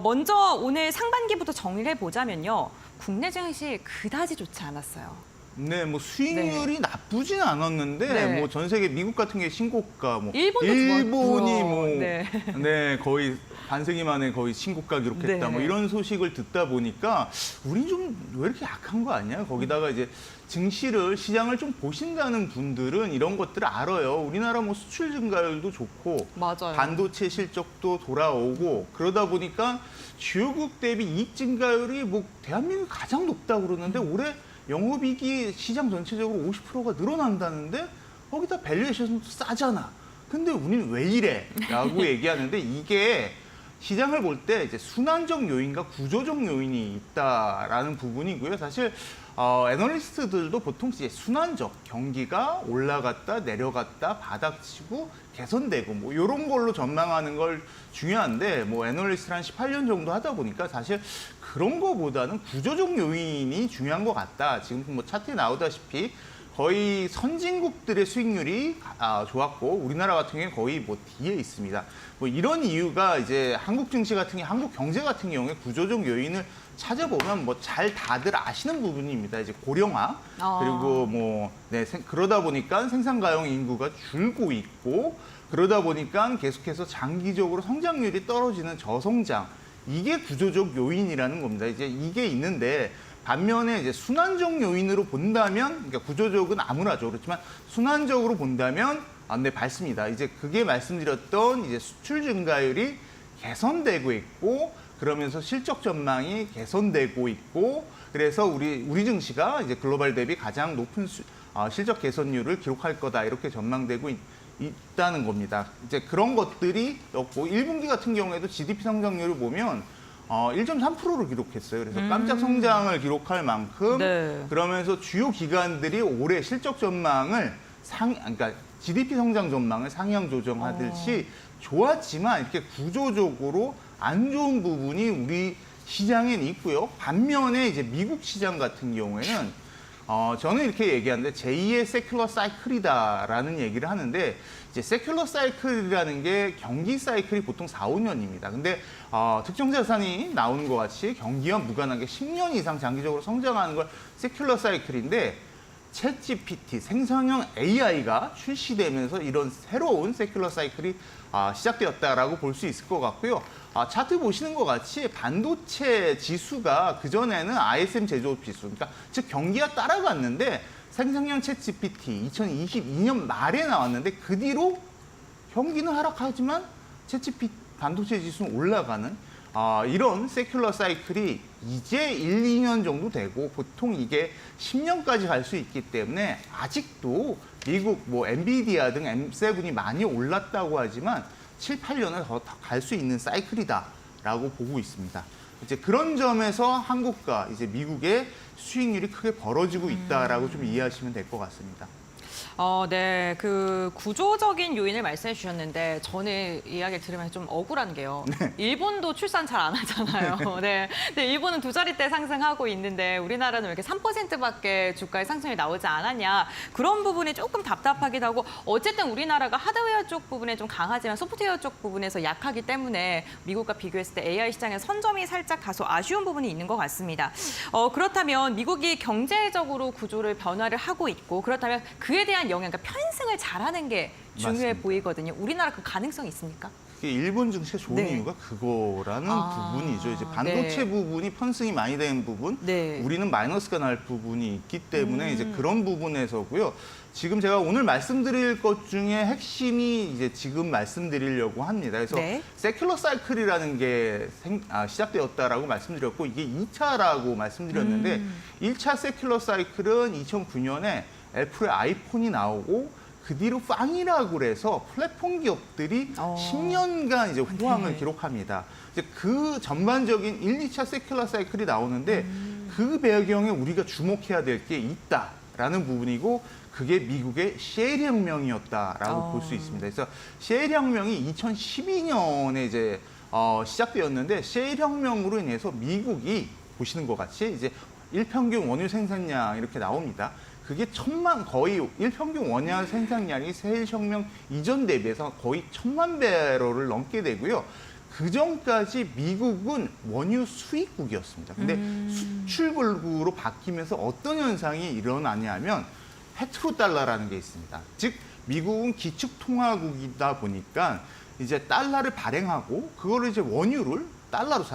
먼저 오늘 상반기부터 정리를 해보자면요. 국내 증시 그다지 좋지 않았어요. 네, 뭐 수익률이 나쁘진 않았는데 네. 뭐 전 세계 미국 같은 게 신고가, 뭐 일본도 일본이 좋았죠. 뭐 네. 네, 거의 반세기 만에 거의 신고가 기록했다. 네. 뭐 이런 소식을 듣다 보니까 우리 좀 왜 이렇게 약한 거 아니야? 거기다가 이제 증시를 시장을 좀 보신다는 분들은 이런 것들을 알아요. 우리나라 뭐 수출 증가율도 좋고 맞아요. 반도체 실적도 돌아오고 그러다 보니까 주요국 대비 이익 증가율이 뭐 대한민국이 가장 높다고 그러는데 올해 영업이익이 시장 전체적으로 50%가 늘어난다는데 거기다 밸류에이션도 싸잖아. 근데 우리는 왜 이래? 라고 얘기하는데 이게 시장을 볼 때 이제 순환적 요인과 구조적 요인이 있다라는 부분이고요. 사실 애널리스트들도 보통 이제 순환적 경기가 올라갔다 내려갔다 바닥치고 개선되고 뭐 이런 걸로 전망하는 걸 중요한데 뭐 애널리스트 한 18년 정도 하다 보니까 사실 그런 거보다는 구조적 요인이 중요한 것 같다. 지금 뭐 차트에 나오다시피 거의 선진국들의 수익률이 좋았고 우리나라 같은 경우에 거의 뭐 뒤에 있습니다. 뭐 이런 이유가 이제 한국 증시 같은 경우, 한국 경제 같은 경우에 구조적 요인을 찾아보면 뭐 잘 다들 아시는 부분입니다. 이제 고령화 그리고 뭐 그러다 보니까 생산 가용 인구가 줄고 있고 그러다 보니까 계속해서 장기적으로 성장률이 떨어지는 저성장 이게 구조적 요인이라는 겁니다. 이제 이게 있는데. 반면에 이제 순환적 요인으로 본다면, 그러니까 구조적은 암울하죠. 그렇지만 순환적으로 본다면, 네, 맞습니다. 이제 그게 말씀드렸던 이제 수출 증가율이 개선되고 있고, 그러면서 실적 전망이 개선되고 있고, 그래서 우리 증시가 이제 글로벌 대비 가장 높은 실적 개선율을 기록할 거다 이렇게 전망되고 있다는 겁니다. 이제 그런 것들이 없고 1분기 같은 경우에도 GDP 성장률을 보면 1.3%를 기록했어요. 그래서 깜짝 성장을 기록할 만큼 그러면서 주요 기관들이 올해 실적 전망을 그러니까 GDP 성장 전망을 상향 조정하듯이 좋았지만 이렇게 구조적으로 안 좋은 부분이 우리 시장엔 있고요. 반면에 이제 미국 시장 같은 경우에는 저는 이렇게 얘기하는데 제2의 세큘러 사이클이다라는 얘기를 하는데 이제 세큘러 사이클이라는 게 경기 사이클이 보통 4, 5년입니다. 근데 특정 자산이 나오는 것 같이 경기와 무관하게 10년 이상 장기적으로 성장하는 걸 세큘러 사이클인데 챗GPT, 생성형 AI가 출시되면서 이런 새로운 세큘러 사이클이 시작되었다라고 볼 수 있을 것 같고요. 차트 보시는 것 같이 반도체 지수가 그전에는 ISM 제조업 지수, 그러니까 즉 경기가 따라갔는데 생성형 챗GPT 2022년 말에 나왔는데 그 뒤로 경기는 하락하지만 챗GPT 반도체 지수는 올라가는 이런 세큘러 사이클이 이제 1, 2년 정도 되고 보통 이게 10년까지 갈 수 있기 때문에 아직도 미국 뭐 엔비디아 등 M7이 많이 올랐다고 하지만 7, 8년을 더 갈 수 있는 사이클이다라고 보고 있습니다. 이제 그런 점에서 한국과 이제 미국의 수익률이 크게 벌어지고 있다라고 좀 이해하시면 될 것 같습니다. 네, 그 구조적인 요인을 말씀해 주셨는데 저는 이야기를 들으면서 좀 억울한 게요. 일본도 출산 잘 안 하잖아요. 네, 근데 일본은 2자릿대 상승하고 있는데 우리나라는 왜 이렇게 3%밖에 주가의 상승이 나오지 않았냐. 그런 부분이 조금 답답하기도 하고 어쨌든 우리나라가 하드웨어 쪽 부분에 좀 강하지만 소프트웨어 쪽 부분에서 약하기 때문에 미국과 비교했을 때 AI 시장의 선점이 살짝 다소 아쉬운 부분이 있는 것 같습니다. 그렇다면 미국이 경제적으로 구조를 변화를 하고 있고 그렇다면 그에 대한 영향, 그러니까 편승을 잘하는 게 중요해 맞습니다. 보이거든요. 우리나라 그 가능성이 있습니까? 이게 일본 증시가 좋은 네. 이유가 그거라는 부분이죠. 이제 반도체 네. 부분이 편승이 많이 되는 부분, 네. 우리는 마이너스가 날 부분이 있기 때문에 이제 그런 부분에서고요. 지금 제가 오늘 말씀드릴 것 중에 핵심이 이제 지금 말씀드리려고 합니다. 그래서 네. 세큘러 사이클이라는 게 시작되었다라고 말씀드렸고 이게 2차라고 말씀드렸는데 1차 세큘러 사이클은 2009년에 애플의 아이폰이 나오고 그 뒤로 빵이라고 그래서 플랫폼 기업들이 10년간 이제 호황을 네. 기록합니다. 이제 그 전반적인 1, 2차 세큘러 사이클이 나오는데 그 배경에 우리가 주목해야 될 게 있다라는 부분이고 그게 미국의 셰일 혁명이었다라고 볼 수 있습니다. 그래서 셰일 혁명이 2012년에 이제 시작되었는데 셰일 혁명으로 인해서 미국이 보시는 것 같이 이제 일평균 원유 생산량 이렇게 나옵니다. 그게 거의 일평균 원유 생산량이 셰일 혁명 이전 대비해서 거의 1000만 배럴을 넘게 되고요. 그 전까지 미국은 원유 수입국이었습니다. 근데 수출국으로 바뀌면서 어떤 현상이 일어나냐면 페트로달러라는 게 있습니다. 즉 미국은 기축통화국이다 보니까 이제 달러를 발행하고 그거를 이제 원유를 달러로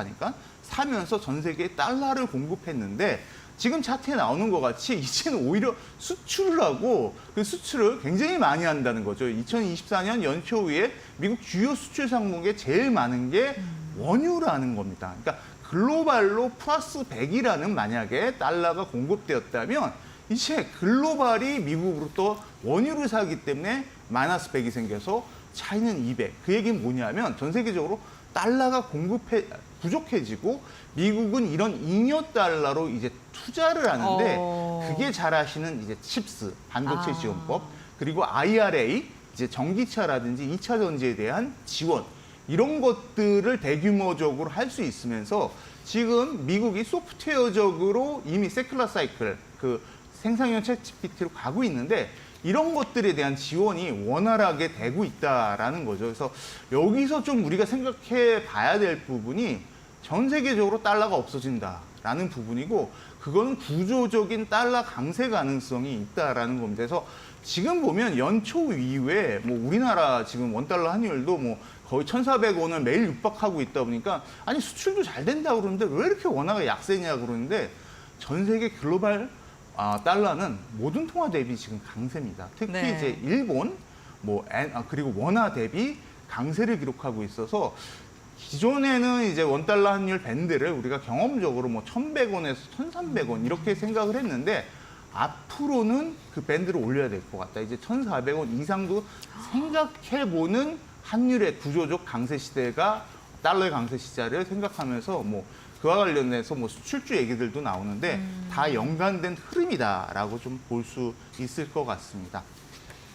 사면서 전 세계에 달러를 공급했는데 지금 차트에 나오는 것 같이 이제는 오히려 수출을 하고 그 수출을 굉장히 많이 한다는 거죠. 2024년 연초에 미국 주요 수출 상목에 제일 많은 게 원유라는 겁니다. 그러니까 글로벌로 플러스 100이라는 만약에 달러가 공급되었다면 이제 글로벌이 미국으로부터 원유를 사기 때문에 마이너스 100이 생겨서 차이는 200. 그 얘기는 뭐냐면 전 세계적으로 달러가 부족해지고 미국은 이런 잉여 달러로 이제 투자를 하는데 그게 잘 아시는 이제 칩스, 반도체 지원법, 그리고 IRA, 이제 전기차라든지 2차 전지에 대한 지원 이런 것들을 대규모적으로 할 수 있으면서 지금 미국이 소프트웨어적으로 이미 세큘러 사이클, 그 생산형 챗GPT로 가고 있는데 이런 것들에 대한 지원이 원활하게 되고 있다라는 거죠. 그래서 여기서 좀 우리가 생각해 봐야 될 부분이 전 세계적으로 달러가 없어진다라는 부분이고 그거는 구조적인 달러 강세 가능성이 있다라는 겁니다. 그래서 지금 보면 연초 이후에 뭐 우리나라 지금 원달러 환율도 뭐 거의 1,400원을 매일 육박하고 있다 보니까 아니 수출도 잘 된다 그러는데 왜 이렇게 원화가 약세냐 그러는데 전 세계 글로벌 달러는 모든 통화 대비 지금 강세입니다. 특히 네. 이제 일본, 그리고 원화 대비 강세를 기록하고 있어서 기존에는 이제 원달러 환율 밴드를 우리가 경험적으로 뭐 1,100원에서 1,300원 이렇게 생각을 했는데 앞으로는 그 밴드를 올려야 될 것 같다. 이제 1,400원 이상도 생각해보는 환율의 구조적 강세 시대가 달러의 강세 시대를 생각하면서 뭐 그와 관련해서 뭐 수출주 얘기들도 나오는데 다 연관된 흐름이다라고 좀 볼 수 있을 것 같습니다.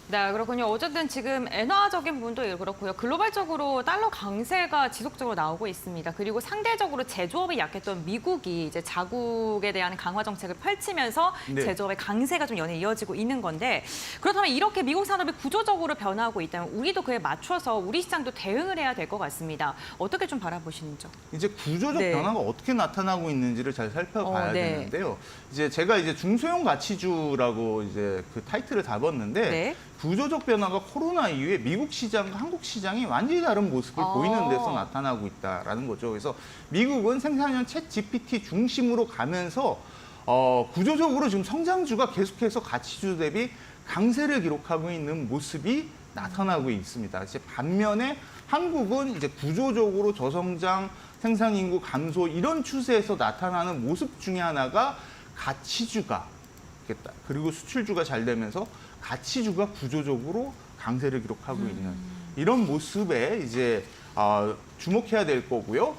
네, 그렇군요. 어쨌든 지금 엔화적인 부분도 그렇고요. 글로벌적으로 달러 강세가 지속적으로 나오고 있습니다. 그리고 상대적으로 제조업이 약했던 미국이 이제 자국에 대한 강화 정책을 펼치면서 네. 제조업의 강세가 좀 연이어 이어지고 있는 건데 그렇다면 이렇게 미국 산업이 구조적으로 변화하고 있다면 우리도 그에 맞춰서 우리 시장도 대응을 해야 될 것 같습니다. 어떻게 좀 바라보시는지요? 이제 구조적 네. 변화가 어떻게 나타나고 있는지를 잘 살펴봐야 네. 되는데요. 이제 제가 이제 중소형 가치주라고 이제 그 타이틀을 잡았는데 네. 구조적 변화가 코로나 이후에 미국 시장과 한국 시장이 완전히 다른 모습을 보이는 데서 나타나고 있다라는 거죠. 그래서 미국은 생산형 챗 GPT 중심으로 가면서 구조적으로 지금 성장주가 계속해서 가치주 대비 강세를 기록하고 있는 모습이 나타나고 있습니다. 이제 반면에 한국은 이제 구조적으로 저성장 생산 인구 감소 이런 추세에서 나타나는 모습 중에 하나가 가치주가 있겠다. 그리고 수출주가 잘 되면서 가치주가 구조적으로 강세를 기록하고 있는 이런 모습에 이제 주목해야 될 거고요.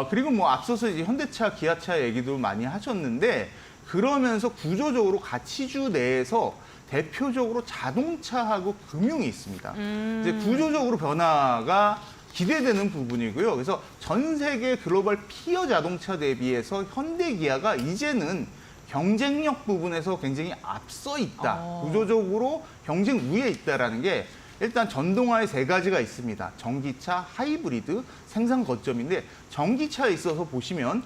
그리고 뭐 앞서서 이제 현대차, 기아차 얘기도 많이 하셨는데 그러면서 구조적으로 가치주 내에서 대표적으로 자동차하고 금융이 있습니다. 이제 구조적으로 변화가 기대되는 부분이고요. 그래서 전 세계 글로벌 피어 자동차 대비해서 현대 기아가 이제는 경쟁력 부분에서 굉장히 앞서 있다. 구조적으로 경쟁 우위에 있다라는 게 일단 전동화의 세 가지가 있습니다. 전기차, 하이브리드, 생산 거점인데 전기차에 있어서 보시면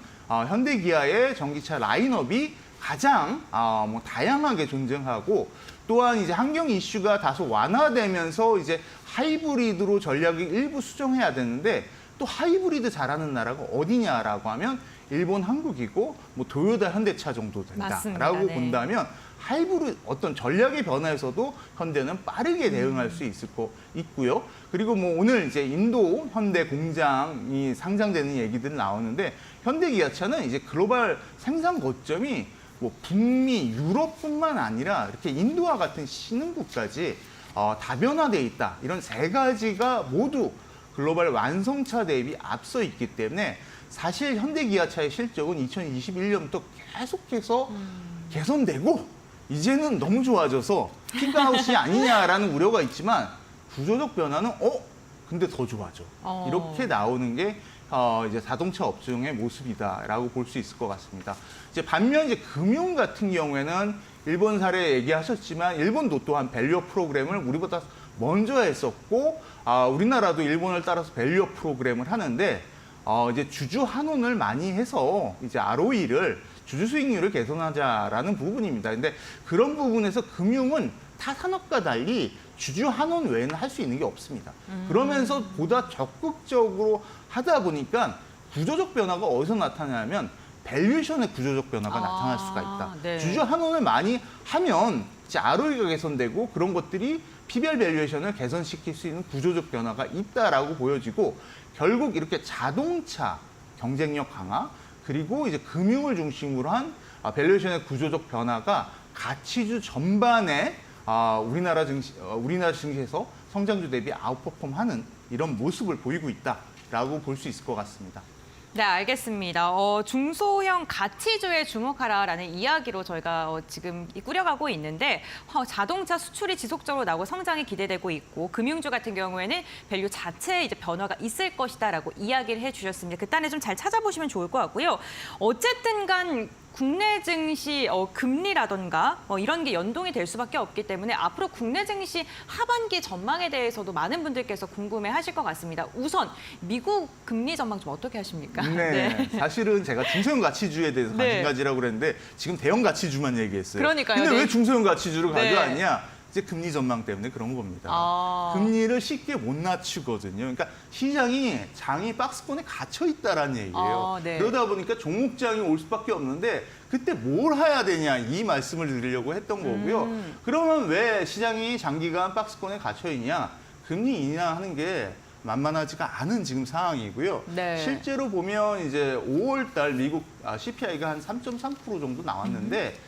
현대 기아의 전기차 라인업이 가장 뭐 다양하게 존재하고 또한 이제 환경 이슈가 다소 완화되면서 이제 하이브리드로 전략을 일부 수정해야 되는데 또 하이브리드 잘하는 나라가 어디냐라고 하면 일본, 한국이고 뭐 도요타, 현대차 정도 된다라고 네. 본다면 하이브리드 어떤 전략의 변화에서도 현대는 빠르게 대응할 수 있고요. 그리고 뭐 오늘 이제 인도 현대 공장이 상장되는 얘기들 나오는데 현대 기아차는 이제 글로벌 생산 거점이 뭐 북미, 유럽뿐만 아니라 이렇게 인도와 같은 신흥국까지 다변화돼 있다. 이런 세 가지가 모두 글로벌 완성차 대비 앞서 있기 때문에 사실 현대 기아차의 실적은 2021년부터 계속해서 개선되고 이제는 너무 좋아져서 피크아웃이 아니냐라는 우려가 있지만 구조적 변화는 근데 더 좋아져. 이렇게 나오는 게 이제 자동차 업종의 모습이다라고 볼 수 있을 것 같습니다. 이제 반면 이제 금융 같은 경우에는 일본 사례 얘기하셨지만 일본도 또한 밸류업 프로그램을 우리보다 먼저 했었고 우리나라도 일본을 따라서 밸류업 프로그램을 하는데 이제 주주 환원을 많이 해서 이제 ROE를 주주 수익률을 개선하자라는 부분입니다. 근데 그런 부분에서 금융은 타 산업과 달리 주주 환원 외에는 할 수 있는 게 없습니다. 그러면서 보다 적극적으로 하다 보니까 구조적 변화가 어디서 나타나냐면 밸류에이션의 구조적 변화가 나타날 수가 있다. 네. 주주 환원을 많이 하면 이제 ROE가 개선되고 그런 것들이 PBR 밸류에이션을 개선시킬 수 있는 구조적 변화가 있다라고 보여지고 결국 이렇게 자동차 경쟁력 강화 그리고 이제 금융을 중심으로 한 밸류에이션의 구조적 변화가 가치주 전반에 우리나라 증시에서 성장주 대비 아웃퍼폼하는 이런 모습을 보이고 있다라고 볼 수 있을 것 같습니다. 네, 알겠습니다. 중소형 가치주에 주목하라라는 이야기로 저희가 지금 꾸려가고 있는데 자동차 수출이 지속적으로 나오고 성장이 기대되고 있고 금융주 같은 경우에는 밸류 자체에 이제 변화가 있을 것이다라고 이야기를 해주셨습니다. 그 단에 좀 잘 찾아보시면 좋을 것 같고요. 어쨌든 간 국내 증시 금리라던가 이런 게 연동이 될 수밖에 없기 때문에 앞으로 국내 증시 하반기 전망에 대해서도 많은 분들께서 궁금해하실 것 같습니다. 우선 미국 금리 전망 좀 어떻게 하십니까? 네, 사실은 제가 중소형 가치주에 대해서 관심 가지라고 그랬는데 지금 대형 가치주만 얘기했어요. 그러니까요. 근데 네. 왜 중소형 가치주를 네. 가져왔냐? 이제 금리 전망 때문에 그런 겁니다. 금리를 쉽게 못 낮추거든요. 그러니까 시장이 장이 박스권에 갇혀 있다라는 얘기예요. 네. 그러다 보니까 종목장이 올 수밖에 없는데 그때 뭘 해야 되냐 이 말씀을 드리려고 했던 거고요. 그러면 왜 시장이 장기간 박스권에 갇혀 있냐? 금리 인하하는 게 만만하지가 않은 지금 상황이고요. 네. 실제로 보면 이제 5월 달 미국 CPI가 한 3.3% 정도 나왔는데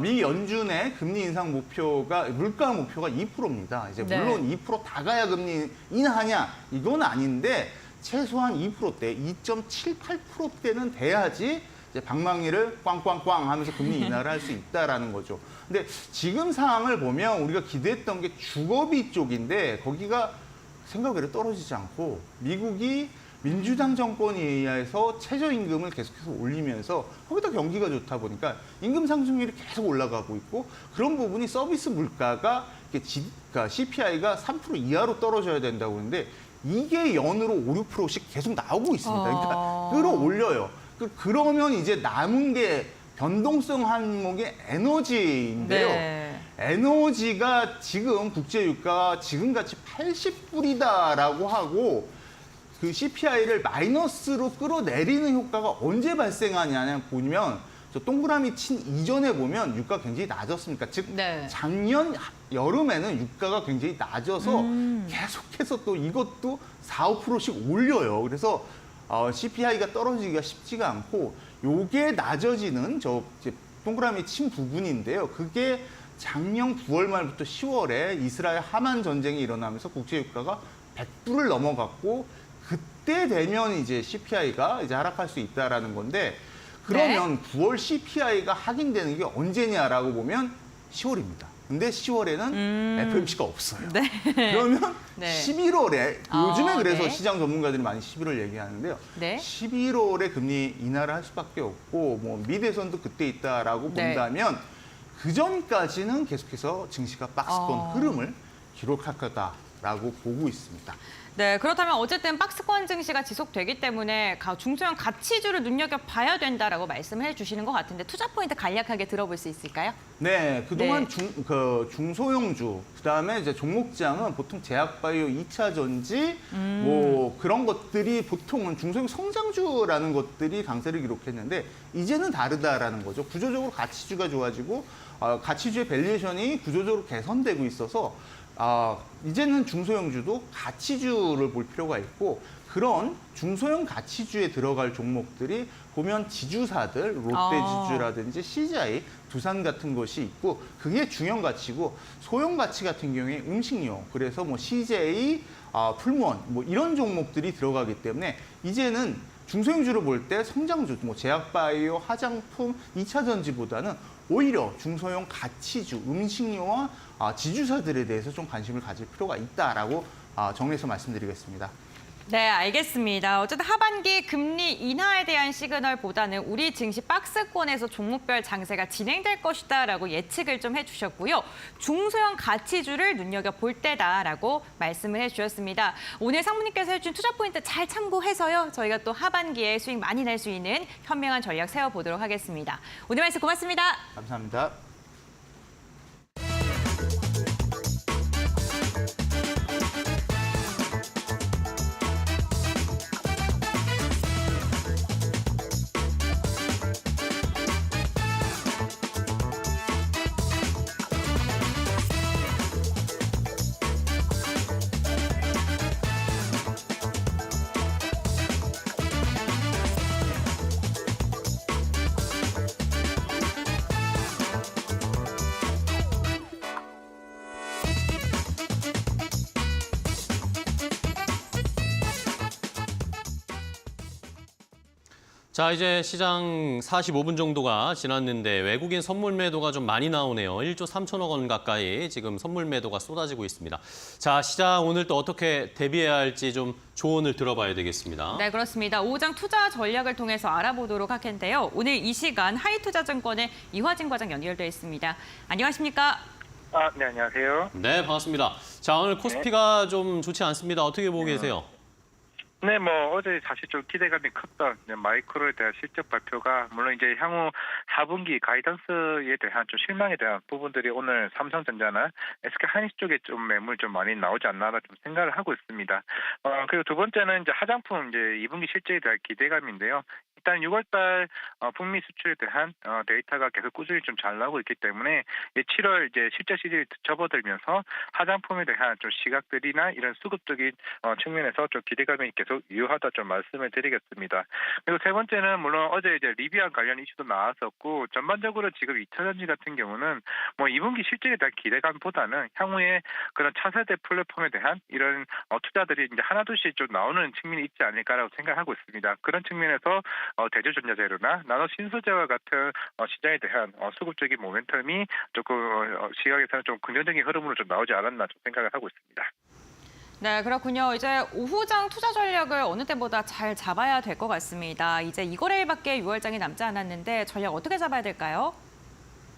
미 연준의 금리 인상 목표가 물가 목표가 2%입니다. 이제 물론 2% 다 가야 금리 인하하냐 이건 아닌데 최소한 2%대, 2.78%대는 돼야지 이제 방망이를 꽝꽝꽝 하면서 금리 인하를 할 수 있다라는 거죠. 근데 지금 상황을 보면 우리가 기대했던 게 주거비 쪽인데 거기가 생각외로 떨어지지 않고 미국이 민주당 정권에 의해서 최저임금을 계속해서 올리면서 거기다 경기가 좋다 보니까 임금 상승률이 계속 올라가고 있고 그런 부분이 서비스 물가가 그러니까 CPI가 3% 이하로 떨어져야 된다고 하는데 이게 연으로 5, 6%씩 계속 나오고 있습니다. 그러니까 끌어올려요. 그러면 이제 남은 게 변동성 항목이 에너지인데요. 네. 에너지가 지금 국제유가가 지금같이 80불이다라고 하고 그 CPI를 마이너스로 끌어내리는 효과가 언제 발생하냐면 보면 저 동그라미 친 이전에 보면 유가가 굉장히 낮았습니까? 즉 작년 여름에는 유가가 굉장히 낮아서 계속해서 또 이것도 4, 5%씩 올려요. 그래서 CPI가 떨어지기가 쉽지가 않고 요게 낮아지는 저 이제 동그라미 친 부분인데요. 그게 작년 9월 말부터 10월에 이스라엘 하만 전쟁이 일어나면서 국제 유가가 100불을 넘어갔고 그때 되면 이제 CPI가 이제 하락할 수 있다라는 건데 그러면 9월 CPI가 확인되는 게 언제냐라고 보면 10월입니다. 근데 10월에는 FOMC가 없어요. 네. 그러면 네. 11월에 요즘에 그래서 네. 시장 전문가들이 많이 11월 얘기하는데요. 네. 11월에 금리 인하를 할 수밖에 없고 뭐 미대선도 그때 있다라고 네. 본다면 그 전까지는 계속해서 증시가 박스권 흐름을 기록할 거다라고 보고 있습니다. 네, 그렇다면 어쨌든 박스권 증시가 지속되기 때문에 중소형 가치주를 눈여겨봐야 된다라고 말씀을 해주시는 것 같은데 투자 포인트 간략하게 들어볼 수 있을까요? 네, 그동안 네. 중소형주, 그다음에 이제 종목장은 보통 제약바이오, 2차 전지, 뭐 그런 것들이 보통은 중소형 성장주라는 것들이 강세를 기록했는데 이제는 다르다라는 거죠. 구조적으로 가치주가 좋아지고 가치주의 밸류에이션이 구조적으로 개선되고 있어서 이제는 중소형주도 가치주를 볼 필요가 있고 그런 중소형 가치주에 들어갈 종목들이 보면 지주사들, 롯데지주라든지 CJ, 두산 같은 것이 있고 그게 중형 가치고 소형 가치 같은 경우에 음식료, 그래서 뭐 CJ, 풀무원 뭐 이런 종목들이 들어가기 때문에 이제는 중소형주를 볼 때 성장주, 뭐 제약바이오, 화장품, 2차 전지보다는 오히려 중소형 가치주, 음식료와 지주사들에 대해서 좀 관심을 가질 필요가 있다라고 정리해서 말씀드리겠습니다. 네, 알겠습니다. 어쨌든 하반기 금리 인하에 대한 시그널보다는 우리 증시 박스권에서 종목별 장세가 진행될 것이다라고 예측을 좀 해주셨고요. 중소형 가치주를 눈여겨볼 때다라고 말씀을 해주셨습니다. 오늘 상무님께서 해준 투자 포인트 잘 참고해서요. 저희가 또 하반기에 수익 많이 낼 수 있는 현명한 전략 세워보도록 하겠습니다. 오늘 말씀 고맙습니다. 감사합니다. 자, 이제 시장 45분 정도가 지났는데 외국인 선물 매도가 좀 많이 나오네요. 1조 3천억 원 가까이 지금 선물 매도가 쏟아지고 있습니다. 자, 시장 오늘 또 어떻게 대비해야 할지 좀 조언을 들어봐야 되겠습니다. 네, 그렇습니다. 오후장 투자 전략을 통해서 알아보도록 할 텐데요. 오늘 이 시간 하이투자증권의 이화진 과장 연결돼 있습니다. 안녕하십니까? 네, 안녕하세요. 네, 반갑습니다. 자, 오늘 코스피가 좀 좋지 않습니다. 어떻게 보고 계세요? 네, 뭐 어제 사실 좀 기대감이 컸던 마이크로에 대한 실적 발표가 물론 이제 향후 4분기 가이던스에 대한 좀 실망에 대한 부분들이 오늘 삼성전자나 SK하이닉스 쪽에 좀 매물 좀 많이 나오지 않나 좀 생각을 하고 있습니다. 그리고 두 번째는 이제 화장품 이제 2분기 실적에 대한 기대감인데요. 일단 6월달 북미 수출에 대한 데이터가 계속 꾸준히 좀 잘 나오고 있기 때문에 7월 이제 실적 시즌이 접어들면서 화장품에 대한 좀 시각들이나 이런 수급적인 측면에서 좀 기대감이 계속 유효하다 좀 말씀을 드리겠습니다. 그리고 세 번째는 물론 어제 이제 리비안 관련 이슈도 나왔었고 전반적으로 지금 2차전지 같은 경우는 뭐 2분기 실적에 대한 기대감보다는 향후에 그런 차세대 플랫폼에 대한 이런 투자들이 이제 하나둘씩 좀 나오는 측면이 있지 않을까라고 생각하고 있습니다. 그런 측면에서 대주전자재료나 나노 신소재와 같은 시장에 대한 수급적인 모멘텀이 조금 시각에서는 좀 긍정적인 흐름으로 좀 나오지 않았나 좀 생각을 하고 있습니다. 네, 그렇군요. 이제 오후장 투자 전략을 어느 때보다 잘 잡아야 될 것 같습니다. 이제 이 거래일밖에 6월장이 남지 않았는데 전략 어떻게 잡아야 될까요?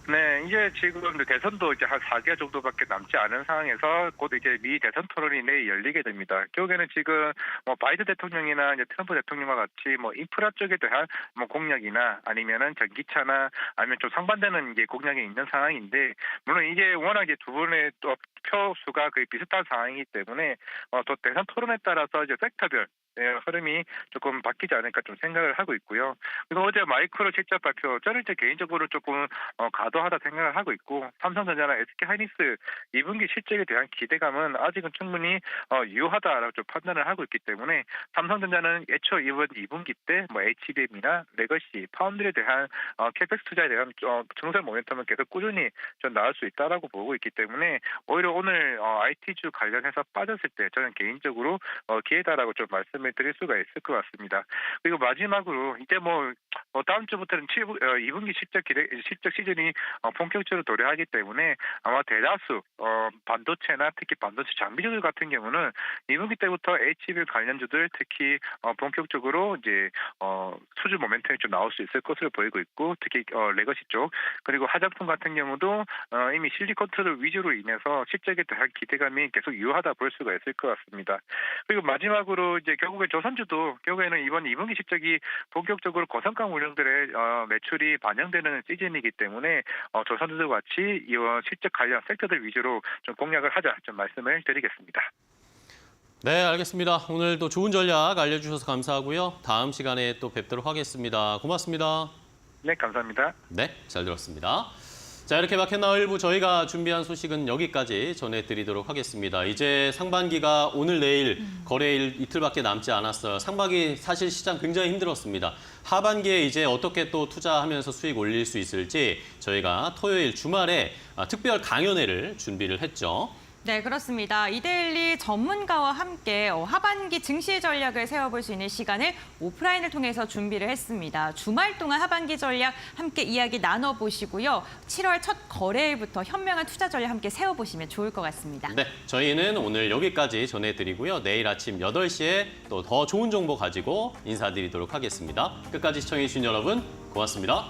네, 이제 지금 대선도 이제 한 4개월 정도밖에 남지 않은 상황에서 곧 이제 미 대선 토론이 내일 열리게 됩니다. 결국에는 지금 뭐 바이든 대통령이나 이제 트럼프 대통령과 같이 뭐 인프라 쪽에 대한 뭐 공약이나 아니면은 전기차나 아니면 좀 상반되는 게 공약이 있는 상황인데 물론 이게 워낙 이제 두 분의 또 표 수가 거의 비슷한 상황이기 때문에 또 대선 토론에 따라서 이제 섹터별 흐름이 조금 바뀌지 않을까 좀 생각을 하고 있고요. 그리고 어제 마이크로 실적 발표, 저는 이제 개인적으로 조금 과도하다 생각을 하고 있고, 삼성전자나 SK하이닉스 2분기 실적에 대한 기대감은 아직은 충분히 유효하다라고 좀 판단을 하고 있기 때문에 삼성전자는 애초 이번 2분기 때 뭐 HBM이나 레거시, 파운드리에 대한 캐펙스 투자에 대한 증설 모멘텀은 계속 꾸준히 좀 나올 수 있다라고 보고 있기 때문에 오히려 오늘 IT주 관련해서 빠졌을 때 저는 개인적으로 기회다라고 좀 말씀을 드릴 수가 있을 것 같습니다. 그리고 마지막으로 이제 다음 주부터는 2분기 실적 시즌이 본격적으로 도래하기 때문에 아마 대다수 반도체나 특히 반도체 장비주들 같은 경우는 2분기 때부터 HBM 관련주들 특히 본격적으로 이제 수주 모멘텀이 좀 나올 수 있을 것으로 보이고 있고, 특히 레거시 쪽 그리고 화장품 같은 경우도 이미 실리콘 툴 위주로 인해서 실적에 대한 기대감이 계속 유효하다 볼 수가 있을 것 같습니다. 그리고 마지막으로 이제 결국에 조선주도 결국에는 이번 2분기 실적이 본격적으로 고성강 운용들의 매출이 반영되는 시즌이기 때문에 조선주도 같이 이번 실적 관련 섹터들 위주로 좀 공략을 하자 좀 말씀을 드리겠습니다. 네, 알겠습니다. 오늘도 좋은 전략 알려주셔서 감사하고요. 다음 시간에 또 뵙도록 하겠습니다. 고맙습니다. 네, 감사합니다. 네, 잘 들었습니다. 자, 이렇게 마켓나우 1부 저희가 준비한 소식은 여기까지 전해드리도록 하겠습니다. 이제 상반기가 오늘 내일 거래일 이틀밖에 남지 않았어요. 상반기 사실 시장 굉장히 힘들었습니다. 하반기에 이제 어떻게 또 투자하면서 수익 올릴 수 있을지 저희가 토요일 주말에 특별 강연회를 준비를 했죠. 네, 그렇습니다. 이데일리 전문가와 함께 하반기 증시 전략을 세워볼 수 있는 시간을 오프라인을 통해서 준비를 했습니다. 주말 동안 하반기 전략 함께 이야기 나눠보시고요. 7월 첫 거래일부터 현명한 투자 전략 함께 세워보시면 좋을 것 같습니다. 네, 저희는 오늘 여기까지 전해드리고요. 내일 아침 8시에 또 더 좋은 정보 가지고 인사드리도록 하겠습니다. 끝까지 시청해주신 여러분 고맙습니다.